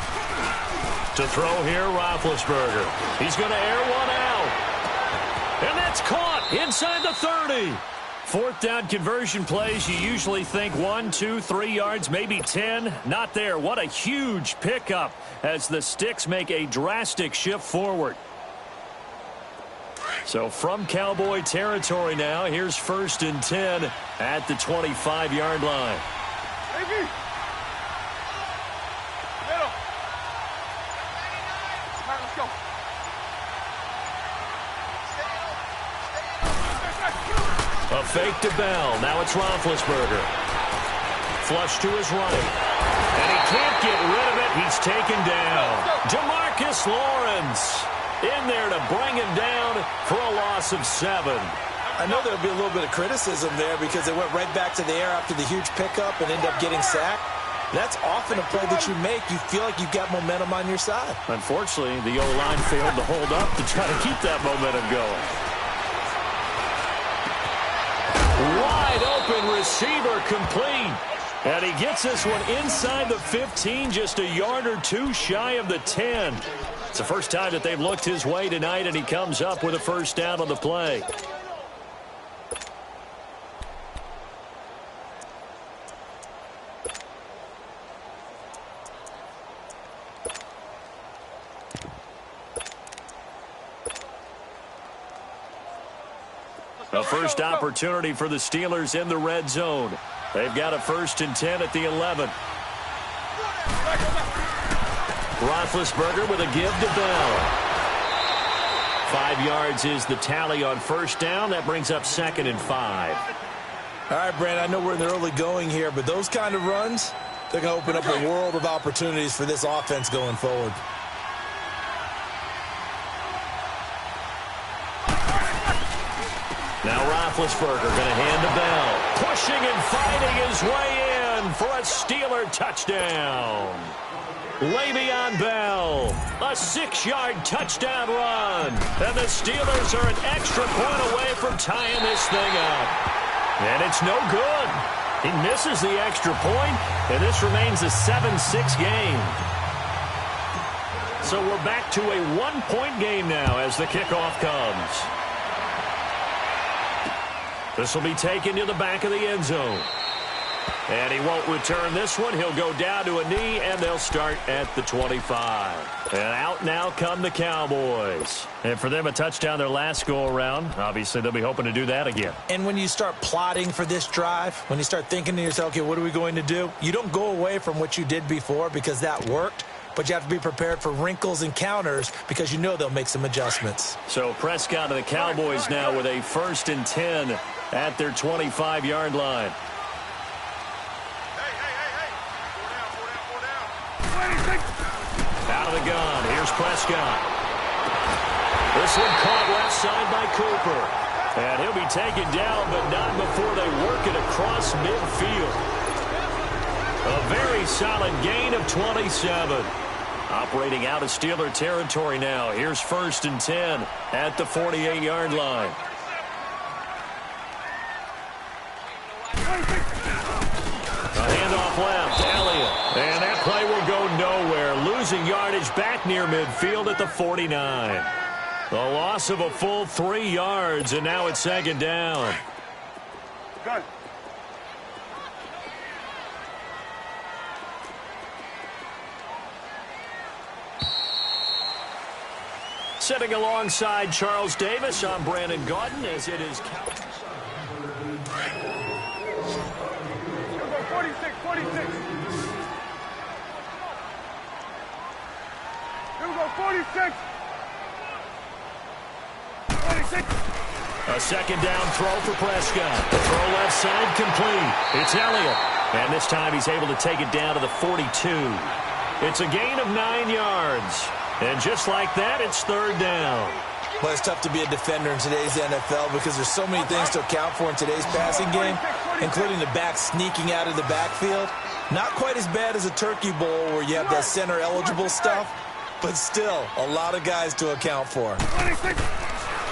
To throw here, Roethlisberger. He's going to air one out. And that's caught inside the 30. 4th down conversion plays, you usually think 1, 2, 3 yards, maybe 10. Not there. What a huge pickup as the Sticks make a drastic shift forward. So from Cowboy territory now, here's 1st and 10 at the 25-yard line. Baby. Middle. All right, let's go. A fake to Bell. Now it's Roethlisberger. Flush to his right. And he can't get rid of it. He's taken down. Demarcus Lawrence in there to bring him down for a loss of 7. I know there'll be a little bit of criticism there because they went right back to the air after the huge pickup and end up getting sacked. That's often a play that you make. You feel like you've got momentum on your side. Unfortunately, the O-line failed to hold up to try to keep that momentum going. Wide open receiver complete. And he gets this one inside the 15, just a yard or two shy of the 10. It's the first time that they've looked his way tonight, and he comes up with a 1st down on the play. A first opportunity for the Steelers in the red zone. They've got a 1st and 10 at the 11. Roethlisberger with a give to Bell. 5 yards is the tally on 1st down. That brings up 2nd and 5. All right, Brandon, I know we're in the early going here, but those kind of runs, they're going to open up a world of opportunities for this offense going forward. Now Roethlisberger going to hand to Bell. Pushing and fighting his way in for a Steeler touchdown. Le'Veon Bell, a 6-yard touchdown run. And the Steelers are an extra point away from tying this thing up. And it's no good. He misses the extra point, and this remains a 7-6 game. So we're back to a 1-point game now as the kickoff comes. This will be taken to the back of the end zone. And he won't return this one. He'll go down to a knee, and they'll start at the 25. And out now come the Cowboys. And for them, a touchdown their last go-around. Obviously, they'll be hoping to do that again. And when you start plotting for this drive, when you start thinking to yourself, okay, what are we going to do? You don't go away from what you did before because that worked. But you have to be prepared for wrinkles and counters because you know they'll make some adjustments. So Prescott and the Cowboys now with a 1st and 10 at their 25-yard line. Out of the gun. Here's Prescott. This one caught left side by Cooper. And he'll be taken down, but not before they work it across midfield. A very solid gain of 27. Operating out of Steeler territory now. Here's 1st and 10 at the 48-yard line. A handoff left. Elliott. And that play will go nowhere. Losing yardage back near midfield at the 49. The loss of a full 3 yards, and now it's 2nd down. Good. Sitting alongside Charles Davis, I'm Brandon Gaudin, as it is. 46, 46. Here we go, 46. 46. A 2nd down throw for Prescott. The throw left side complete. It's Elliott. And this time he's able to take it down to the 42. It's a gain of 9 yards. And just like that, it's third down. Well, it's tough to be a defender in today's NFL because there's so many things to account for in today's passing game, including the back sneaking out of the backfield. Not quite as bad as a turkey bowl where you have that center-eligible stuff, but still a lot of guys to account for.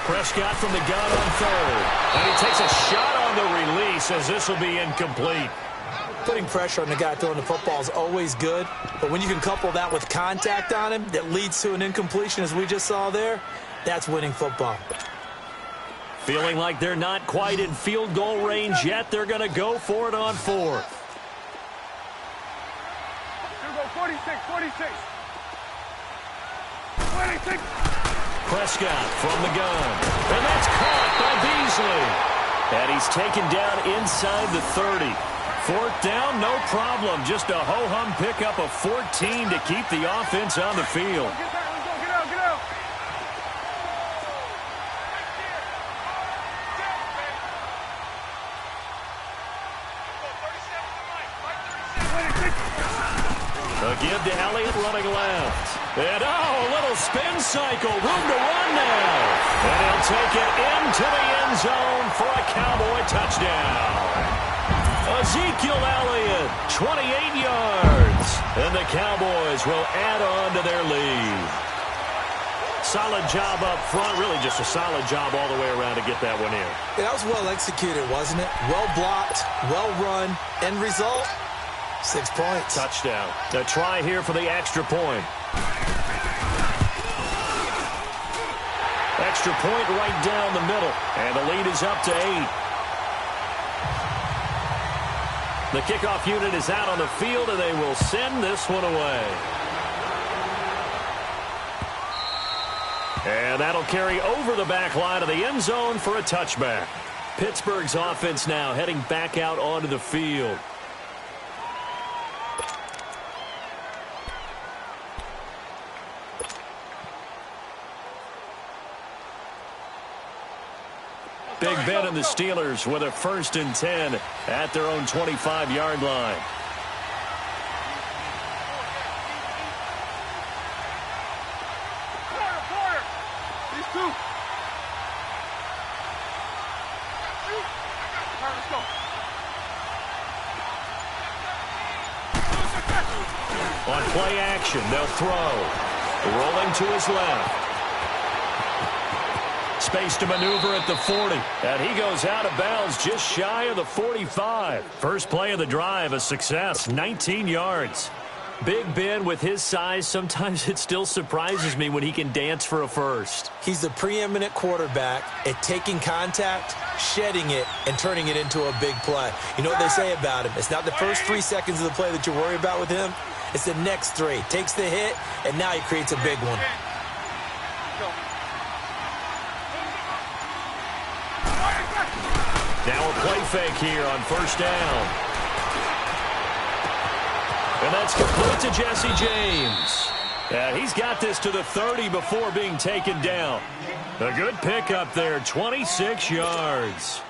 Prescott from the gun on third. And he takes a shot on the release as this will be incomplete. Putting pressure on the guy throwing the football is always good, but when you can couple that with contact on him that leads to an incompletion, as we just saw there, that's winning football. Feeling like they're not quite in field goal range yet, they're going to go for it on fourth. Here we go, 46. Prescott from the gun. And that's caught by Beasley. And he's taken down inside the 30. Fourth down, no problem. Just a ho-hum pickup of 14 to keep the offense on the field. Get out. A give to Elliott running left. And a little spin cycle. Room to run now. And he'll take it into the end zone for a Cowboy touchdown. Ezekiel Elliott, 28 yards. And the Cowboys will add on to their lead. Solid job up front. Really just a solid job all the way around to get that one in. Yeah, that was well executed, wasn't it? Well blocked, well run. End result, 6 points. Touchdown. A try here for the extra point. Extra point right down the middle. And the lead is up to 8. The kickoff unit is out on the field, and they will send this one away. And that'll carry over the back line of the end zone for a touchback. Pittsburgh's offense now heading back out onto the field. Big Ben and the Steelers with a 1st and 10 at their own 25-yard line. Porter. These two. All right, let's go. On play action, they'll throw. Rolling to his left. Space to maneuver at the 40. And he goes out of bounds just shy of the 45. First play of the drive, a success, 19 yards. Big Ben with his size, sometimes it still surprises me when he can dance for a first. He's the preeminent quarterback at taking contact, shedding it, and turning it into a big play. You know what they say about him? It's not the first 3 seconds of the play that you worry about with him. It's the next 3. Takes the hit, and now he creates a big one. Now a play fake here on first down. And that's complete to Jesse James. And he's got this to the 30 before being taken down. A good pickup there, 26 yards.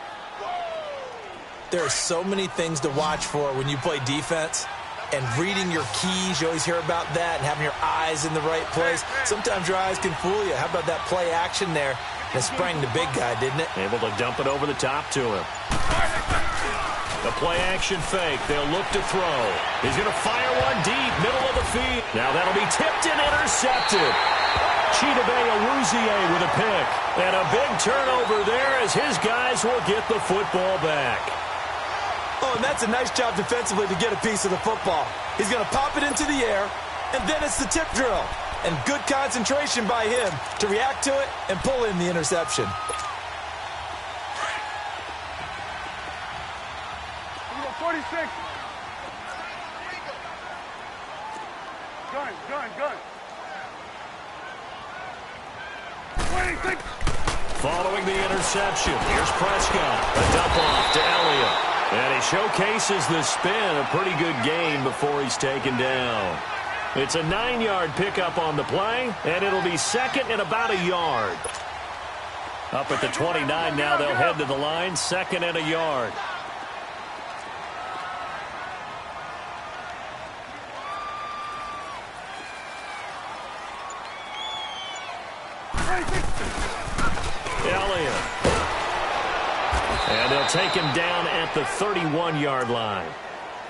There are so many things to watch for when you play defense. And reading your keys, you always hear about that, and having your eyes in the right place. Sometimes your eyes can fool you. How about that play action there? And it sprang the big guy, didn't it? Able to dump it over the top to him. The play action fake. They'll look to throw. He's going to fire one deep, middle of the field. Now that'll be tipped and intercepted. Chidobe Awuzie with a pick. And a big turnover there as his guys will get the football back. Oh, and that's a nice job defensively to get a piece of the football. He's going to pop it into the air, and then it's the tip drill. And good concentration by him to react to it and pull in the interception. Here we go, 46. Gun. 26. Following the interception, here's Prescott. A dump off to Elliott. And he showcases the spin, a pretty good gain before he's taken down. It's a 9-yard pickup on the play, and it'll be second and about a yard. Up at the 29 now, they'll head to the line, second and a yard. take him down at the 31-yard line.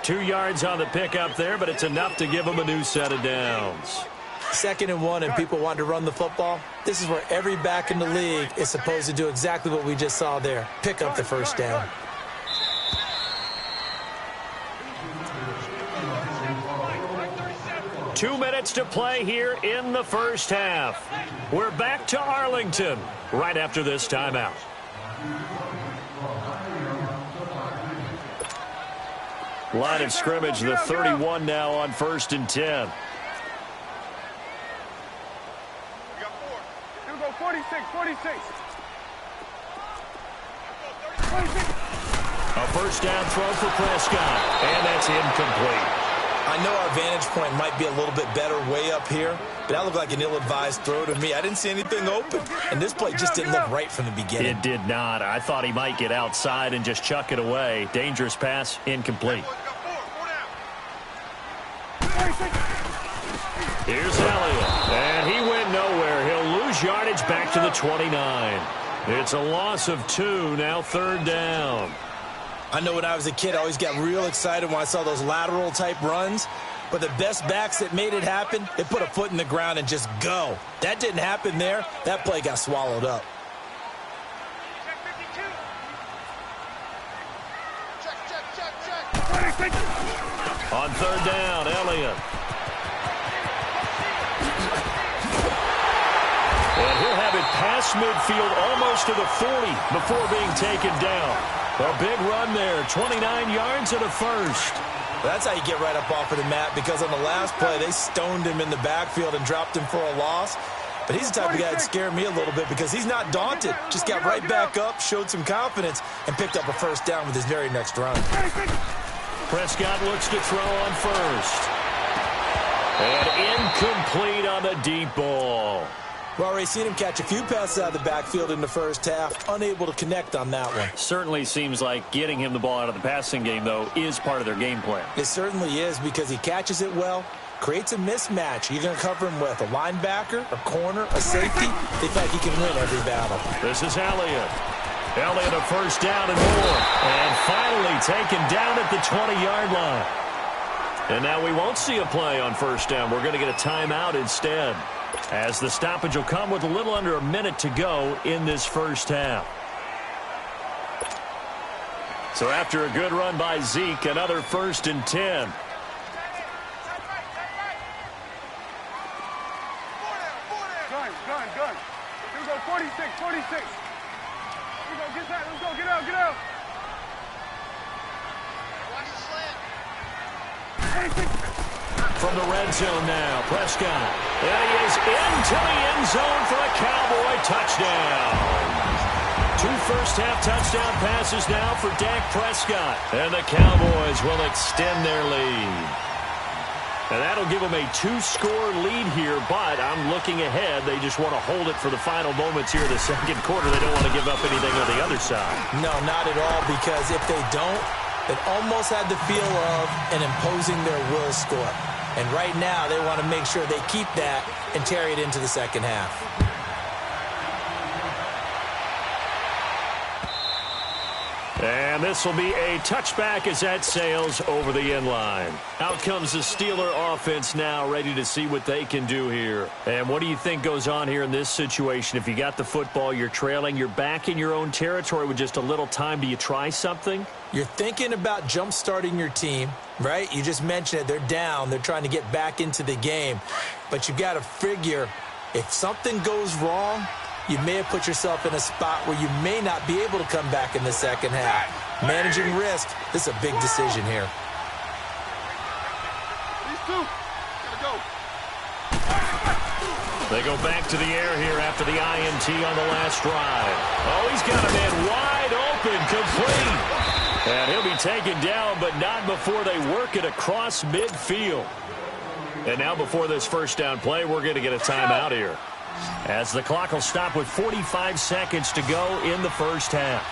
2 yards on the pickup there, but it's enough to give him a new set of downs. 2nd and 1 and people want to run the football. This is where every back in the league is supposed to do exactly what we just saw there. Pick up the first down. Two minutes to play here in the first half. We're back to Arlington right after this timeout. Line of scrimmage, the 31 now on 1st and 10. Here we go, 46. A first down throw for Prescott, and that's incomplete. I know our vantage point might be a little bit better way up here, but that looked like an ill-advised throw to me. I didn't see anything open, and this play just didn't look right from the beginning. It did not. I thought he might get outside and just chuck it away. Dangerous pass, incomplete. Here's Elliott, and he went nowhere. He'll lose yardage back to the 29. It's a loss of 2, now 3rd down. I know when I was a kid, I always got real excited when I saw those lateral-type runs. But the best backs that made it happen, they put a foot in the ground and just go. That didn't happen there. That play got swallowed up. On 3rd down, Elliott. And he'll have it past midfield almost to the 40 before being taken down. A big run there, 29 yards and a first. That's how you get right up off of the mat, because on the last play, they stoned him in the backfield and dropped him for a loss. But he's the type of guy that scared me a little bit because he's not daunted. Just got right back up, showed some confidence, and picked up a first down with his very next run. Prescott looks to throw on first. And incomplete on the deep ball. We've already seen him catch a few passes out of the backfield in the first half, unable to connect on that one. Certainly seems like getting him the ball out of the passing game, though, is part of their game plan. It certainly is, because he catches it well, creates a mismatch. You're going to cover him with a linebacker, a corner, a safety. They feel like he can win every battle. This is Elliott. Elliott a first down and more. And finally taken down at the 20-yard line. And now we won't see a play on first down. We're going to get a timeout instead, as the stoppage will come with a little under a minute to go in this first half. So after a good run by Zeke, another 1st and 10. Gun. Here we go, 46. Here we go, get that. Let's go, get out. Watch the slant. From the red zone now, Prescott. And he is into the end zone for a Cowboy touchdown. 2 first-half touchdown passes now for Dak Prescott. And the Cowboys will extend their lead. And that'll give them a 2-score lead here, but I'm looking ahead. They just want to hold it for the final moments here in the second quarter. They don't want to give up anything on the other side. No, not at all, because if they don't, it almost had the feel of an imposing their will score. And right now, they want to make sure they keep that and carry it into the second half. And this will be a touchback as that sails over the end line. Out comes the Steeler offense now, ready to see what they can do here. And what do you think goes on here in this situation? If you got the football, you're trailing, you're back in your own territory with just a little time. Do you try something? You're thinking about jump-starting your team, right? You just mentioned it. They're down. They're trying to get back into the game. But you've got to figure, if something goes wrong, you may have put yourself in a spot where you may not be able to come back in the second half. Managing risk, this is a big decision here. These two, gotta go. They go back to the air here after the INT on the last drive. Oh, he's got a man wide open, complete. And he'll be taken down, but not before they work it across midfield. And now before this first down play, we're going to get a timeout here, as the clock will stop with 45 seconds to go in the first half.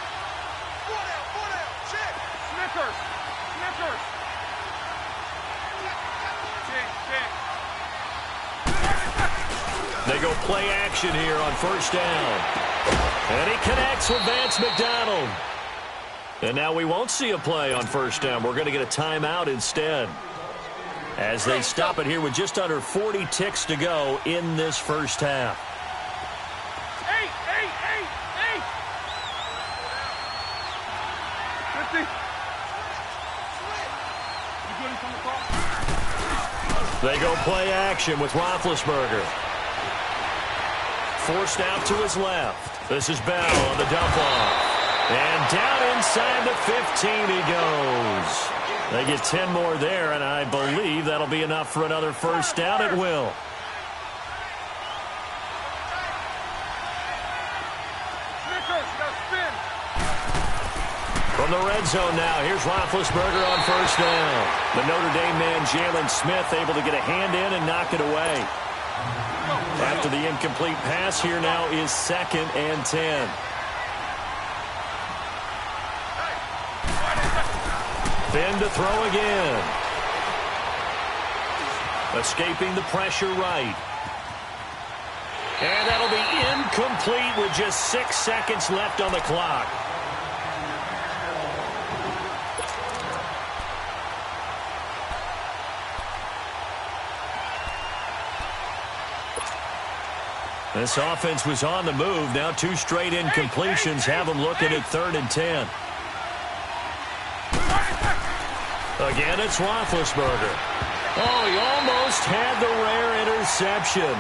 They go play action here on first down. And he connects with Vance McDonald. And now we won't see a play on first down. We're going to get a timeout instead, as they stop it here with just under 40 ticks to go in this first half. Hey. 50. You good from the call? They go play action with Roethlisberger. Forced out to his left. This is Bell on the dump off. And down inside the 15 he goes. They get 10 more there, and I believe that'll be enough for another first down. It will. From the red zone now, here's Roethlisberger on first down. The Notre Dame man, Jalen Smith, able to get a hand in and knock it away. After the incomplete pass, here now is 2nd and 10. Finn to throw again. Escaping the pressure right. And that'll be incomplete with just 6 seconds left on the clock. This offense was on the move. Now 2 straight incompletions have them looking at 3rd and 10. Again, it's Roethlisberger. Oh, he almost had the rare interception.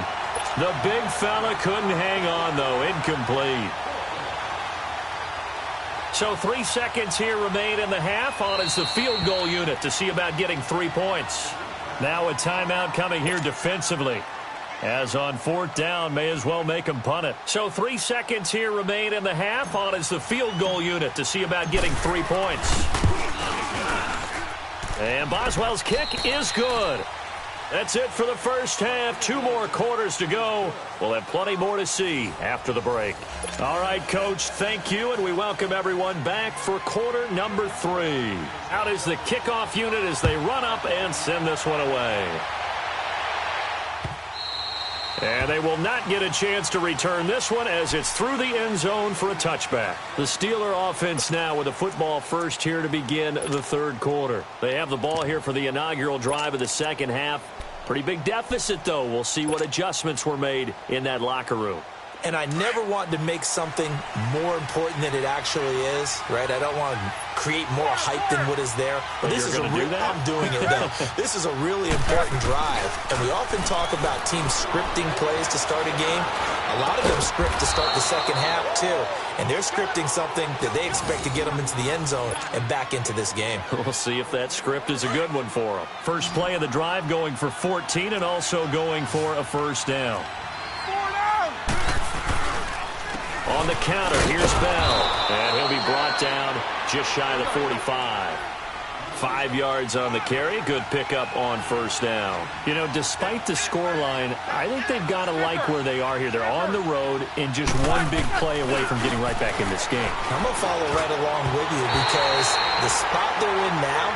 The big fella couldn't hang on, though. Incomplete. So 3 seconds here remain in the half. On is the field goal unit to see about getting 3 points. Now a timeout coming here defensively. As on 4th down, may as well make him punt it. So 3 seconds here remain in the half. On is the field goal unit to see about getting 3 points. And Boswell's kick is good. That's it for the first half. 2 more quarters to go. We'll have plenty more to see after the break. All right, Coach, thank you, and we welcome everyone back for quarter number 3. Out is the kickoff unit as they run up and send this one away. And they will not get a chance to return this one as it's through the end zone for a touchback. The Steeler offense now with the football first here to begin the 3rd quarter. They have the ball here for the inaugural drive of the second half. Pretty big deficit, though. We'll see what adjustments were made in that locker room. And I never want to make something more important than it actually is, right? I don't want to create more hype than what is there. But this is I'm doing it, though. This is a really important drive. And we often talk about teams scripting plays to start a game. A lot of them script to start the second half, too. And they're scripting something that they expect to get them into the end zone and back into this game. We'll see if that script is a good one for them. First play of the drive going for 14 and also going for a first down. On the counter, here's Bell. And he'll be brought down just shy of the 45. 5 yards on the carry. Good pickup on first down. You know, despite the scoreline, I think they've got to like where they are here. They're on the road and just one big play away from getting right back in this game. I'm going to follow right along with you because the spot they're in now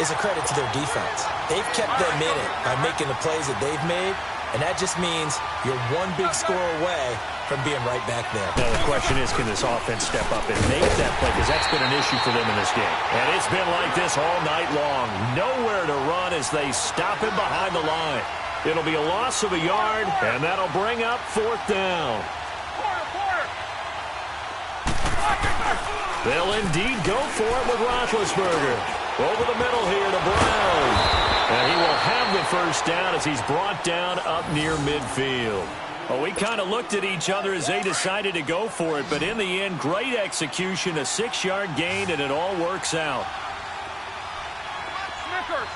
is a credit to their defense. They've kept them in it by making the plays that they've made, and that just means you're one big score away from being right back there. Now the question is, can this offense step up and make that play? Because that's been an issue for them in this game. And it's been like this all night long. Nowhere to run as they stop him behind the line. It'll be a loss of a yard, and that'll bring up 4th down. They'll indeed go for it with Roethlisberger. Over the middle here to Brown. And he will have the first down as he's brought down up near midfield. Well, we kind of looked at each other as they decided to go for it, but in the end, great execution, a 6-yard gain, and it all works out. Snickers!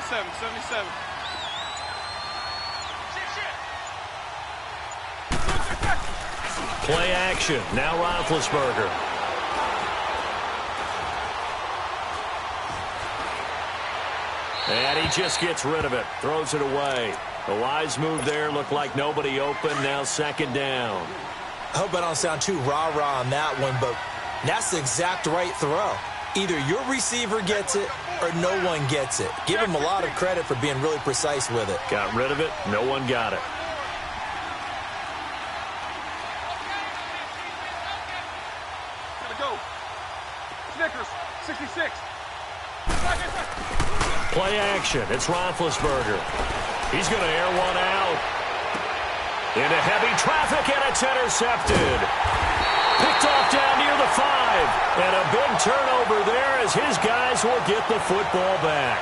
77. Play action. Now Roethlisberger. And he just gets rid of it. Throws it away. A wise move there. Looked like nobody open. Now 2nd down. I hope I don't sound too rah-rah on that one, but that's the exact right throw. Either your receiver gets it or no one gets it. Give him a lot of credit for being really precise with it. Got rid of it. No one got it. Snickers, 66. Play action. It's Roethlisberger. He's going to air one out. Into heavy traffic, and it's intercepted. Picked off down near the 5. And a big turnover there as his guys will get the football back.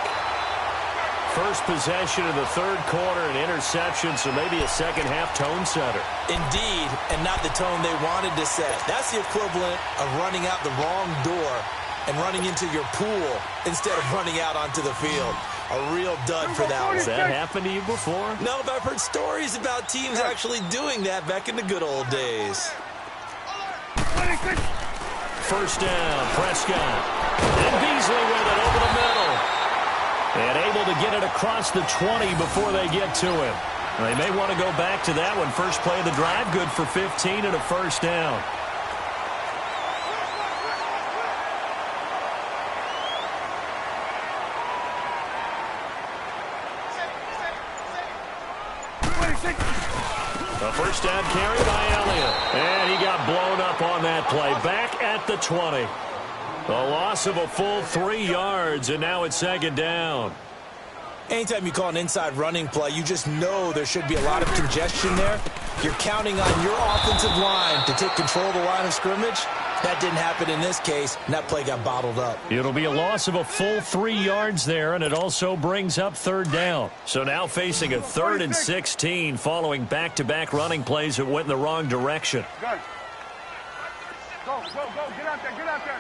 First possession of the third quarter, an interception, so maybe a second-half tone setter. Indeed, and not the tone they wanted to set. That's the equivalent of running out the wrong door and running into your pool instead of running out onto the field. A real dud for that one. Has that happened to you before? No, but I've heard stories about teams actually doing that back in the good old days. First down, Prescott. And Beasley with it over the middle. And able to get it across the 20 before they get to it. They may want to go back to that one. First play of the drive, good for 15 and a first down. A first down carry by Elliott. And he got blown up on that play. Back at the 20. A loss of a full 3 yards, and now it's second down. Anytime you call an inside running play, you just know there should be a lot of congestion there. You're counting on your offensive line to take control of the line of scrimmage. That didn't happen in this case, and that play got bottled up. It'll be a loss of a full 3 yards there, and it also brings up third down. So now facing a 3rd and 16 following back-to-back running plays that went in the wrong direction. Good. Go, go, go. Get out there, get out there.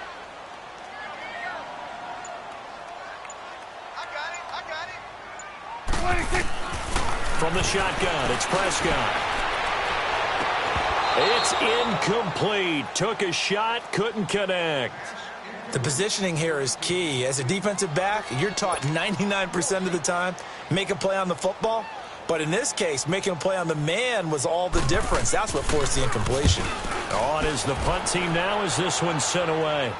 From the shotgun, it's Prescott. It's incomplete. Took a shot, couldn't connect. The positioning here is key. As a defensive back, you're taught 99% of the time, make a play on the football. But in this case, making a play on the man was all the difference. That's what forced the incompletion. On is the punt team now as this one's sent away.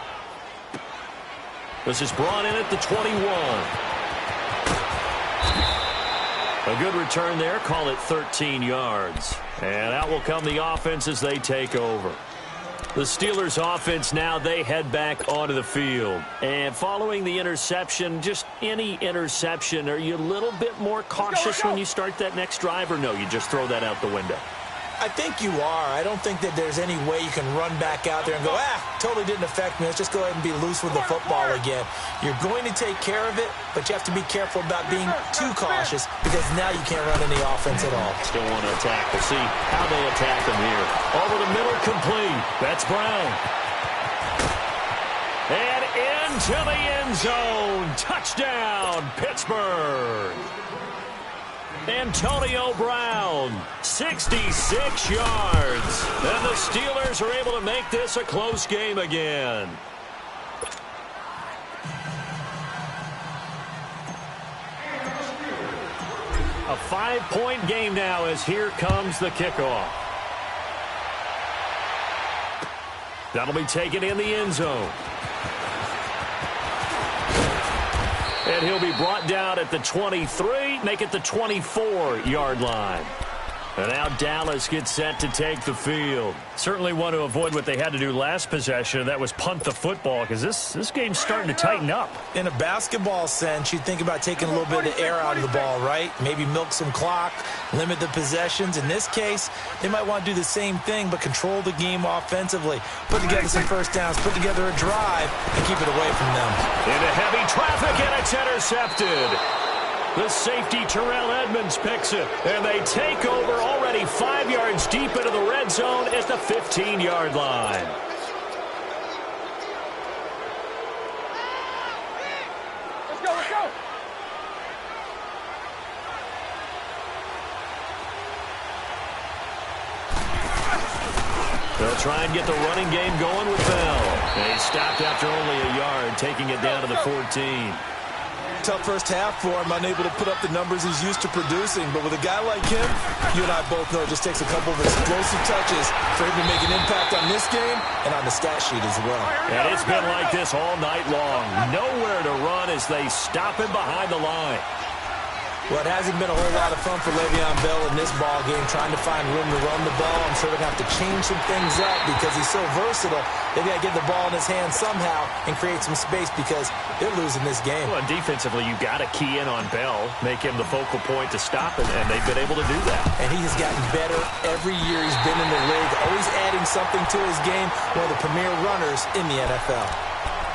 This is brought in at the 21. A good return there. Call it 13 yards. And out will come the offense as they take over. The Steelers offense now, they head back onto the field. And following the interception, just any interception, are you a little bit more cautious when you start that next drive, or no, you just throw that out the window? I think you are. I don't think that there's any way you can run back out there and go, totally didn't affect me. Let's just go ahead and be loose with the football again. You're going to take care of it, but you have to be careful about being too cautious because now you can't run any offense at all. Still want to attack. We'll see how they attack them here. Over the middle, complete. That's Brown. And into the end zone. Touchdown, Pittsburgh. Antonio Brown, 66 yards. And the Steelers are able to make this a close game again. A 5-point game now as here comes the kickoff. That'll be taken in the end zone. And he'll be brought down at the 23, make it the 24-yard line. And now Dallas gets set to take the field. Certainly want to avoid what they had to do last possession, and that was punt the football, because this game's starting to tighten up. In a basketball sense, you think about taking a little bit of the air out of the ball, right? Maybe milk some clock, limit the possessions. In this case, they might want to do the same thing, but control the game offensively. Put together some first downs, put together a drive, and keep it away from them. Into heavy traffic, and it's intercepted. The safety, Terrell Edmonds, picks it, and they take over already 5 yards deep into the red zone at the 15-yard line. Let's go, let's go. They'll try and get the running game going with Bell. And he stopped after only a yard, taking it down to the 14. Tough first half for him, unable to put up the numbers he's used to producing. But with a guy like him, you and I both know it just takes a couple of explosive touches for him to make an impact on this game and on the stat sheet as well. And it's been like this all night long. Nowhere to run as they stop him behind the line. Well, it hasn't been a whole lot of fun for Le'Veon Bell in this ball game, trying to find room to run the ball. I'm sure they're going to have to change some things up because he's so versatile. They've got to get the ball in his hands somehow and create some space because they're losing this game. Well, defensively, you've got to key in on Bell, make him the focal point to stop it, and they've been able to do that. And he has gotten better every year he's been in the league, always adding something to his game, one of the premier runners in the NFL.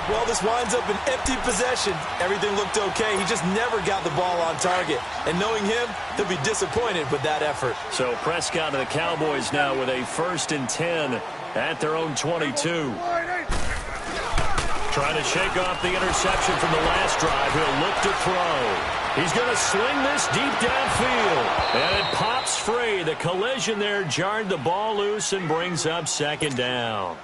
Well, this winds up an empty possession. Everything looked okay. He just never got the ball on target. And knowing him, he'll be disappointed with that effort. So Prescott and the Cowboys now with a 1st and 10 at their own 22. Trying to shake off the interception from the last drive. He'll look to throw. He's going to sling this deep downfield. And it pops free. The collision there jarred the ball loose and brings up 2nd down.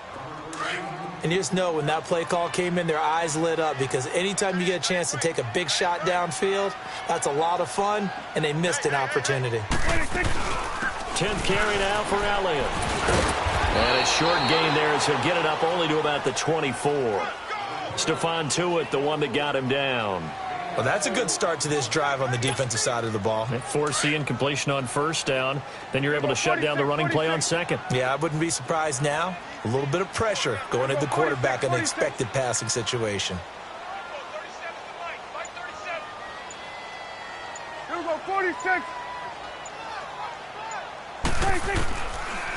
And you just know when that play call came in, their eyes lit up because anytime you get a chance to take a big shot downfield, that's a lot of fun, and they missed an opportunity. 10th carry now for Elliott. And a short gain there as he'll get it up only to about the 24. Stephon Tuitt, the one that got him down. Well, that's a good start to this drive on the defensive side of the ball. Force the incompletion on 1st down. Then you're able to shut down the running play on 2nd. Yeah, I wouldn't be surprised now. A little bit of pressure going at the quarterback in an expected passing situation. Here we go, 46.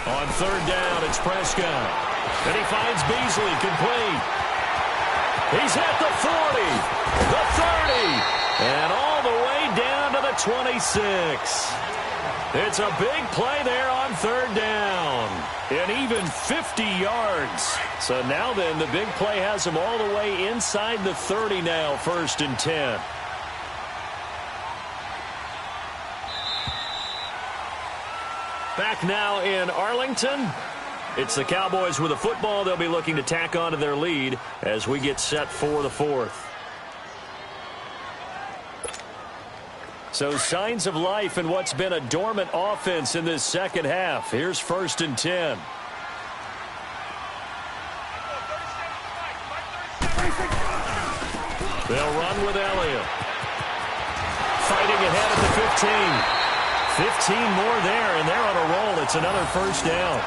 On 3rd down, it's Prescott. And he finds Beasley complete. He's at the 40, the 30, and all the way down to the 26. It's a big play there on 3rd down. And even 50 yards. So now then, the big play has him all the way inside the 30 now, 1st and 10. Back now in Arlington. It's the Cowboys with a football. They'll be looking to tack on to their lead as we get set for the 4th. So signs of life in what's been a dormant offense in this 2nd half. Here's 1st and 10. They'll run with Elliott. Fighting ahead at the 15. 15 more there, and they're on a roll. It's another 1st down.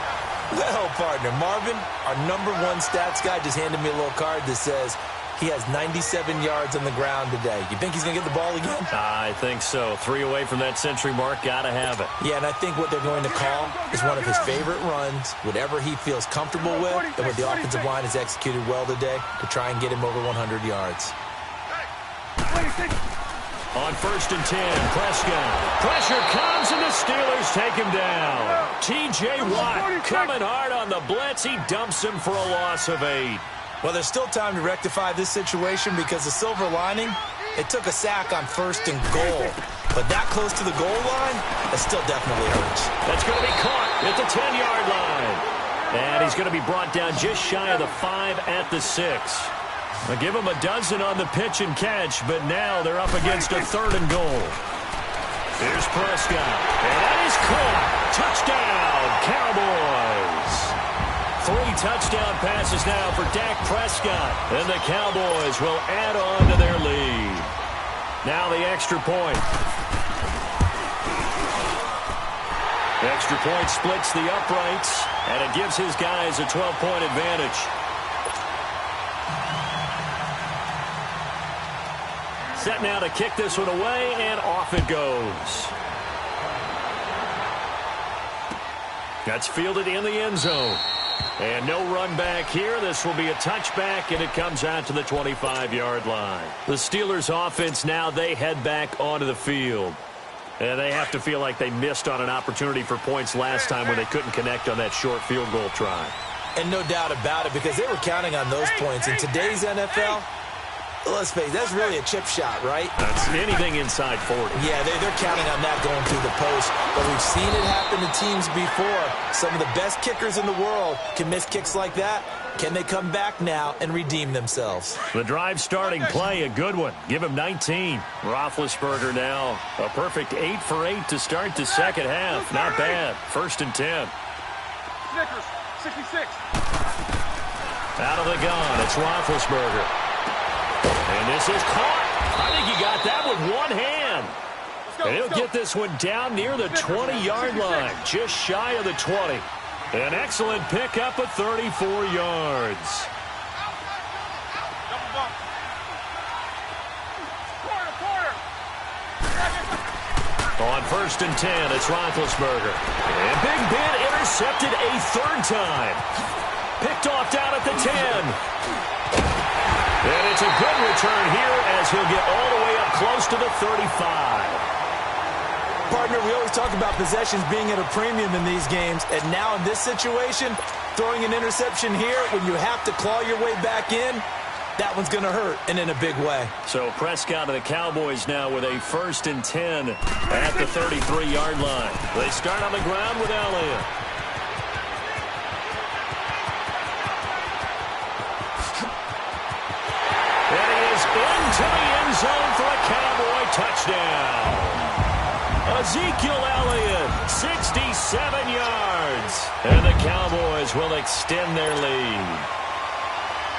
Well, partner, Marvin, our #1 stats guy, just handed me a little card that says he has 97 yards on the ground today. You think he's going to get the ball again? I think so. 3 away from that century mark. Got to have it. Yeah, and I think what they're going to call is one of his favorite runs, whatever he feels comfortable with, and what the offensive line has executed well today to try and get him over 100 yards. On 1st and 10, Prescott. Pressure comes, and the Steelers take him down. T.J. Watt coming hard on the blitz. He dumps him for a loss of 8. Well, there's still time to rectify this situation because the silver lining, it took a sack on 1st and goal. But that close to the goal line, that still definitely hurts. That's going to be caught at the 10-yard line. And he's going to be brought down just shy of the 5 at the 6. They'll give him a dozen on the pitch and catch, but now they're up against a 3rd and goal. Here's Prescott, and that is caught. Touchdown, Cowboys. 3 touchdown passes now for Dak Prescott, and the Cowboys will add on to their lead. Now the extra point. The extra point splits the uprights, and it gives his guys a 12-point advantage. Set now to kick this one away, and off it goes. That's fielded in the end zone. And no run back here. This will be a touchback, and it comes out to the 25-yard line. The Steelers' offense now, they head back onto the field. And they have to feel like they missed on an opportunity for points last time when they couldn't connect on that short field goal try. And no doubt about it, because they were counting on those points. In today's NFL, let's face it, that's really a chip shot, right? That's anything inside 40. Yeah, they're counting on that going through the post. But we've seen it happen to teams before. Some of the best kickers in the world can miss kicks like that. Can they come back now and redeem themselves? The drive starting play, a good one. Give him 19. Roethlisberger now, a perfect 8 for 8 to start the 2nd half. Not bad. 1st and 10. Snickers, 66. Out of the gun, it's Roethlisberger. And this is caught. I think he got that with one hand. And he'll get this one down near the 20-yard line, just shy of the 20. An excellent pickup of 34 yards. On 1st and 10, it's Roethlisberger. And Big Ben intercepted a 3rd time. Picked off down at the 10. And it's a good return here as he'll get all the way up close to the 35. Partner, we always talk about possessions being at a premium in these games. And now in this situation, throwing an interception here when you have to claw your way back in, that one's going to hurt, and in a big way. So Prescott and the Cowboys now with a 1st and 10 at the 33-yard line. They start on the ground with Elliott. And he is into the end zone for a Cowboy touchdown. Ezekiel Elliott, 67 yards. And the Cowboys will extend their lead.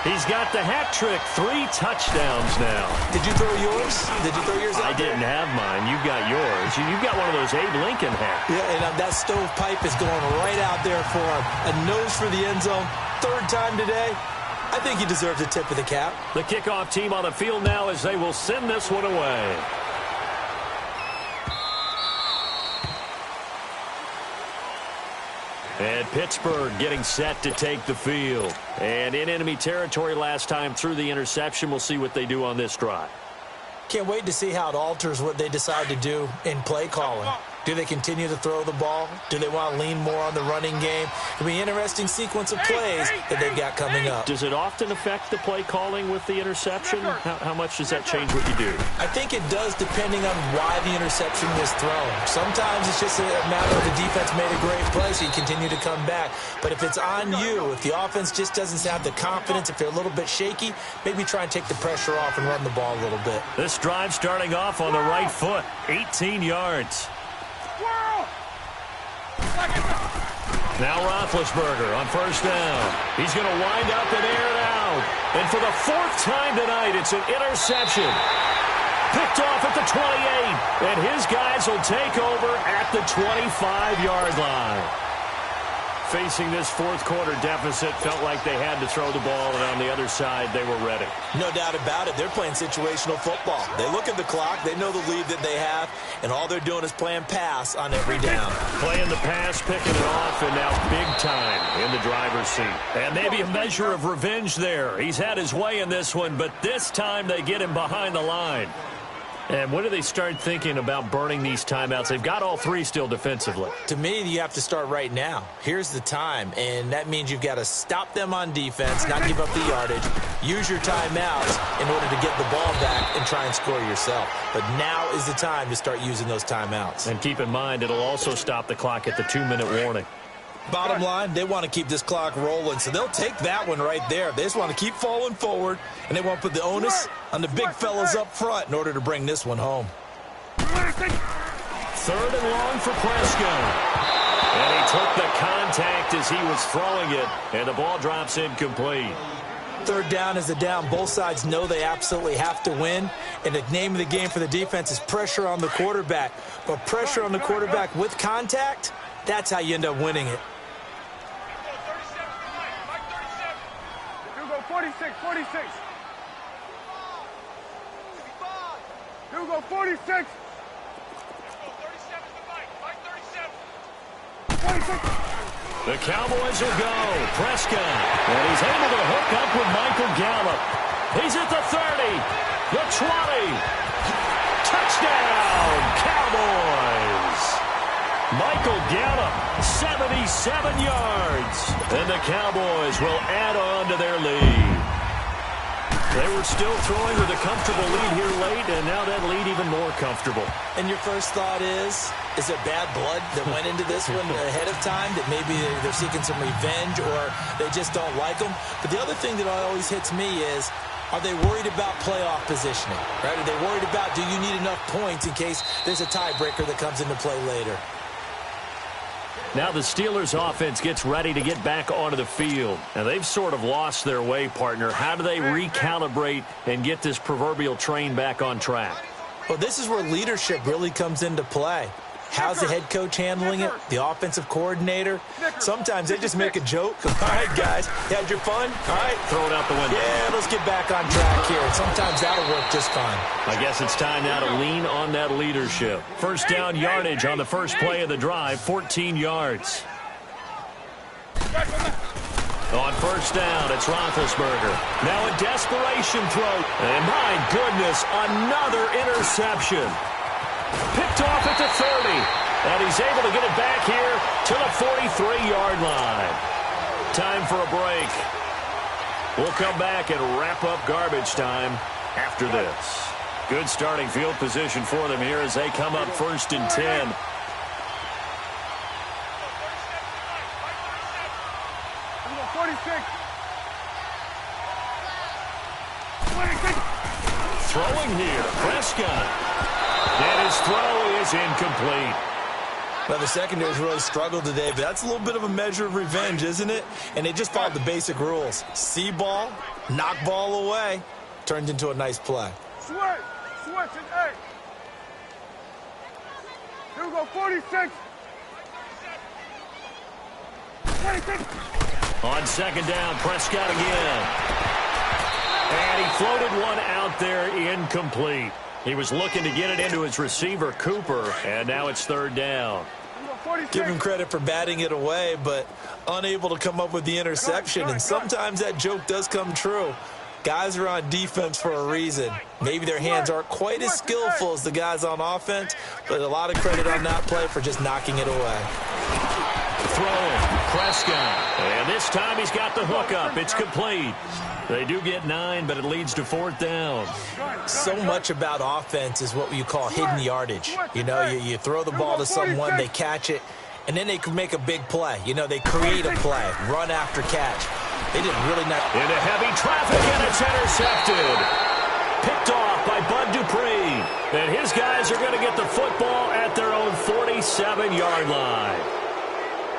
He's got the hat trick, 3 touchdowns now. Did you throw yours? Did you throw yours out? I didn't have mine. You got yours. You've got one of those Abe Lincoln hats. Yeah, and that stovepipe is going right out there for him. A nose for the end zone. 3rd time today. I think he deserves a tip of the cap. The kickoff team on the field now as they will send this one away. And Pittsburgh getting set to take the field. And in enemy territory last time through the interception. We'll see what they do on this drive. Can't wait to see how it alters what they decide to do in play calling. Do they continue to throw the ball? Do they want to lean more on the running game? It'll be an interesting sequence of plays that they've got coming up. Does it often affect the play calling with the interception? How much does that change what you do? I think it does depending on why the interception was thrown. Sometimes it's just a matter of the defense made a great play, so you continue to come back. But if it's on you, if the offense just doesn't have the confidence, if they're a little bit shaky, maybe try and take the pressure off and run the ball a little bit. This drive starting off on the right foot, 18 yards. Now Roethlisberger on 1st down. He's going to wind up and air it out. And for the 4th time tonight, it's an interception. Picked off at the 28. And his guys will take over at the 25-yard line. Facing this 4th quarter deficit, felt like they had to throw the ball, and on the other side, they were ready. No doubt about it. They're playing situational football. They look at the clock, they know the lead that they have, and all they're doing is playing pass on every down. Playing the pass, picking it off, and now big time in the driver's seat. And maybe a measure of revenge there. He's had his way in this one, but this time they get him behind the line. And when do they start thinking about burning these timeouts? They've got all 3 still defensively. To me, you have to start right now. Here's the time, and that means you've got to stop them on defense, not give up the yardage, use your timeouts in order to get the ball back and try and score yourself. But now is the time to start using those timeouts. And keep in mind, it'll also stop the clock at the 2-minute warning. Bottom line, they want to keep this clock rolling, so they'll take that one right there. They just want to keep falling forward, and they want to put the onus on the big fellas up front in order to bring this one home. 3rd and long for Prescott. And he took the contact as he was throwing it, and the ball drops incomplete. 3rd down is a down. Both sides know they absolutely have to win, and the name of the game for the defense is pressure on the quarterback. But pressure on the quarterback with contact, that's how you end up winning it. 46. Hugo, 46. 46. The Cowboys will go. Prescott. And he's able to hook up with Michael Gallup. He's at the 30. The 20. Touchdown, Cowboys. Michael Gallup, 77 yards. And the Cowboys will add on to their lead. They were still throwing with a comfortable lead here late, and now that lead even more comfortable. And your first thought is there bad blood that went into this one ahead of time, that maybe they're seeking some revenge or they just don't like them? But the other thing that always hits me is, are they worried about playoff positioning? Right? Are they worried about, do you need enough points in case there's a tiebreaker that comes into play later? Now the Steelers offense gets ready to get back onto the field. And they've sort of lost their way, partner. How do they recalibrate and get this proverbial train back on track? Well, this is where leadership really comes into play. How's the head coach handling it? The offensive coordinator? Sometimes they just make a joke. All right, guys, you had your fun? All right. Throw it out the window. Yeah, let's get back on track here. And sometimes that'll work just fine. I guess it's time now to lean on that leadership. First down yardage on the first play of the drive, 14 yards. On first down, it's Roethlisberger. Now a desperation throw. And my goodness, another interception. Picked off at the 30. And he's able to get it back here to the 43-yard line. Time for a break. We'll come back and wrap up garbage time after this. Good starting field position for them here as they come up 1st and 10. Throwing here, Prescott. And his throw is incomplete. Well, the secondary's really struggled today, but that's a little bit of a measure of revenge, isn't it? And they just followed the basic rules. See ball, knock ball away. Turned into a nice play. Switch and 8. Here we go, 46. 26. On second down, Prescott again. And he floated one out there incomplete. He was looking to get it into his receiver, Cooper, and now it's 3rd down. Give him credit for batting it away, but unable to come up with the interception, and sometimes that joke does come true. Guys are on defense for a reason. Maybe their hands aren't quite as skillful as the guys on offense, but a lot of credit on that play for just knocking it away. Throwing, Prescott, and this time he's got the hook up. It's complete. They do get 9, but it leads to 4th down. So much about offense is what you call hidden yardage. You know, you throw the ball to someone, they catch it, and then they can make a big play. You know, they create a play, run after catch. They did really not. Into heavy traffic, and it's intercepted. Picked off by Bud Dupree. And his guys are going to get the football at their own 47-yard line.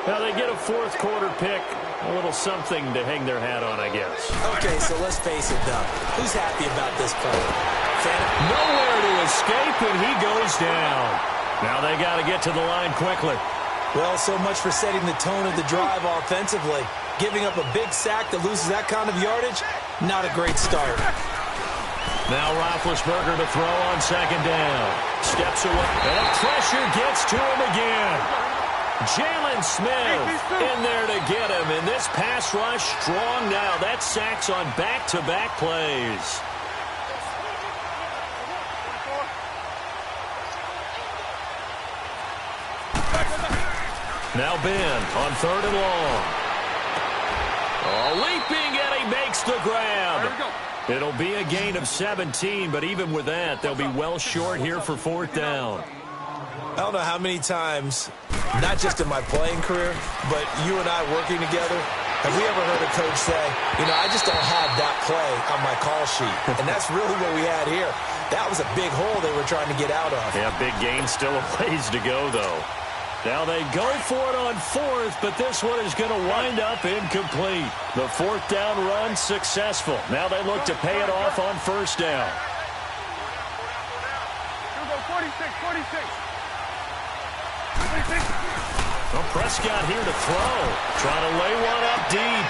Now they get a 4th quarter pick. A little something to hang their hat on, I guess. Okay, so let's face it, though. Who's happy about this play? Nowhere to escape, and he goes down. Now they got to get to the line quickly. Well, so much for setting the tone of the drive offensively. Giving up a big sack that loses that kind of yardage, not a great start. Now Roethlisberger to throw on second down. Steps away, and pressure gets to him again. Jalen Smith in there to get him, and this pass rush strong now. That's sacks on back-to-back plays. Now Ben on 3rd and long. Oh, leaping, and he makes the grab. It'll be a gain of 17, but even with that, they'll be well short here for 4th down. I don't know how many times, not just in my playing career, but you and I working together, have we ever heard a coach say, you know, I just don't have that play on my call sheet. And that's really what we had here. That was a big hole they were trying to get out of. Yeah, big gain, still a ways to go, though. Now they go for it on 4th, but this one is going to wind up incomplete. The 4th down run successful. Now they look to pay it off on 1st down. Here we go, 46. Well, Prescott here to throw. Trying to lay one up deep.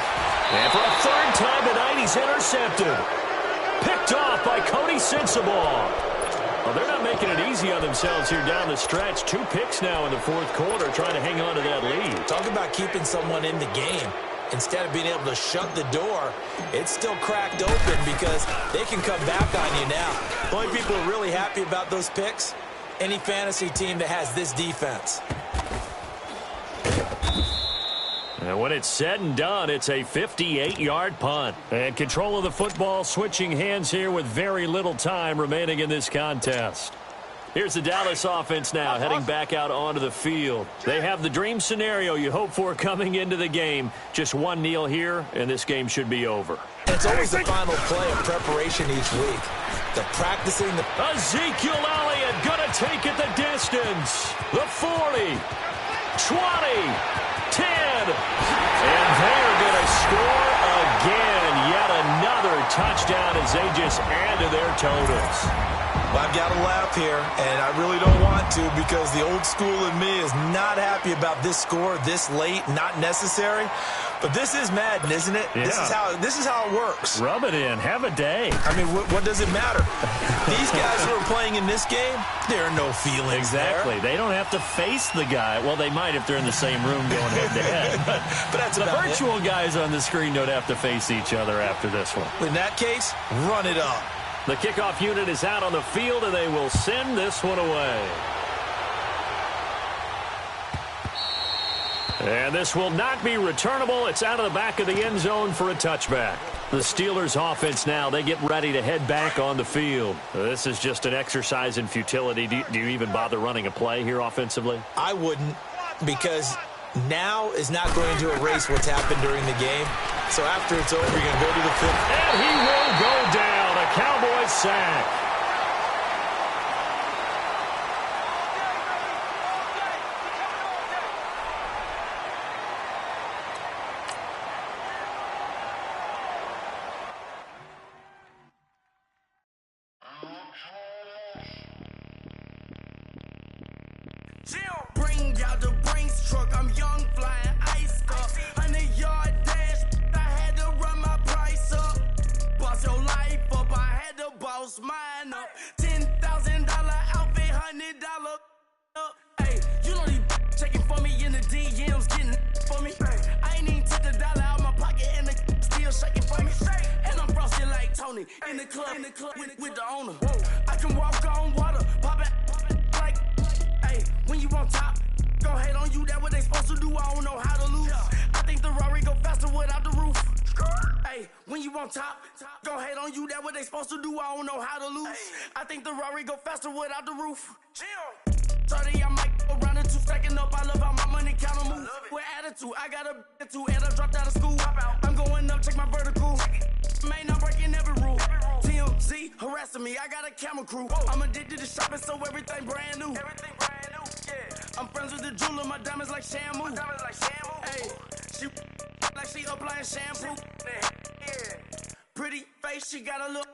And for a 3rd time tonight, he's intercepted. Picked off by Cody Sensabaugh. Well, they're not making it easy on themselves here down the stretch. 2 picks now in the 4th quarter, trying to hang on to that lead. Talk about keeping someone in the game. Instead of being able to shut the door, it's still cracked open because they can come back on you now. The only people who are really happy about those picks, any fantasy team that has this defense. And when it's said and done, it's a 58-yard punt. And control of the football switching hands here with very little time remaining in this contest. Here's the Dallas offense now heading back out onto the field. They have the dream scenario you hope for coming into the game. Just one kneel here, and this game should be over. It's always the final play of preparation each week. The practicing. Ezekiel Elliott going to take it the distance. The 40, 20, 10. And they're going to score again. Yet another touchdown as they just add to their totals. Well, I've got to laugh here, and I really don't want to because the old school in me is not happy about this score this late, not necessary. But this is Madden, isn't it? Yeah. This is how it works. Rub it in. Have a day. I mean, what does it matter? These guys who are playing in this game, there are no feelings Exactly. there. They don't have to face the guy. Well, they might if they're in the same room going head-to-head. But that's the about virtual guys on the screen don't have to face each other after this one. In that case, run it up. The kickoff unit is out on the field, and they will send this one away. And this will not be returnable. It's out of the back of the end zone for a touchback. The Steelers offense now, they get ready to head back on the field. This is just an exercise in futility. Do you even bother running a play here offensively? I wouldn't, because now is not going to erase what's happened during the game. So after it's over, you're going to go to the field. And he will go down. A Cowboys sack. Bring out the Brinks truck, I'm young, flying ice up. 100-yard dash, I had to run my price up. Boss your life up, I had to boss mine up. $10,000 outfit, $100 up. Hey, you know these checking for me in the DMs, getting for me. I ain't even took the dollar out my pocket and the still shaking for me. And I'm frosted like Tony in the club with the owner. I can walk on water, pop it like, hey, when you on top. Gon' hate on you, that what they supposed to do, I don't know how to lose. I think the Rari go faster without the roof. Hey, when you on top, gon' hate on you, that what they supposed to do, I don't know how to lose. I think the Rari go faster without the roof. 30, I might go around the two, stacking up, I love how my money count move. With attitude, I got a attitude, and I dropped out of school. I'm going up, check my vertical. Man, I'm breaking every rule. TMZ harassing me, I got a camera crew. I'm addicted to shopping, so everything brand new. I'm friends with the jeweler, my diamonds like Shamu. Hey, she like she applying shampoo. Pretty face, she got a look.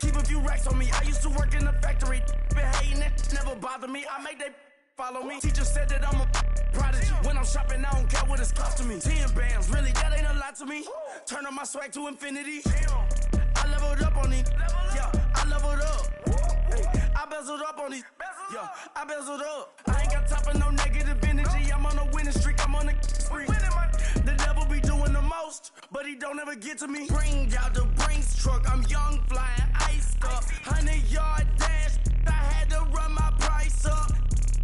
Keep a few racks on me. I used to work in the factory. Been hating it, never bother me. I make they follow me. Teacher said that I'm a prodigy. When I'm shopping, I don't care what it's costing me. 10 bands, really, that ain't a lot to me. Turn on my swag to infinity. I leveled up on these. Yeah, I leveled up. Hey, I bezeled up on these. Yeah, I bezeled up. I ain't got time for no negative energy. I'm on a winning streak. I'm on a spree. The devil be doing the most, but he don't ever get to me. Bring out the Brinks truck. I'm young, flying iced up. 100-yard dash. I had to run my price up.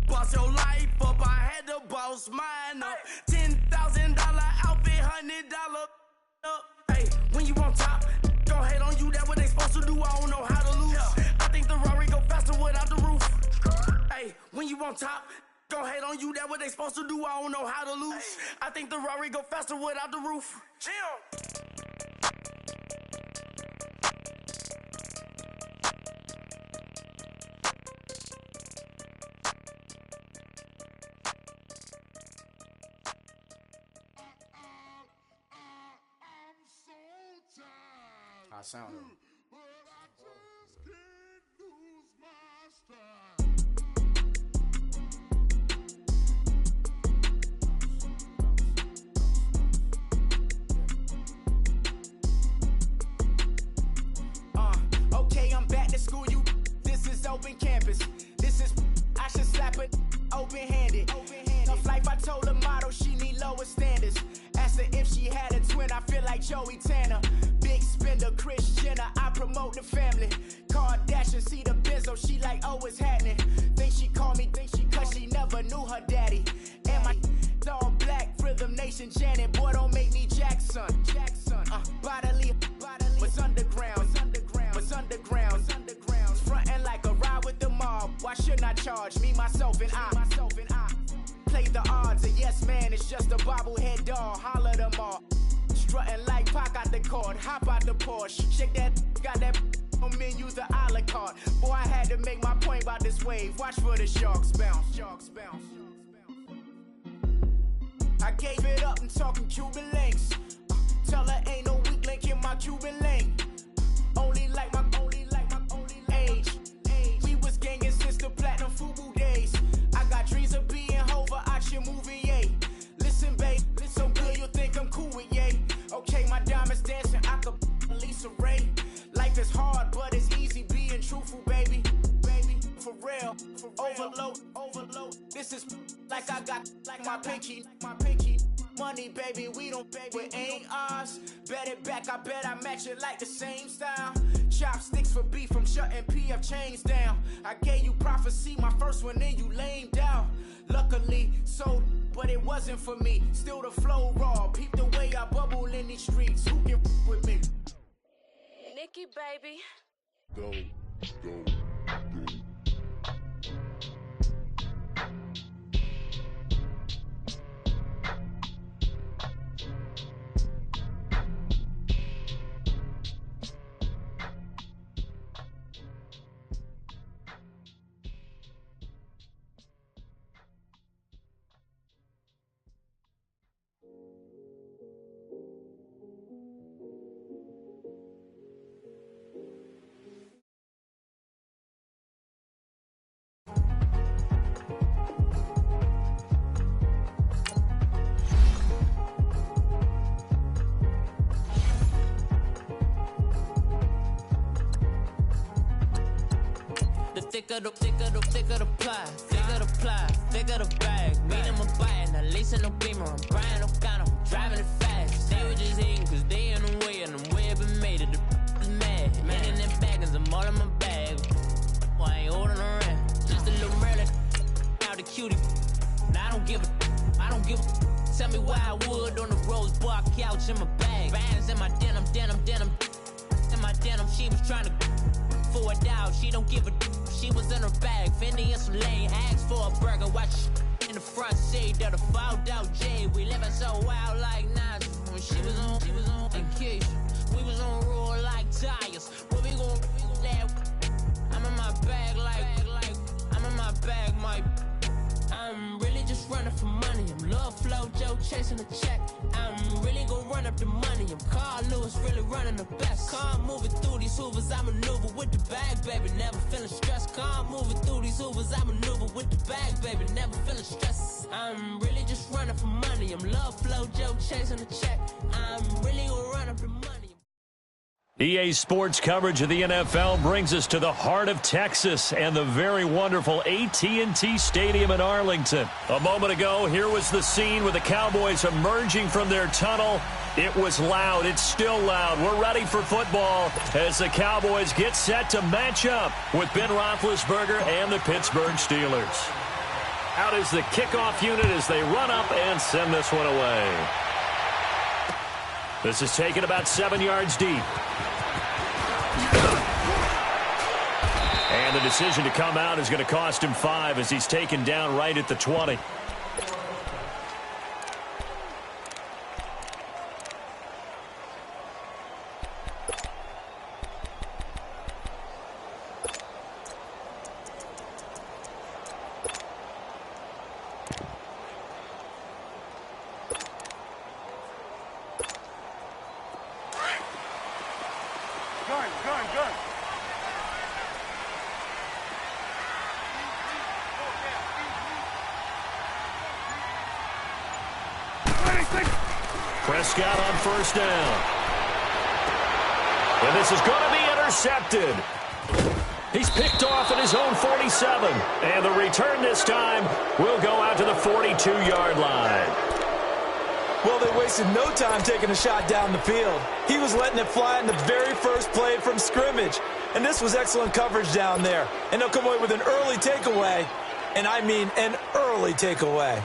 Boss your life up. I had to boss mine up. $10,000 outfit, $100 up. Hey, when you on top, gon' hate on you. That what they supposed to do. I don't know how to lose. I think the Rari go faster without the roof. Hey, when you on top, gon' hate on you. That what they supposed to do. I don't know how to lose. I think the Rari go faster without the roof. I sound him. Okay, I'm back to school, you. This is open campus. This is, I should slap it open-handed. Tough life, I told her motto, she need lower standards. Asked her if she had a twin, I feel like Joey Tanner. Big spender, Kris Jenner, I promote the family. Kardashian, see the Benzo, she like, oh, it's happening. Think she called me, cause she never knew her daddy. And my all black, Rhythm Nation, Janet, boy, don't make me Jackson. Bodily, what's underground, what's underground, frontin' like a ride with the mob. Why shouldn't I charge me, myself, and I? Play the odds, a yes man, it's just a bobblehead doll. Holler them all. Strutting like Pac out the court, hop out the Porsche. Shake that, got that on menus, the a la carte. Boy, I had to make my point about this wave. Watch for the sharks bounce. I gave it up, I'm talking Cuban links. Tell her ain't no weak link in my Cuban link. Only like my real. Overload. This is like I got like my pinky. Money, baby, we don't pay, it ain't ours. Bet it back, I bet I match it like the same style. Chopsticks for beef from shutting PF chains down. I gave you prophecy, my first one, then you lamed out. Luckily, sold, but it wasn't for me. Still the flow raw, peep the way I bubble in these streets. Who can with me? Nikki, baby. Go. Thicker the pie, thicker the bag. Mean I'm a buyer, not leasing no beamer. I'm buying no gun, I'm driving it fast. They were just hating cause they in the way, and the way I've been made it, the is mad. Man in them baggins, I'm all in my bag. Why I ain't holding around? Just a little Merlin, out the cutie. Now I don't give a. Tell me why I would on the rose bar couch in my bag. Bands in my denim. In my denim, she was trying to for a doubt. She don't give a. She was in her bag, Fendi and some lane. Asked for a burger, watch in the front seat of the fouled out J. We living so wild like Nas. When she was on vacation, we was on roll like tires. What we gon' that? I'm in my bag like I'm in my bag, my. I'm really just running for money. I'm Love Flow Joe chasing the check. I'm really gon' run up the money. I'm Carl Lewis, really running the best. Car moving through these hoovers, I maneuver with the bag, baby. Never feeling stressed. Car moving through these hoovers, I maneuver with the bag, baby. Never feeling stressed. I'm really just running for money. I'm Love Flow Joe chasing the check. I'm really gon' run up the money. EA Sports coverage of the NFL brings us to the heart of Texas and the very wonderful AT&T Stadium in Arlington. A moment ago, here was the scene with the Cowboys emerging from their tunnel. It was loud. It's still loud. We're ready for football as the Cowboys get set to match up with Ben Roethlisberger and the Pittsburgh Steelers. Out is the kickoff unit as they run up and send this one away. This is taken about 7 yards deep. And the decision to come out is going to cost him 5 as he's taken down right at the 20. Gun. Prescott on first down. And this is going to be intercepted. He's picked off at his own 47. And the return this time will go out to the 42-yard line. Well, they wasted no time taking a shot down the field. He was letting it fly in the very first play from scrimmage. And this was excellent coverage down there. And they'll come away with an early takeaway. And I mean an early takeaway.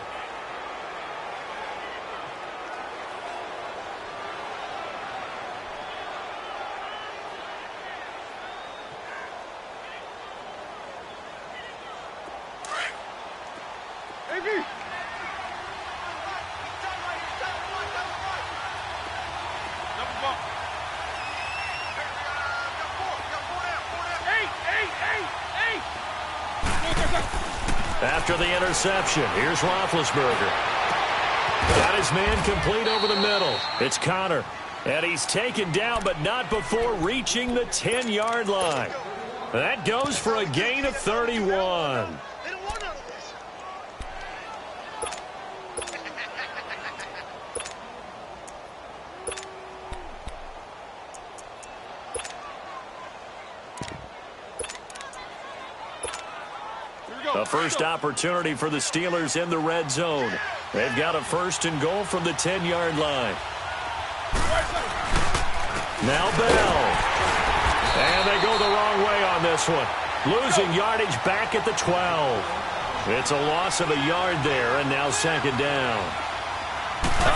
After the interception, here's Roethlisberger. Got his man complete over the middle. It's Connor. And he's taken down, but not before reaching the 10-yard line. That goes for a gain of 31. A first opportunity for the Steelers in the red zone. They've got a 1st and goal from the 10-yard line. Now Bell. And they go the wrong way on this one. Losing yardage back at the 12. It's a loss of a yard there, and now 2nd down.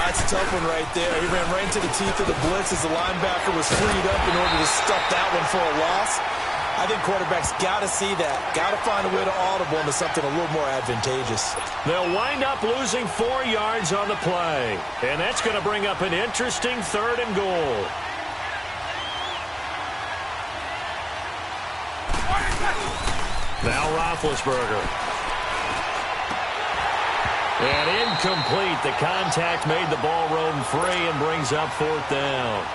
That's a tough one right there. He ran right into the teeth of the blitz as the linebacker was freed up in order to stuff that one for a loss. I think quarterbacks got to see that. Got to find a way to audible into something a little more advantageous. They'll wind up losing 4 yards on the play. And that's going to bring up an interesting 3rd and goal. Now Roethlisberger. And incomplete. The contact made the ball roam free and brings up 4th down.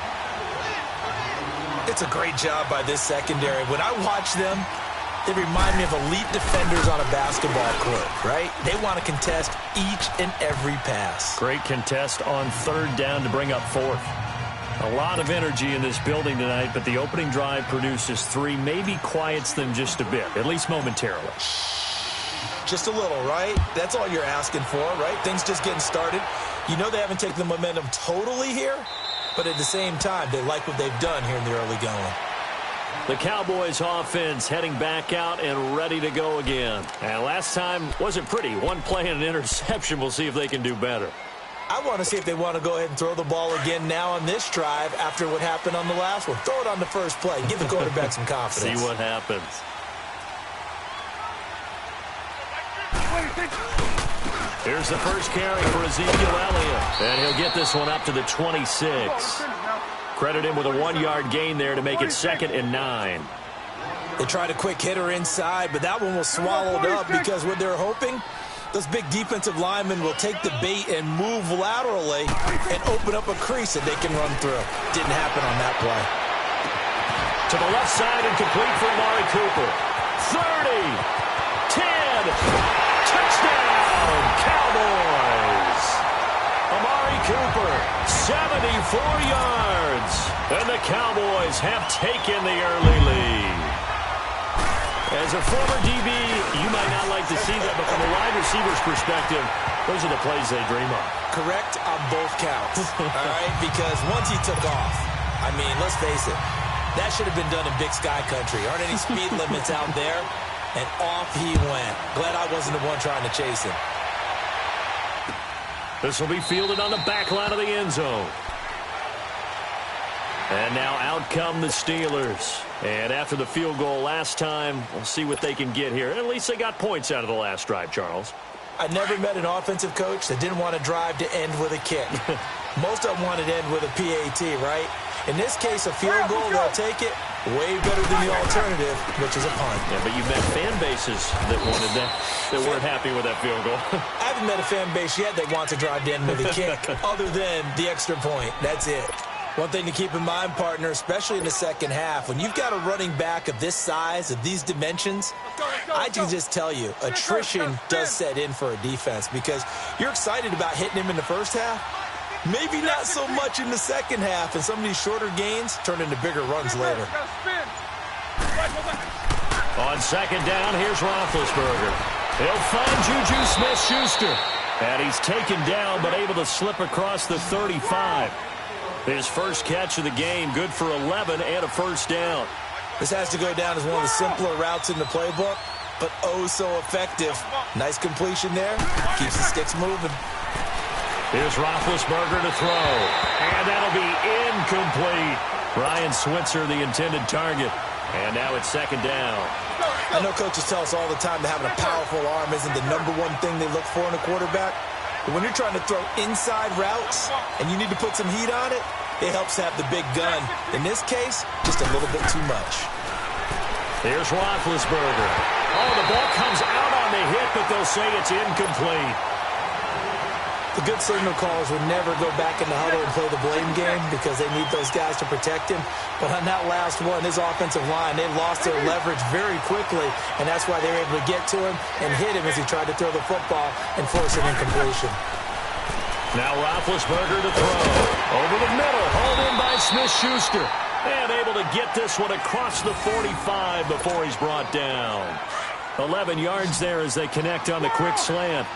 It's a great job by this secondary. When I watch them, they remind me of elite defenders on a basketball court, right? They want to contest each and every pass. Great contest on 3rd down to bring up 4th. A lot of energy in this building tonight, but the opening drive produces 3, maybe quiets them just a bit, at least momentarily. Just a little, right? That's all you're asking for, right? Things just getting started. You know they haven't taken the momentum totally here, but at the same time, they like what they've done here in the early going. The Cowboys offense heading back out and ready to go again. And last time wasn't pretty. 1 play and an interception. We'll see if they can do better. I want to see if they want to go ahead and throw the ball again now on this drive after what happened on the last one. Throw it on the first play. Give the quarterback some confidence. See what happens. Here's the first carry for Ezekiel Elliott. And he'll get this one up to the 26. Credit him with a 1-yard gain there to make it 2nd and 9. They tried a quick hitter inside, but that one was swallowed up because what they're hoping, those big defensive linemen will take the bait and move laterally and open up a crease that they can run through. Didn't happen on that play. To the left side and complete for Amari Cooper. 30, 10, touchdown, Cowboys. Amari Cooper, 74 yards. And the Cowboys have taken the early lead. As a former DB, you might not like to see that, but from a wide receiver's perspective, those are the plays they dream of. Correct on both counts, all right? Because once he took off, I mean, let's face it, that should have been done in Big Sky Country. Aren't any speed limits out there? And off he went. Glad I wasn't the one trying to chase him. This will be fielded on the back line of the end zone. And now out come the Steelers. And after the field goal last time, we'll see what they can get here. At least they got points out of the last drive, Charles. I never met an offensive coach that didn't want to drive to end with a kick. Most of them wanted to end with a PAT, right? In this case, a field goal, they'll take it. Way better than the alternative, which is a punt. Yeah, but you've met fan bases that wanted that, that weren't happy with that field goal. I haven't met a fan base yet that wants to drive to end with a kick other than the extra point. That's it. One thing to keep in mind, partner, especially in the second half, when you've got a running back of this size, of these dimensions, I can just tell you, attrition does set in for a defense because you're excited about hitting him in the first half. Maybe not so much in the second half, and some of these shorter gains turn into bigger runs later. On 2nd down, here's Roethlisberger. He'll find Juju Smith-Schuster. And he's taken down, but able to slip across the 35. His first catch of the game, good for 11 and a first down. This has to go down as one of the simpler routes in the playbook, but oh so effective. Nice completion there. Keeps the sticks moving. Here's Roethlisberger to throw. And that'll be incomplete. Ryan Switzer, the intended target. And now it's 2nd down. I know coaches tell us all the time that having a powerful arm isn't the #1 thing they look for in a quarterback. But when you're trying to throw inside routes and you need to put some heat on it, it helps to have the big gun. In this case, just a little bit too much. Here's Roethlisberger. Oh, the ball comes out on the hit, but they'll say it's incomplete. The good signal callers would never go back in the huddle and play the blame game because they need those guys to protect him. But on that last one, his offensive line, they lost their leverage very quickly, and that's why they were able to get to him and hit him as he tried to throw the football and force an incompletion. Now Roethlisberger to throw. Over the middle, hauled in by Smith-Schuster. And able to get this one across the 45 before he's brought down. 11 yards there as they connect on the quick slant.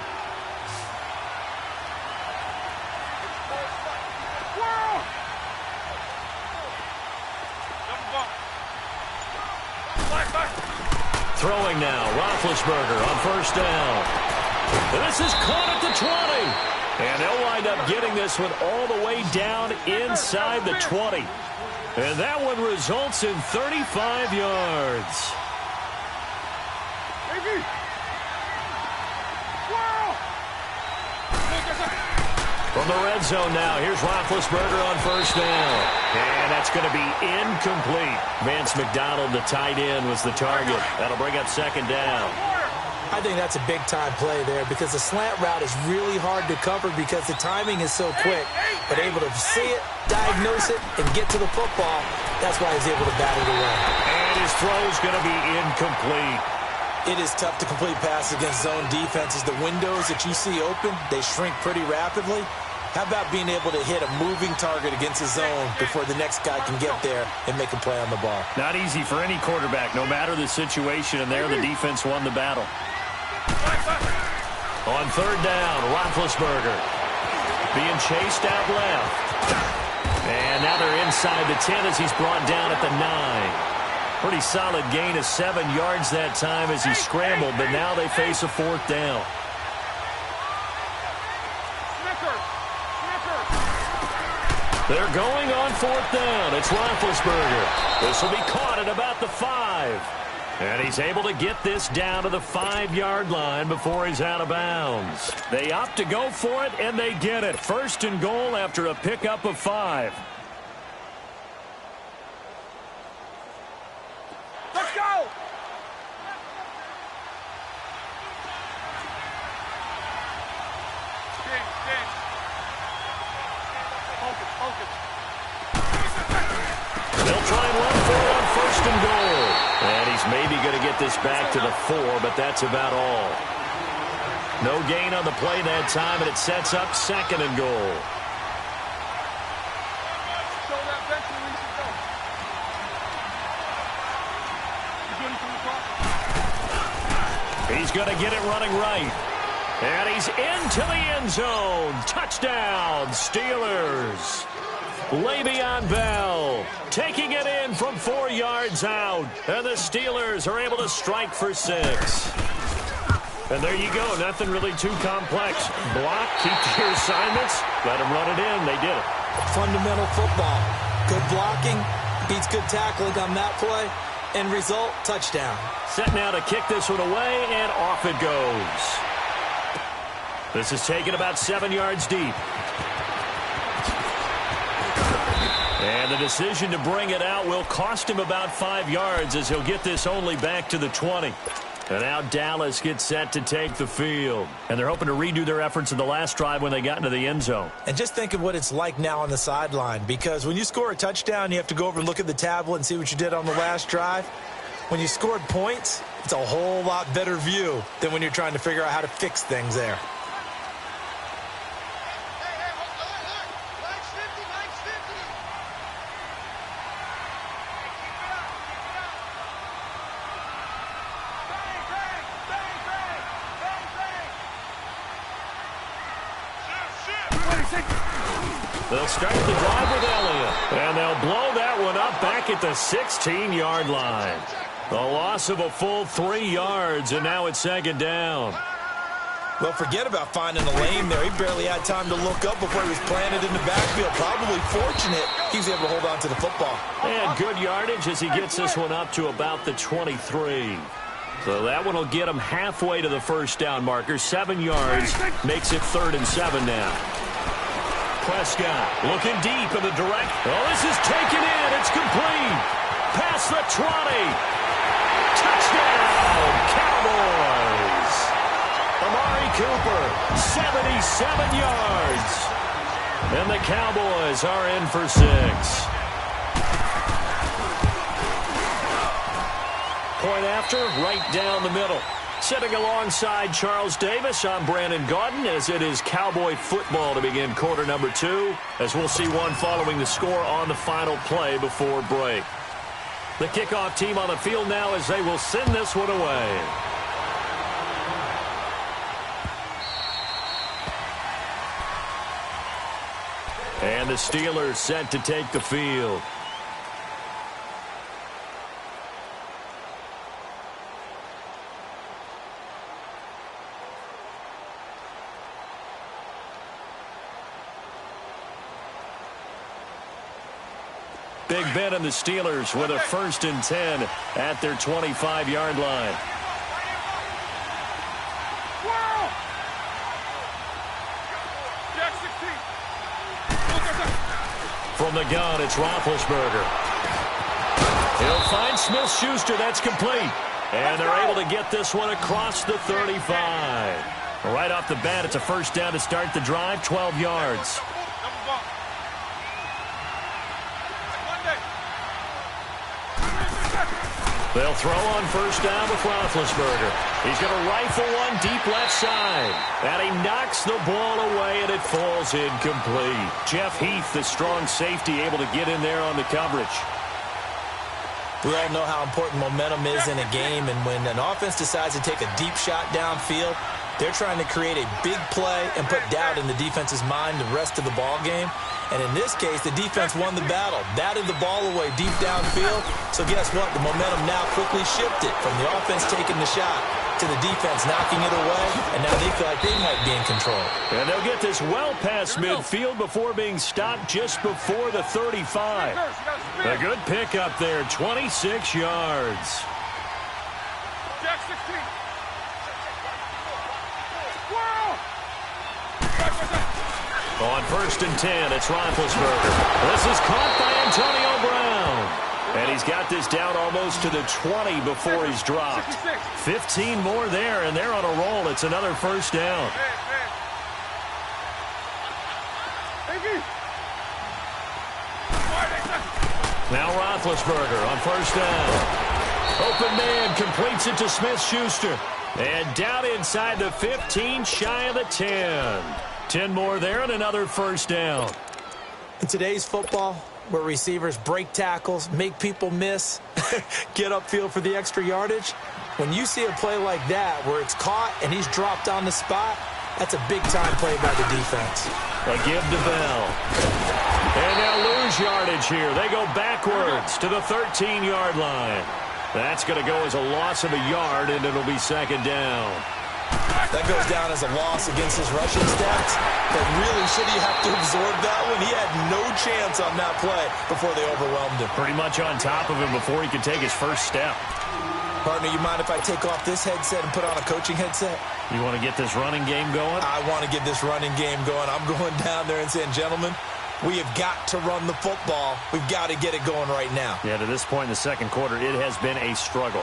Throwing now, Roethlisberger on first down. This is caught at the 20. And they'll wind up getting this one all the way down inside the 20. And that one results in 35 yards. From the red zone now, here's Roethlisberger on first down. And that's going to be incomplete. Vance McDonald, the tight end, was the target. That'll bring up second down. I think that's a big-time play there because the slant route is really hard to cover because the timing is so quick. But able to see it, diagnose it, and get to the football, that's why he's able to bat it away. And his throw's going to be incomplete. It is tough to complete passes against zone defenses. The windows that you see open, they shrink pretty rapidly. How about being able to hit a moving target against a zone before the next guy can get there and make a play on the ball? Not easy for any quarterback, no matter the situation, and there the defense won the battle. On third down, Roethlisberger being chased out left. And now they're inside the 10 as he's brought down at the 9. Pretty solid gain of 7 yards that time as he scrambled, but now they face a fourth down. They're going on fourth down. It's Roethlisberger. This will be caught at about the 5. And he's able to get this down to the 5-yard line before he's out of bounds. They opt to go for it, and they get it. First and goal after a pickup of 5. Let's go! They'll try and run for it on first and goal. And he's maybe going to get this back to the 4, but that's about all. No gain on the play that time, and it sets up second and goal. He's going to get it running right. And he's into the end zone. Touchdown, Steelers. Le'Veon Bell taking it in from 4 yards out. And the Steelers are able to strike for 6. And there you go. Nothing really too complex. Block, keep to your assignments, let them run it in. They did it. Fundamental football. Good blocking, beats good tackling on that play. End result, touchdown. Set now to kick this one away, and off it goes. This is taken about 7 yards deep. And the decision to bring it out will cost him about 5 yards as he'll get this only back to the 20. And now Dallas gets set to take the field. And they're hoping to redo their efforts in the last drive when they got into the end zone. And just think of what it's like now on the sideline, because when you score a touchdown, you have to go over and look at the tablet and see what you did on the last drive. When you scored points, it's a whole lot better view than when you're trying to figure out how to fix things there. They'll start the drive with Elliott, and they'll blow that one up back at the 16-yard line. A loss of a full 3 yards, and now it's second down. Well, forget about finding a lane there. He barely had time to look up before he was planted in the backfield. Probably fortunate he was able to hold on to the football. And good yardage as he gets this one up to about the 23. So that one will get him halfway to the first down marker. 7 yards makes it 3rd and 7 now. Prescott looking deep in the direct. Oh, this is taken in. It's complete. Past the 20. Touchdown, Cowboys. Amari Cooper, 77 yards. And the Cowboys are in for 6. Point after, right down the middle. Sitting alongside Charles Davis, I'm Brandon Gaudin as it is Cowboy football to begin quarter number 2, as we'll see one following the score on the final play before break. The kickoff team on the field now as they will send this one away. And the Steelers set to take the field. Big Ben and the Steelers with a 1st and 10 at their 25-yard line. From the gun, it's Roethlisberger. He'll find Smith-Schuster. That's complete. And they're able to get this one across the 35. Right off the bat, it's a 1st down to start the drive, 12 yards. They'll throw on 1st down with Roethlisberger. He's going to rifle one deep left side. And he knocks the ball away, and it falls incomplete. Jeff Heath, the strong safety, able to get in there on the coverage. We all know how important momentum is in a game, and when an offense decides to take a deep shot downfield, they're trying to create a big play and put doubt in the defense's mind the rest of the ball game. And in this case, the defense won the battle, batted the ball away deep downfield. So guess what? The momentum now quickly shifted from the offense taking the shot to the defense knocking it away, and now they feel like they might be in control. And they'll get this well past midfield before being stopped just before the 35. A good pickup there, 26 yards. Jack 16. On 1st and 10, it's Roethlisberger. This is caught by Antonio Brown. And he's got this down almost to the 20 before he's dropped. 15 more there, and they're on a roll. It's another 1st down. Now Roethlisberger on 1st down. Open man completes it to Smith-Schuster. And down inside the 15, shy of the 10. 10 more there and another 1st down. In today's football, where receivers break tackles, make people miss, get upfield for the extra yardage, when you see a play like that where it's caught and he's dropped on the spot, that's a big-time play by the defense. A give to Bell. And they'll lose yardage here. They go backwards to the 13-yard line. That's going to go as a loss of a yard, and it'll be 2nd down. That goes down as a loss against his rushing stats. But really, should he have to absorb that one? He had no chance on that play before they overwhelmed him. Pretty much on top of him before he could take his 1st step. Partner, you mind if I take off this headset and put on a coaching headset? You want to get this running game going? I want to get this running game going. I'm going down there and saying, gentlemen, we have got to run the football. We've got to get it going right now. Yeah, to this point in the 2nd quarter, it has been a struggle.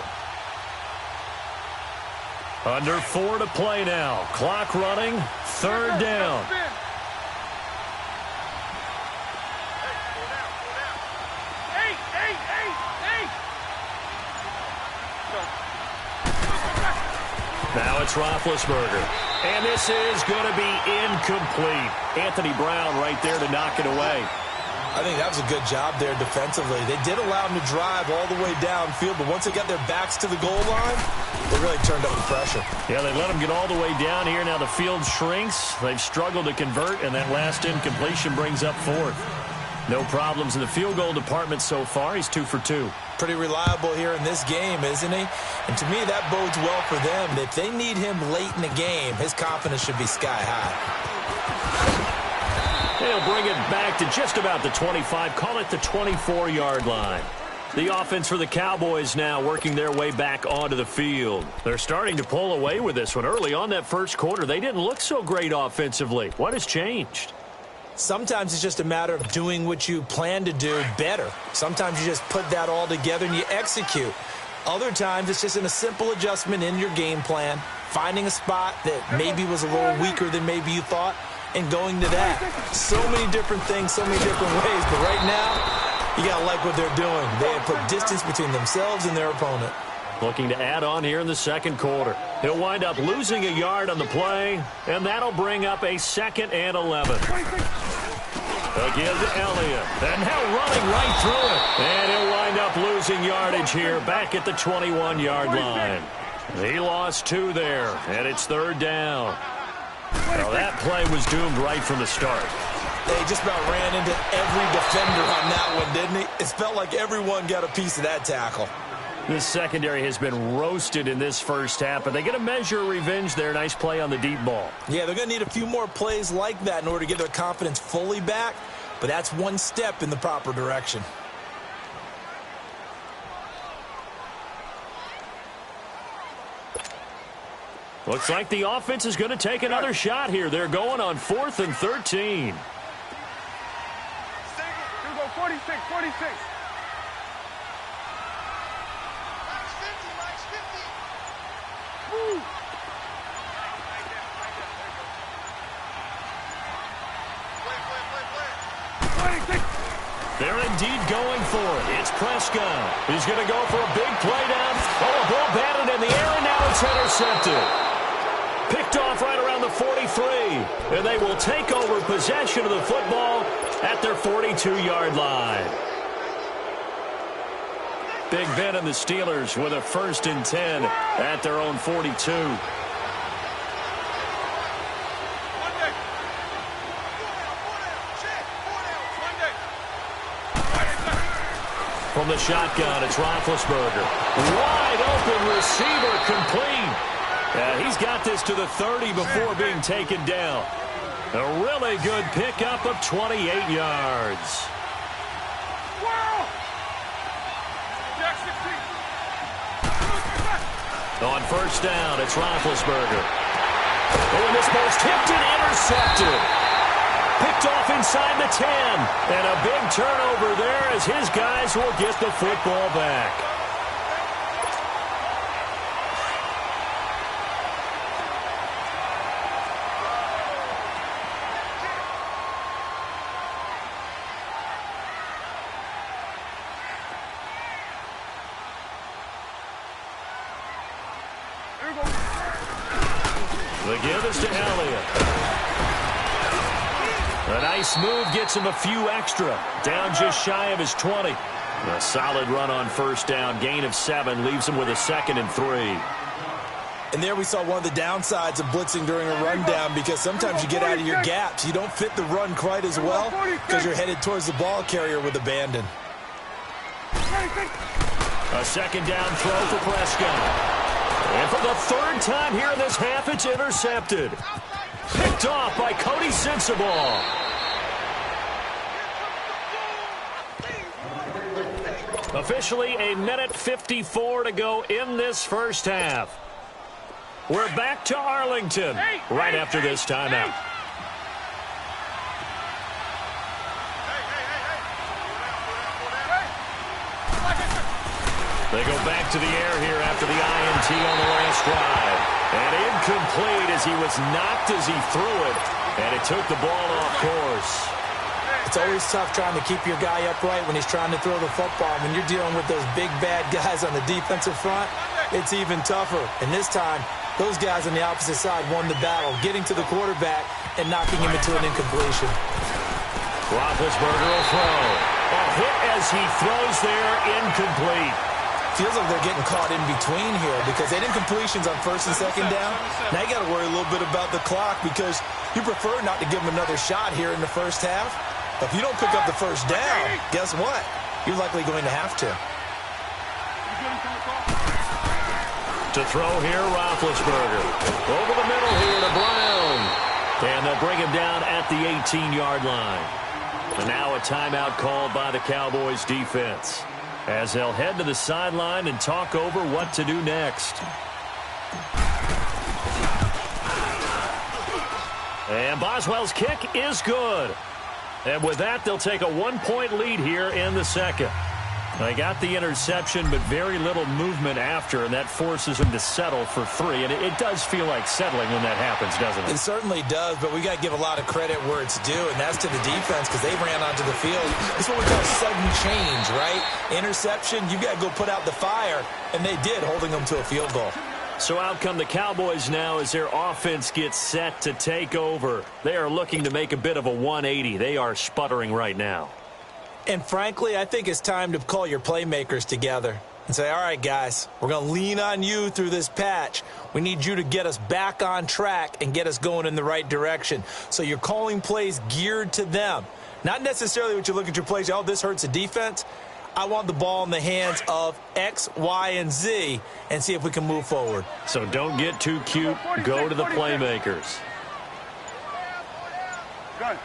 Under 4 to play now. Clock running. 3rd down. Now it's Roethlisberger. And this is going to be incomplete. Anthony Brown right there to knock it away. I think that was a good job there defensively. They did allow him to drive all the way downfield, but once they got their backs to the goal line, they really turned up the pressure. Yeah, they let him get all the way down here. Now the field shrinks. They've struggled to convert, and that last incompletion brings up 4th. No problems in the field goal department so far. He's 2 for 2. Pretty reliable here in this game, isn't he? And to me, that bodes well for them. If they need him late in the game, his confidence should be sky high. They'll bring it back to just about the 25. Call it the 24-yard line. The offense for the Cowboys now working their way back onto the field. They're starting to pull away with this one. Early on that 1st quarter, they didn't look so great offensively. What has changed? Sometimes it's just a matter of doing what you plan to do better. Sometimes you just put that all together and you execute. Other times it's just in a simple adjustment in your game plan, finding a spot that maybe was a little weaker than maybe you thought, and going to that. So many different things, so many different ways. But right now, you got to like what they're doing. They have put distance between themselves and their opponent. Looking to add on here in the 2nd quarter. He'll wind up losing a yard on the play, and that'll bring up a 2nd and 11. Again to Elliott. And now running right through it. And he'll wind up losing yardage here back at the 21-yard line. He lost 2 there, and it's 3rd down. Well, that play was doomed right from the start. He just about ran into every defender on that one, didn't he? It felt like everyone got a piece of that tackle. This secondary has been roasted in this first half, but they get a measure of revenge there. Nice play on the deep ball. Yeah, they're going to need a few more plays like that in order to get their confidence fully back, but that's one step in the proper direction. Looks like the offense is going to take another shot here. They're going on 4th and 13. Here we go, 46, 46. Woo. They're indeed going for it. It's Prescott. He's going to go for a big play down. Oh, a ball batted in the air, and now it's intercepted. Picked off right around the 43. And they will take over possession of the football at their 42-yard line. Big Ben and the Steelers with a 1st and 10 at their own 42. From the shotgun, it's Roethlisberger. Wide open receiver, complete. He's got this to the 30 before being taken down. A really good pickup of 28 yards. On 1st down, it's Roethlisberger. Oh, and this ball's tipped and intercepted. Picked off inside the 10. And a big turnover there as his guys will get the football back. The give is to Elliott. A nice move gets him a few extra. Down just shy of his 20. A solid run on 1st down. Gain of 7 leaves him with a 2nd and 3. And there we saw one of the downsides of blitzing during a rundown, because sometimes you get out of your gaps. You don't fit the run quite as well because you're headed towards the ball carrier with abandon. A 2nd down throw for Prescott. And for the 3rd time here in this half, it's intercepted. Picked off by Cody Sensabaugh. Officially a minute 54 to go in this first half. We're back to Arlington right after this timeout. They go back to the air here after the INT on the last drive. And incomplete as he was knocked as he threw it. And it took the ball off course. It's always tough trying to keep your guy upright when he's trying to throw the football. When you're dealing with those big, bad guys on the defensive front, it's even tougher. And this time, those guys on the opposite side won the battle, getting to the quarterback and knocking him into an incompletion. Roethlisberger will throw. A hit as he throws there, incomplete. Feels like they're getting caught in between here because they did incompletions on 1st and 2nd down. Now you got to worry a little bit about the clock because you prefer not to give them another shot here in the first half. But if you don't pick up the 1st down, guess what? You're likely going to have to. To throw here, Roethlisberger. Over the middle here to Brown. And they'll bring him down at the 18-yard line. And now a timeout called by the Cowboys defense, as they'll head to the sideline and talk over what to do next. And Boswell's kick is good. And with that, they'll take a 1-point lead here in the 2nd. They got the interception, but very little movement after, and that forces them to settle for 3. And it does feel like settling when that happens, doesn't it? It certainly does, but we got to give a lot of credit where it's due, and that's to the defense because they ran onto the field. It's what we call sudden change, right? Interception, you got to go put out the fire, and they did, holding them to a field goal. So out come the Cowboys now as their offense gets set to take over. They are looking to make a bit of a 180. They are sputtering right now. And frankly, I think it's time to call your playmakers together. and say, all right, guys, we're going to lean on you through this patch. We need you to get us back on track and get us going in the right direction. So you're calling plays geared to them. Not necessarily what you look at your plays, oh, this hurts the defense. I want the ball in the hands of X, Y, and Z and see if we can move forward. So don't get too cute. Go to the playmakers. Gun.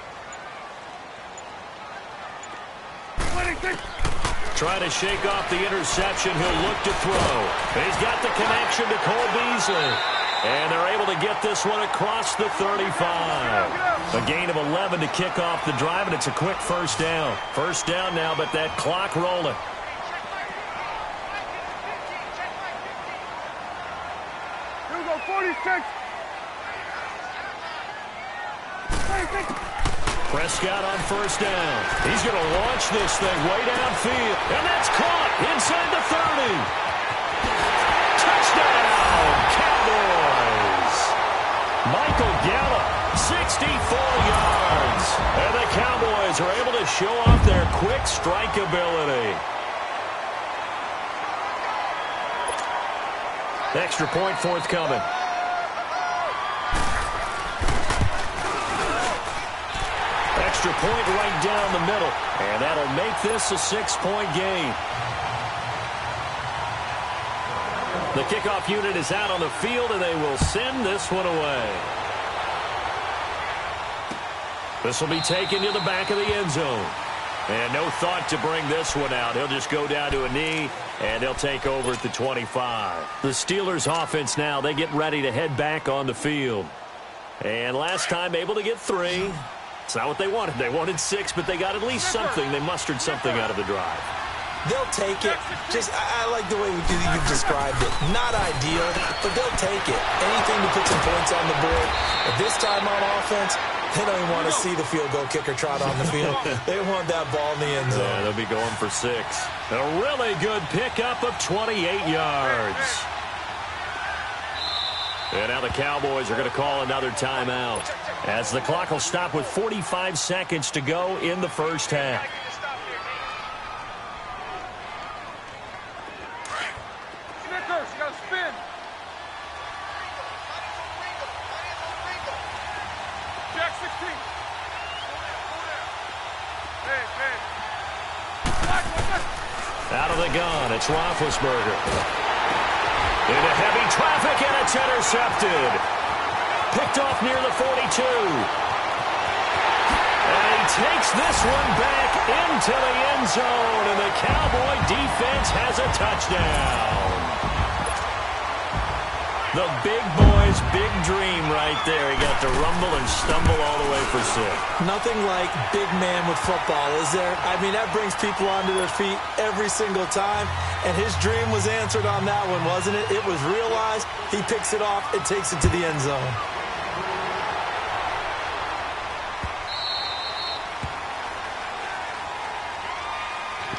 Trying to shake off the interception. He'll look to throw. He's got the connection to Cole Beasley. And they're able to get this one across the 35. A gain of 11 to kick off the drive, and it's a quick first down. First down now, but that clock rolling. Here we go, 46. Prescott on first down. He's going to launch this thing way downfield. And that's caught inside the 30. Touchdown, Cowboys. Michael Gallup, 64 yards. And the Cowboys are able to show off their quick strike ability. Extra point forthcoming. Extra point right down the middle. And that'll make this a 6-point game. The kickoff unit is out on the field, and they will send this one away. This will be taken to the back of the end zone. And no thought to bring this one out. He'll just go down to a knee, and he'll take over at the 25. The Steelers offense now, they get ready to head back on the field. And last time able to get 3. It's not what they wanted. They wanted 6, but they got at least something. They mustered something out of the drive. They'll take it. Just, I like the way you've described it. Not ideal, but they'll take it. Anything to put some points on the board. But this time on offense, they don't even want to see the field goal kicker trot on the field. They want that ball in the end zone. Yeah, they'll be going for 6. A really good pickup of 28 yards. And now the Cowboys are going to call another timeout, as the clock will stop with 45 seconds to go in the first half. Snickers, you got to spin. Jack 16. Hey. Out of the gun, it's Roethlisberger. Into heavy traffic, and it's intercepted. Picked off near the 42. And he takes this one back into the end zone, and the Cowboy defense has a touchdown. The big boy's big dream right there. He got to rumble and stumble all the way for 6. Nothing like big man with football, is there? I mean, that brings people onto their feet every single time. And his dream was answered on that one, wasn't it? It was realized. He picks it off and takes it to the end zone.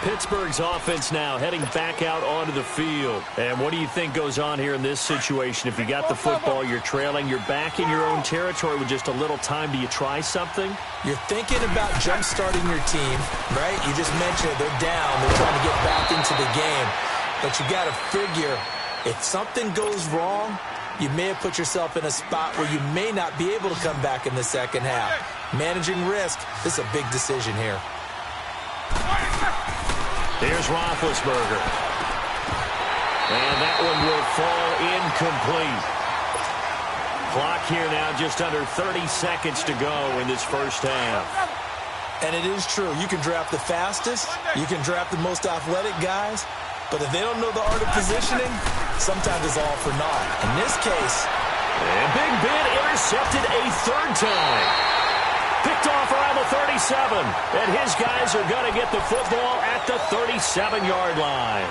Pittsburgh's offense now heading back out onto the field. And what do you think goes on here in this situation? If you got the football, you're trailing, you're back in your own territory with just a little time. Do you try something? You're thinking about jump-starting your team, right? You just mentioned it. They're down. They're trying to get back into the game. But you got to figure, if something goes wrong, you may have put yourself in a spot where you may not be able to come back in the second half. Managing risk, this is a big decision here. Here's Roethlisberger. And that one will fall incomplete. Clock here now just under 30 seconds to go in this first half. And it is true. You can draft the fastest. You can draft the most athletic guys. But if they don't know the art of positioning, sometimes it's all for naught. In this case, and Big Ben intercepted a 3rd time. Picked off around the 37. And his guys are going to get the football at the 37-yard line.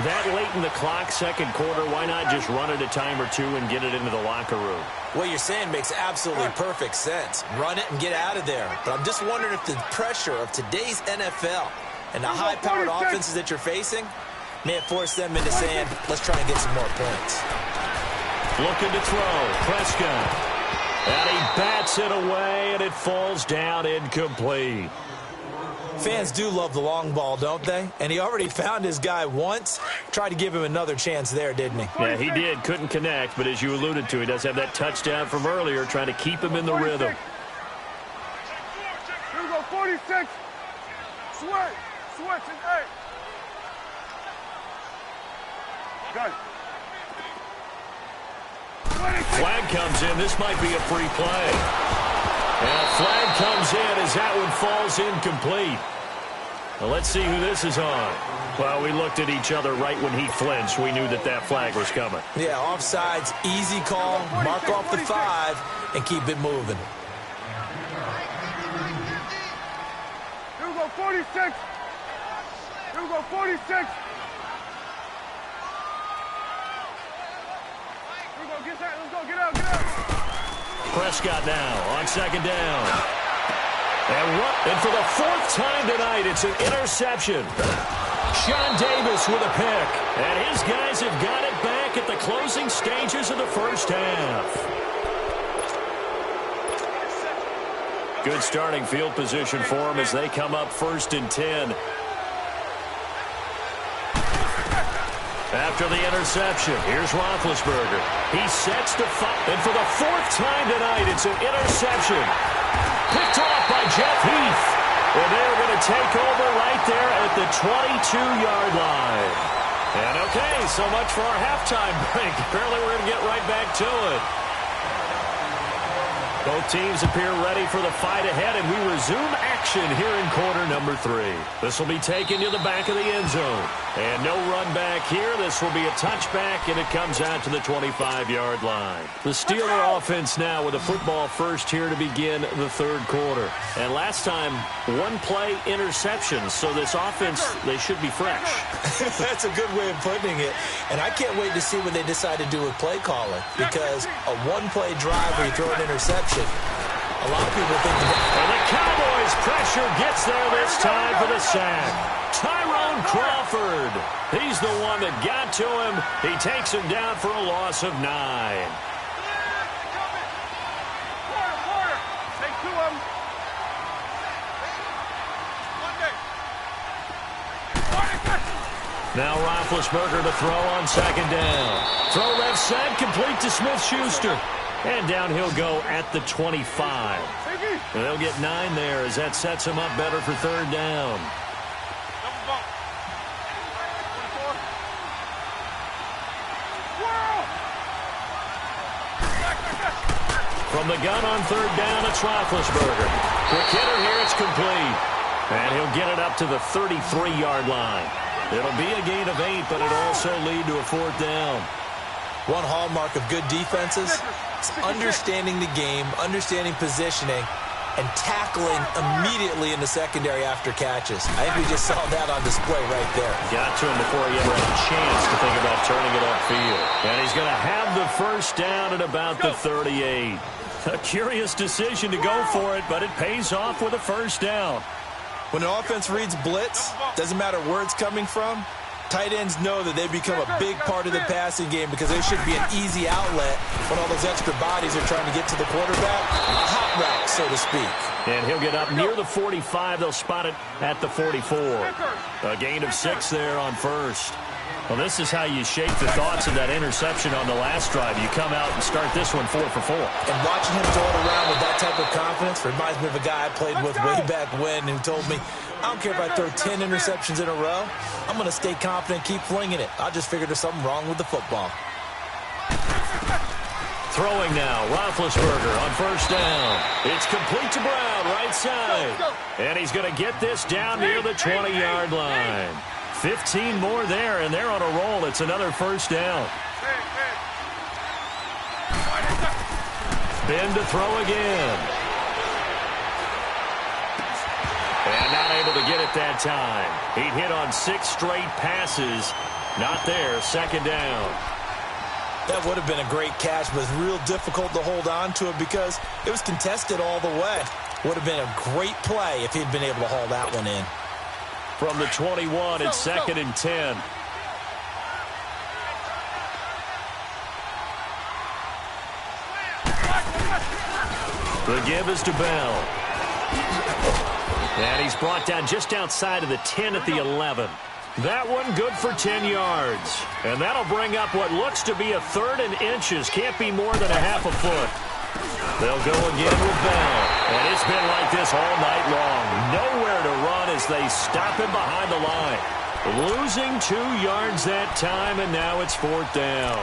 That late in the clock, second quarter, why not just run it a time or two and get it into the locker room? What you're saying makes absolutely perfect sense. Run it and get out of there. But I'm just wondering if the pressure of today's NFL and the high-powered offenses that you're facing may have forced them into saying, let's try and get some more points. Looking to throw, Prescott. And he bats it away, and it falls down incomplete. Fans do love the long ball, don't they? And he already found his guy once. Tried to give him another chance there, didn't he? Yeah, he did. Couldn't connect, but as you alluded to, he does have that touchdown from earlier, trying to keep him in the rhythm. Here we go, 46. Switch. Switch and 8. Good. Flag comes in. This might be a free play. And a flag comes in as that one falls incomplete. Well, let's see who this is on. Well, we looked at each other right when he flinched. We knew that that flag was coming. Yeah, offsides, easy call. Mark off the 5 and keep it moving. Here we go, 46. Here we go, 46. Get that. Let's go. Get out. Get out. Prescott now on second down. And for the 4th time tonight, it's an interception. Sean Davis with a pick. And his guys have got it back at the closing stages of the first half. Good starting field position for them as they come up 1st and 10. After the interception, here's Roethlisberger. He sets the and for the 4th time tonight, it's an interception. Picked off by Jeff Heath. And they're going to take over right there at the 22-yard line. And okay, so much for our halftime break. Apparently we're going to get right back to it. Both teams appear ready for the fight ahead, and we resume action here in quarter number 3. This will be taken to the back of the end zone. And no run back here. This will be a touchback, and it comes out to the 25-yard line. The Steeler offense now with a football first here to begin the 3rd quarter. And last time, 1-play interceptions. So this offense, they should be fresh. That's a good way of putting it. And I can't wait to see what they decide to do with play calling. Because a 1-play drive where you throw an interception, a lot of people think that. And the Cowboys' pressure gets there this time for the sack. Tyrone Crawford. He's the one that got to him. He takes him down for a loss of 9. Quarter. Take 2 of them. Now Roethlisberger to throw on second down. Throw left side, complete to Smith-Schuster. And down he'll go at the 25. And they'll get 9 there as that sets him up better for 3rd down. From the gun on 3rd down, it's Roethlisberger. Quick hitter here, it's complete. And he'll get it up to the 33-yard line. It'll be a gain of 8, but it'll also lead to a 4th down. One hallmark of good defenses is understanding the game, understanding positioning, and tackling immediately in the secondary after catches. I think we just saw that on display right there. Got to him before he ever had a chance to think about turning it upfield. And he's going to have the 1st down at about the 38. A curious decision to go for it, but it pays off with a 1st down. When an offense reads blitz, doesn't matter where it's coming from, tight ends know that they become a big part of the passing game because they should be an easy outlet when all those extra bodies are trying to get to the quarterback. A hot route, so to speak. And he'll get up near the 45. They'll spot it at the 44. A gain of 6 there on 1st. Well, this is how you shape the thoughts of that interception on the last drive. You come out and start this one 4 for 4. And watching him throw it around with that type of confidence reminds me of a guy I played with way back when who told me, I don't care if I throw 10 interceptions in a row. I'm going to stay confident, keep flinging it. I just figured there's something wrong with the football. Throwing now, Roethlisberger on 1st down. It's complete to Brown, right side. And he's going to get this down near the 20-yard line. 15 more there, and they're on a roll. It's another 1st down. Ben to throw again. And not able to get it that time. He'd hit on 6 straight passes. Not there, 2nd down. That would have been a great catch, but it's real difficult to hold on to it because it was contested all the way. Would have been a great play if he'd been able to haul that one in. From the 21, it's 2nd and 10. The give is to Bell. And he's brought down just outside of the 10 at the 11. That one good for 10 yards. And that'll bring up what looks to be a 3rd and inches. Can't be more than a half a foot. They'll go again with Bell. And it's been like this all night long. Nowhere to run as they stop him behind the line. Losing 2 yards that time, and now it's 4th down.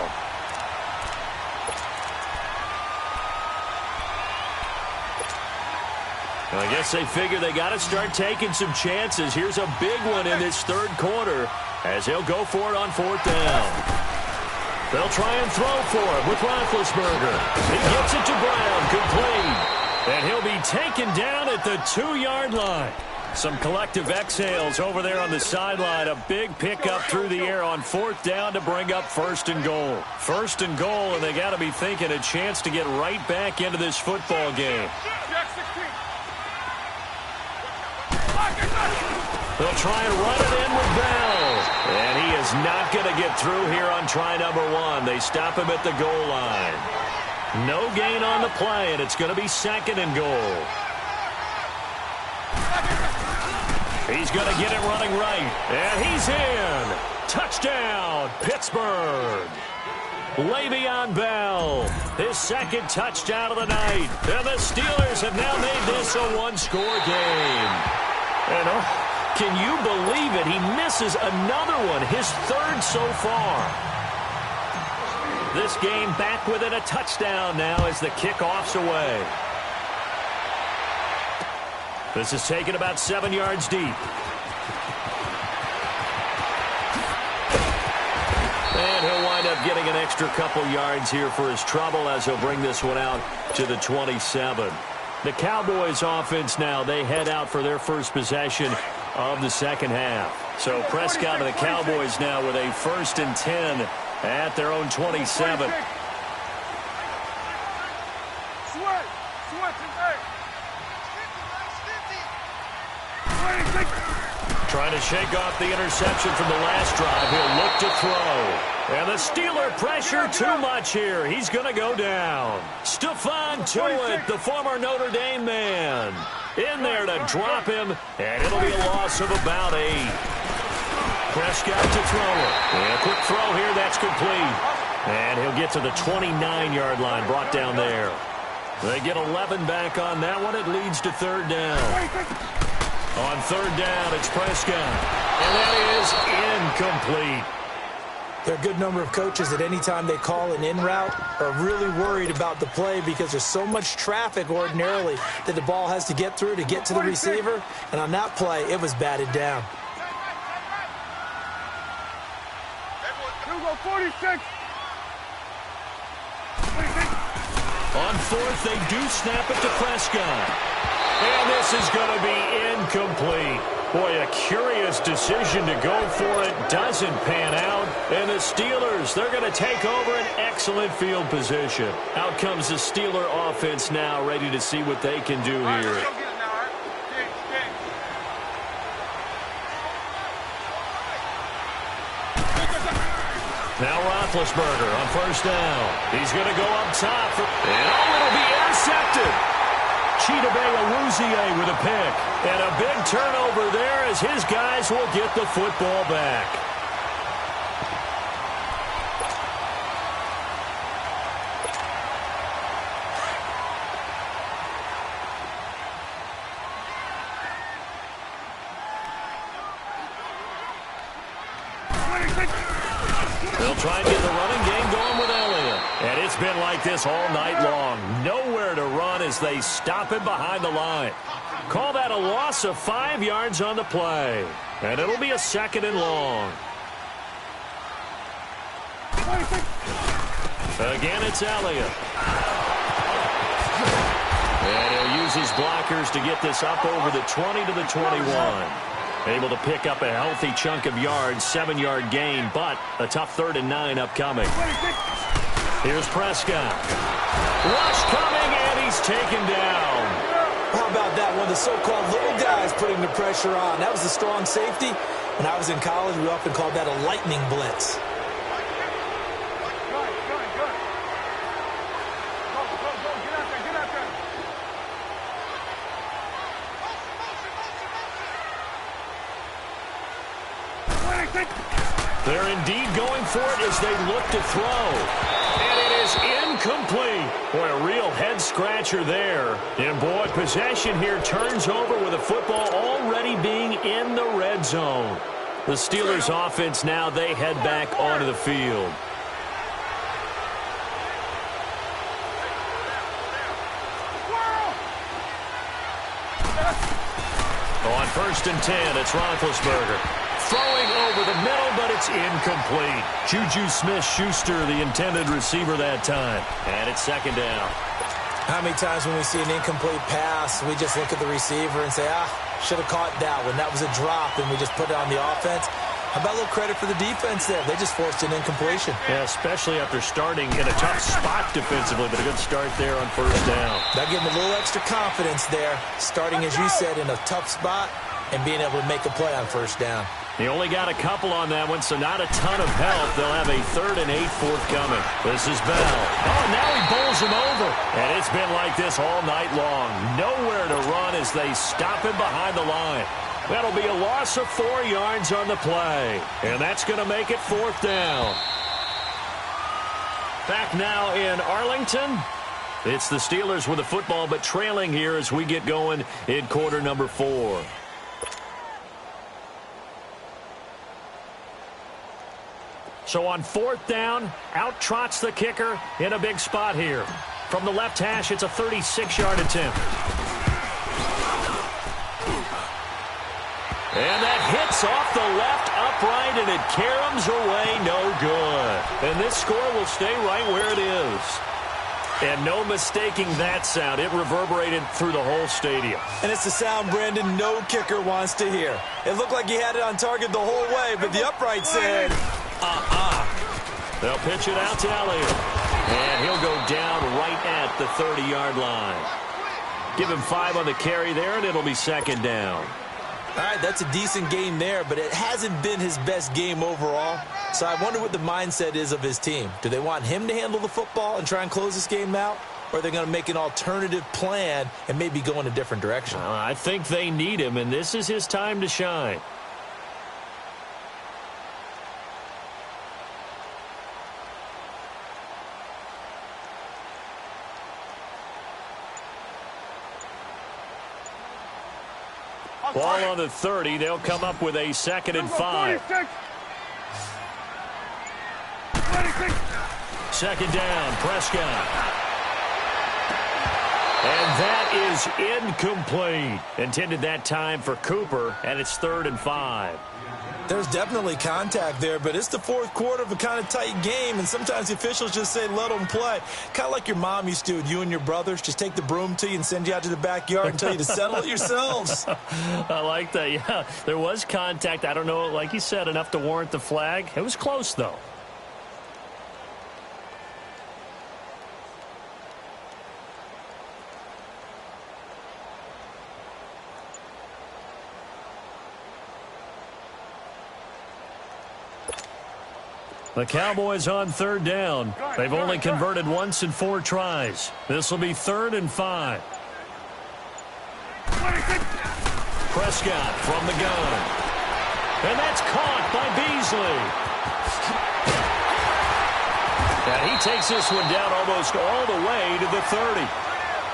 I guess they figure they got to start taking some chances. Here's a big one in this 3rd quarter as he'll go for it on 4th down. They'll try and throw for it with Roethlisberger. He gets it to Brown, complete. And he'll be taken down at the 2-yard line. Some collective exhales over there on the sideline. A big pickup through the air on 4th down to bring up 1st and goal. 1st and goal, and they got to be thinking a chance to get right back into this football game. They'll try and run it in with Bell. And he is not going to get through here on try number 1. They stop him at the goal line. No gain on the play, and it's going to be 2nd and goal. He's going to get it running right. And he's in. Touchdown, Pittsburgh. Le'Veon Bell, his 2nd touchdown of the night. And the Steelers have now made this a 1-score game. And can you believe it? He misses another one, his 3rd so far. This game back within a touchdown now as the kickoff's away. This is taken about 7 yards deep. And he'll wind up getting an extra couple yards here for his trouble as he'll bring this one out to the 27. The Cowboys offense now, they head out for their first possession of the 2nd half. So Prescott and the Cowboys now with a 1st and 10 at their own 27. Trying to shake off the interception from the last drive. He'll look to throw. And the Steeler pressure too much here. He's going to go down. Stephon Tuitt, the former Notre Dame man, in there to drop him, and it'll be a loss of about 8. Prescott to throw it. And a quick throw here, that's complete. And he'll get to the 29-yard line, brought down there. They get 11 back on that one. It leads to 3rd down. On 3rd down, it's Prescott. And that is incomplete. There are a good number of coaches that any time they call an in route are really worried about the play because there's so much traffic ordinarily that the ball has to get through to get to the receiver. And on that play, it was batted down. Here we go, 46. On 4th, they do snap it to Prescott. And this is going to be incomplete. Boy, a curious decision to go for it. Doesn't pan out. And the Steelers, they're going to take over an excellent field position. Out comes the Steeler offense now, ready to see what they can do here. Now Roethlisberger on 1st down. He's going to go up top. And it'll be intercepted. Chidobe Awuzie with a pick. And a big turnover there as his guys will get the football back. They'll try and get the running game going with Elliott. And it's been like this all night long. Nowhere to run as they stop him behind the line. Call that a loss of 5 yards on the play. And it'll be a 2nd and long. Again, it's Elliott. And he'll use his blockers to get this up over the 20 to the 21. Able to pick up a healthy chunk of yards, 7-yard gain, but a tough 3rd and 9 upcoming. Here's Prescott. Rush coming, and he's taken down. How about that? One of the so-called little guys putting the pressure on. That was a strong safety. When I was in college, we often called that a lightning blitz. They're indeed going for it as they look to throw. And it is incomplete. Boy, a real head-scratcher there. And, boy, possession here turns over with the football already being in the red zone. The Steelers' offense now, they head back onto the field. On 1st and 10, it's Roethlisberger. Throwing over the middle, but it's incomplete. Juju Smith-Schuster, the intended receiver that time. And it's 2nd down. How many times when we see an incomplete pass, we just look at the receiver and say, should have caught that one. That was a drop, and we just put it on the offense. How about a little credit for the defense there? They just forced an incompletion. Yeah, especially after starting in a tough spot defensively, but a good start there on 1st down. That gave them a little extra confidence there, starting, as you said, in a tough spot and being able to make a play on 1st down. He only got a couple on that one, so not a ton of help. They'll have a 3rd and 8 forthcoming. This is Bell. Oh, now he bowls him over. And it's been like this all night long. Nowhere to run as they stop him behind the line. That'll be a loss of 4 yards on the play. And that's going to make it 4th down. Back now in Arlington. It's the Steelers with the football, but trailing here as we get going in quarter number 4. So on 4th down, out trots the kicker in a big spot here. From the left hash, it's a 36-yard attempt. And that hits off the left upright, and it caroms away no good. And this score will stay right where it is. And no mistaking that sound. It reverberated through the whole stadium. And it's the sound, Brandon, no kicker wants to hear. It looked like he had it on target the whole way, but the upright said, They'll pitch it out to Elliott. And he'll go down right at the 30-yard line. Give him 5 on the carry there, and it'll be 2nd down. All right, that's a decent game there, but it hasn't been his best game overall. So I wonder what the mindset is of his team. Do they want him to handle the football and try and close this game out? Or are they going to make an alternative plan and maybe go in a different direction? I think they need him, and this is his time to shine. Ball on the 30. They'll come up with a 2nd and 5. 2nd down, Prescott. And that is incomplete. Intended that time for Cooper, and it's 3rd and 5. There's definitely contact there, but it's the 4th quarter of a kind of tight game, and sometimes the officials just say, let them play. Kind of like your mom used to with you and your brothers. Just take the broom to you and send you out to the backyard and tell you to settle it yourselves. I like that, yeah. There was contact. I don't know, like you said, enough to warrant the flag. It was close, though. The Cowboys on 3rd down. They've only converted once in 4 tries. This will be 3rd and 5. Prescott from the gun. And that's caught by Beasley. And he takes this one down almost all the way to the 30.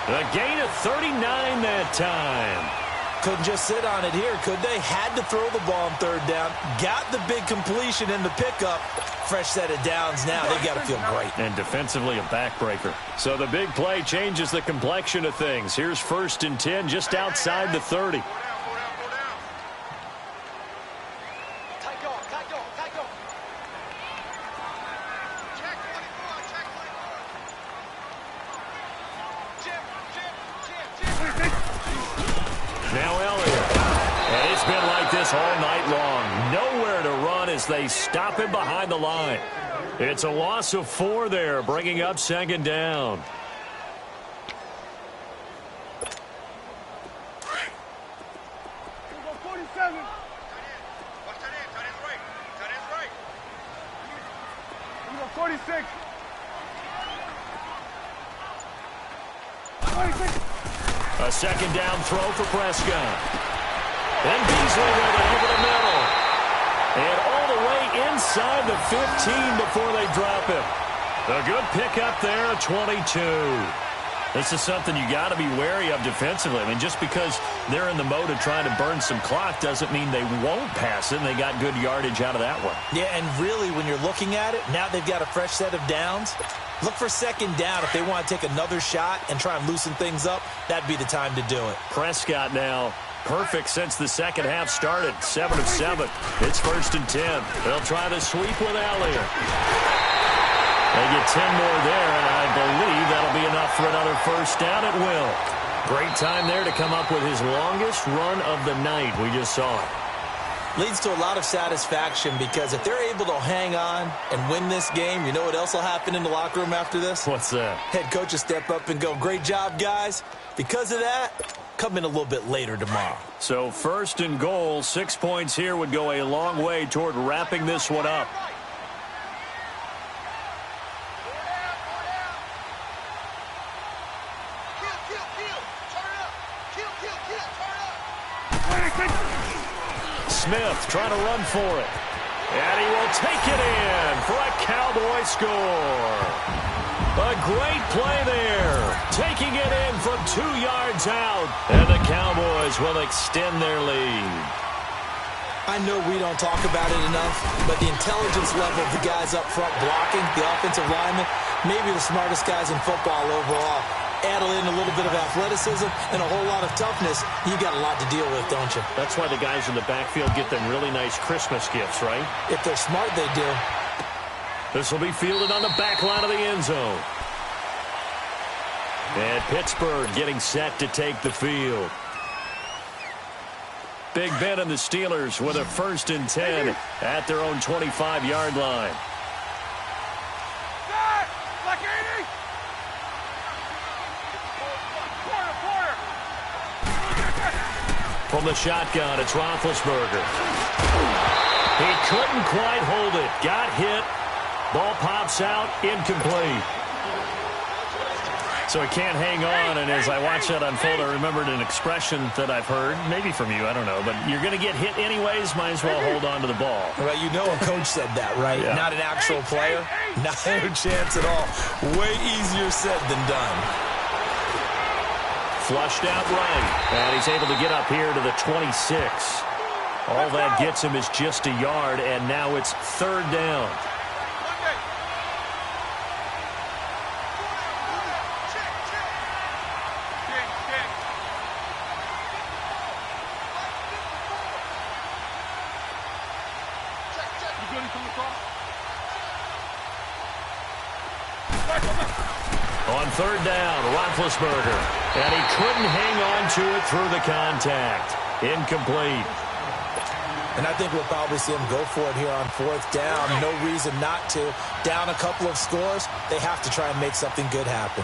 A gain of 39 that time. Couldn't just sit on it here, could they? Had to throw the ball on 3rd down. Got the big completion in the pickup. Fresh set of downs now. They got to feel great. And defensively a backbreaker. So the big play changes the complexion of things. Here's 1st and 10 just outside the 30. Now Elliott. And it's been like this all night long. Nowhere to run as they stop him behind the line. It's a loss of 4 there, bringing up 2nd down. Go 47. Go 46. 26. A 2nd down throw for Prescott. And Beasley with it over the middle. And all inside the 15 before they drop him. A good pickup there, 22. This is something you got to be wary of defensively. I mean, just because they're in the mode of trying to burn some clock doesn't mean they won't pass it, and they got good yardage out of that one. Yeah, and really, when you're looking at it, now they've got a fresh set of downs. Look for second down if they want to take another shot and try and loosen things up. That'd be the time to do it. Prescott now perfect since the second half started. 7 of 7. It's 1st and 10. They'll try the sweep with Elliott. They get 10 more there, and I believe that'll be enough for another first down at will. Great time there to come up with his longest run of the night. We just saw it. Leads to a lot of satisfaction because if they're able to hang on and win this game, you know what else will happen in the locker room after this? What's that? Head coach will step up and go, great job, guys. Because of that, come in a little bit later tomorrow. So 1st and goal, 6 points here would go a long way toward wrapping this one up. Smith trying to run for it. And he will take it in for a Cowboy score. A great play there. Taking it in from 2 yards out. And the Cowboys will extend their lead. I know we don't talk about it enough, but the intelligence level of the guys up front blocking, the offensive linemen, maybe the smartest guys in football overall. Add in a little bit of athleticism and a whole lot of toughness, you got a lot to deal with, don't you? That's why the guys in the backfield get them really nice Christmas gifts, right? If they're smart, they do. This will be fielded on the back line of the end zone. And Pittsburgh getting set to take the field. Big Ben and the Steelers with a 1st and 10 at their own 25-yard line. From the shotgun, it's Roethlisberger. He couldn't quite hold it. Got hit. Ball pops out. Incomplete. So he can't hang on, and as I watch that unfold, I remembered an expression that I've heard, maybe from you, I don't know, but you're going to get hit anyways, might as well hold on to the ball. Well, you know a coach said that, right? Yeah. Not an actual player. Not a chance at all. Way easier said than done. Flushed out right, and he's able to get up here to the 26. All that gets him is just a yard, and now it's 3rd down. On 3rd down, Roethlisberger. And he couldn't hang on to it through the contact. Incomplete. And I think we'll probably see him go for it here on 4th down. No reason not to. Down a couple of scores, they have to try and make something good happen.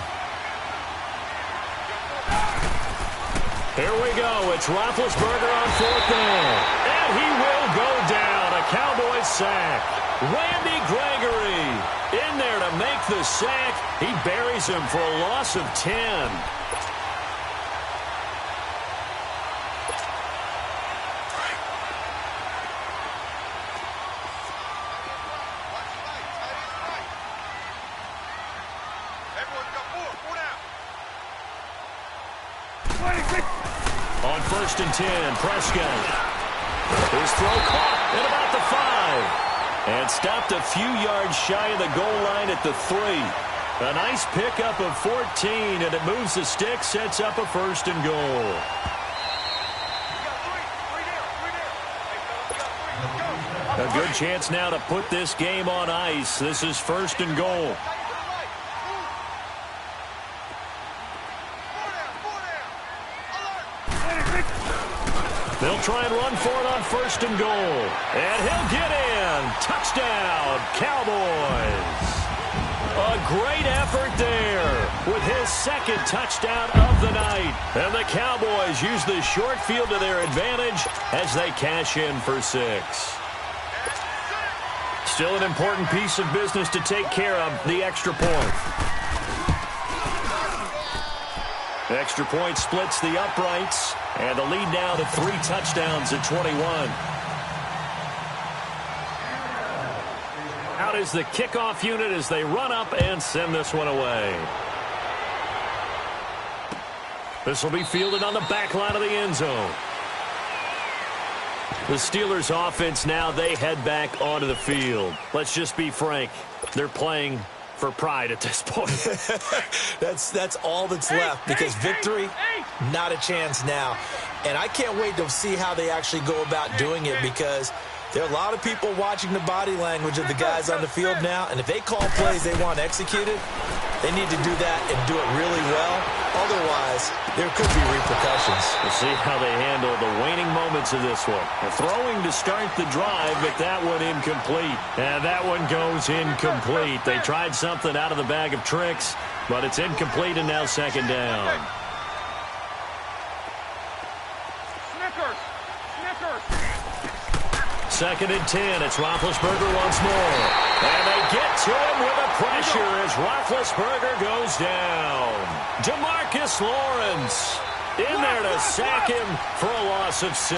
Here we go. It's Roethlisberger on 4th down. And he will go down. A Cowboys sack. Randy Gregory in there to make the sack. He buries him for a loss of 10. On 1st and 10, Prescott. His throw caught at about the 5. And stopped a few yards shy of the goal line at the 3. A nice pickup of 14, and it moves the stick, sets up a 1st and goal. A good chance now to put this game on ice. This is 1st and goal. They'll try and run for it on 1st and goal. And he'll get in. Touchdown, Cowboys. A great effort there with his 2nd touchdown of the night. And the Cowboys use the short field to their advantage as they cash in for 6. Still an important piece of business to take care of, the extra point. The extra point splits the uprights. And the lead now to 3 touchdowns at 21. out is the kickoff unit as they run up and send this one away. This will be fielded on the back line of the end zone. The Steelers offense now, they head back onto the field. Let's just be frank. They're playing for pride at this point. That's all that's left, because victory, not a chance now. And I can't wait to see how they actually go about doing it, because there are a lot of people watching the body language of the guys on the field now, and if they call plays they want executed, they need to do that and do it really well. Otherwise, there could be repercussions. We'll see how they handle the waning moments of this one. They're throwing to start the drive, but that one incomplete. And that one goes incomplete. They tried something out of the bag of tricks, but it's incomplete, and now second down. Second and 10. It's Roethlisberger once more. And they get to him with a pressure as Roethlisberger goes down. Demarcus Lawrence in there to sack him for a loss of 6.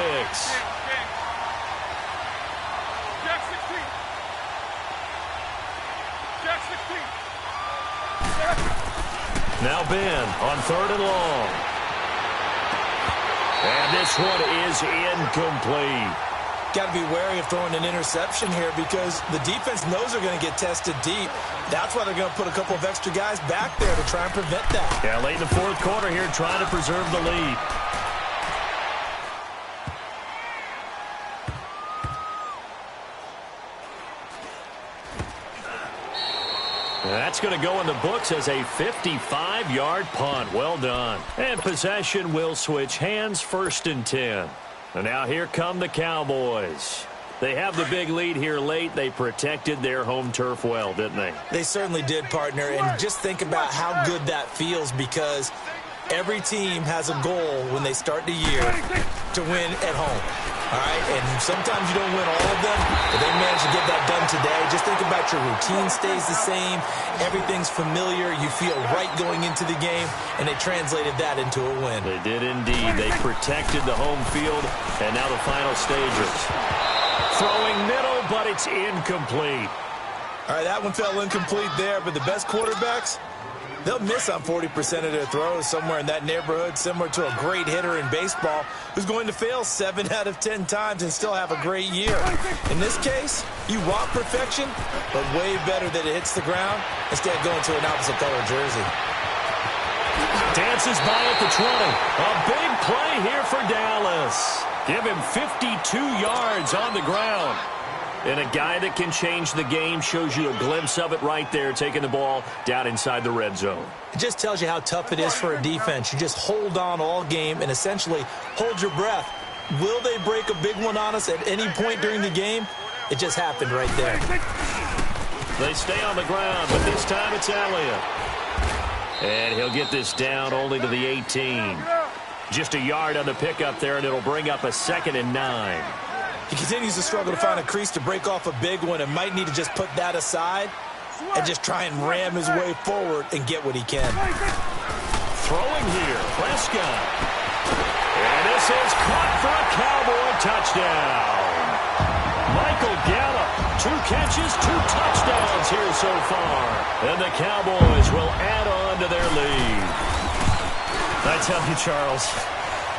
Now Ben on 3rd and long. And this one is incomplete. Got to be wary of throwing an interception here, because the defense knows they're going to get tested deep. That's why they're going to put a couple of extra guys back there to try and prevent that. Yeah, late in the 4th quarter here, trying to preserve the lead. That's going to go in the books as a 55-yard punt. Well done. And possession will switch hands, 1st and 10. And now here come the Cowboys. They have the big lead here late. They protected their home turf well, didn't they? They certainly did, partner. And just think about how good that feels, because every team has a goal when they start the year to win at home. All right? And sometimes you don't win all of them, but they managed to get that done today. Just think about your routine stays the same. Everything's familiar. You feel right going into the game, and they translated that into a win. They did indeed. They protected the home field, and now the final stages. Throwing middle, but it's incomplete. All right, that one fell incomplete there, but the best quarterbacks, they'll miss on 40% of their throws, somewhere in that neighborhood, similar to a great hitter in baseball who's going to fail 7 out of 10 times and still have a great year. In this case, you want perfection, but way better that it hits the ground instead of going to an opposite color jersey. Dances by at the 20. A big play here for Dallas. Give him 52 yards on the ground. And a guy that can change the game, shows you a glimpse of it right there, taking the ball down inside the red zone. It just tells you how tough it is for a defense. You just hold on all game and essentially hold your breath. Will they break a big one on us at any point during the game? It just happened right there. They stay on the ground, but this time it's Elliott. And he'll get this down only to the 18. Just a yard on the pickup there, and it'll bring up a 2nd and 9. He continues to struggle to find a crease to break off a big one, and might need to just put that aside and just try and ram his way forward and get what he can. Throwing here, Prescott. And this is caught for a Cowboy touchdown. Michael Gallup, 2 catches, 2 touchdowns here so far. And the Cowboys will add on to their lead. I tell you, Charles,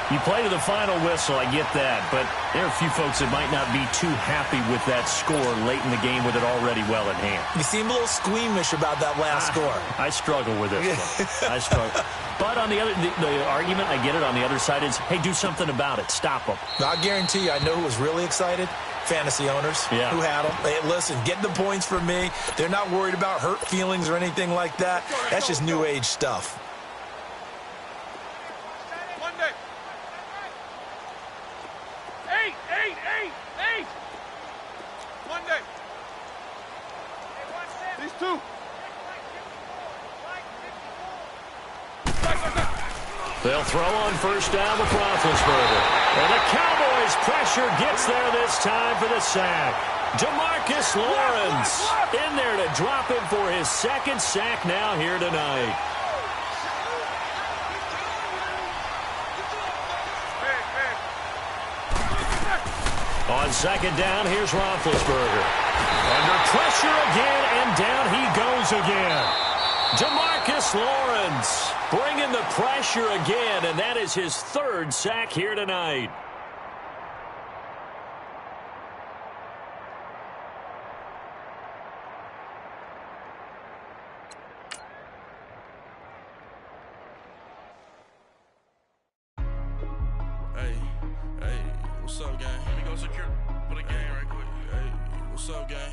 you play to the final whistle, I get that, but there are a few folks that might not be too happy with that score late in the game with it already well in hand. You seem a little squeamish about that last score. I struggle with this one. I struggle. But on the other, the argument, I get it, on the other side is, hey, do something about it. Stop them. I guarantee you, I know who was really excited. Fantasy owners who had them. Hey, listen, get the points for me. They're not worried about hurt feelings or anything like that. That's just new age stuff. They'll throw on 1st down with Roethlisberger. And the Cowboys' pressure gets there this time for the sack. Demarcus Lawrence in there to drop him for his 2nd sack now here tonight. On 2nd down, here's Roethlisberger. Under pressure again, and down he goes again. Jamarcus Lawrence bringing the pressure again, and that is his third sack here tonight. Hey, what's up, gang? Let me go secure for the game right quick. Hey, what's up, gang?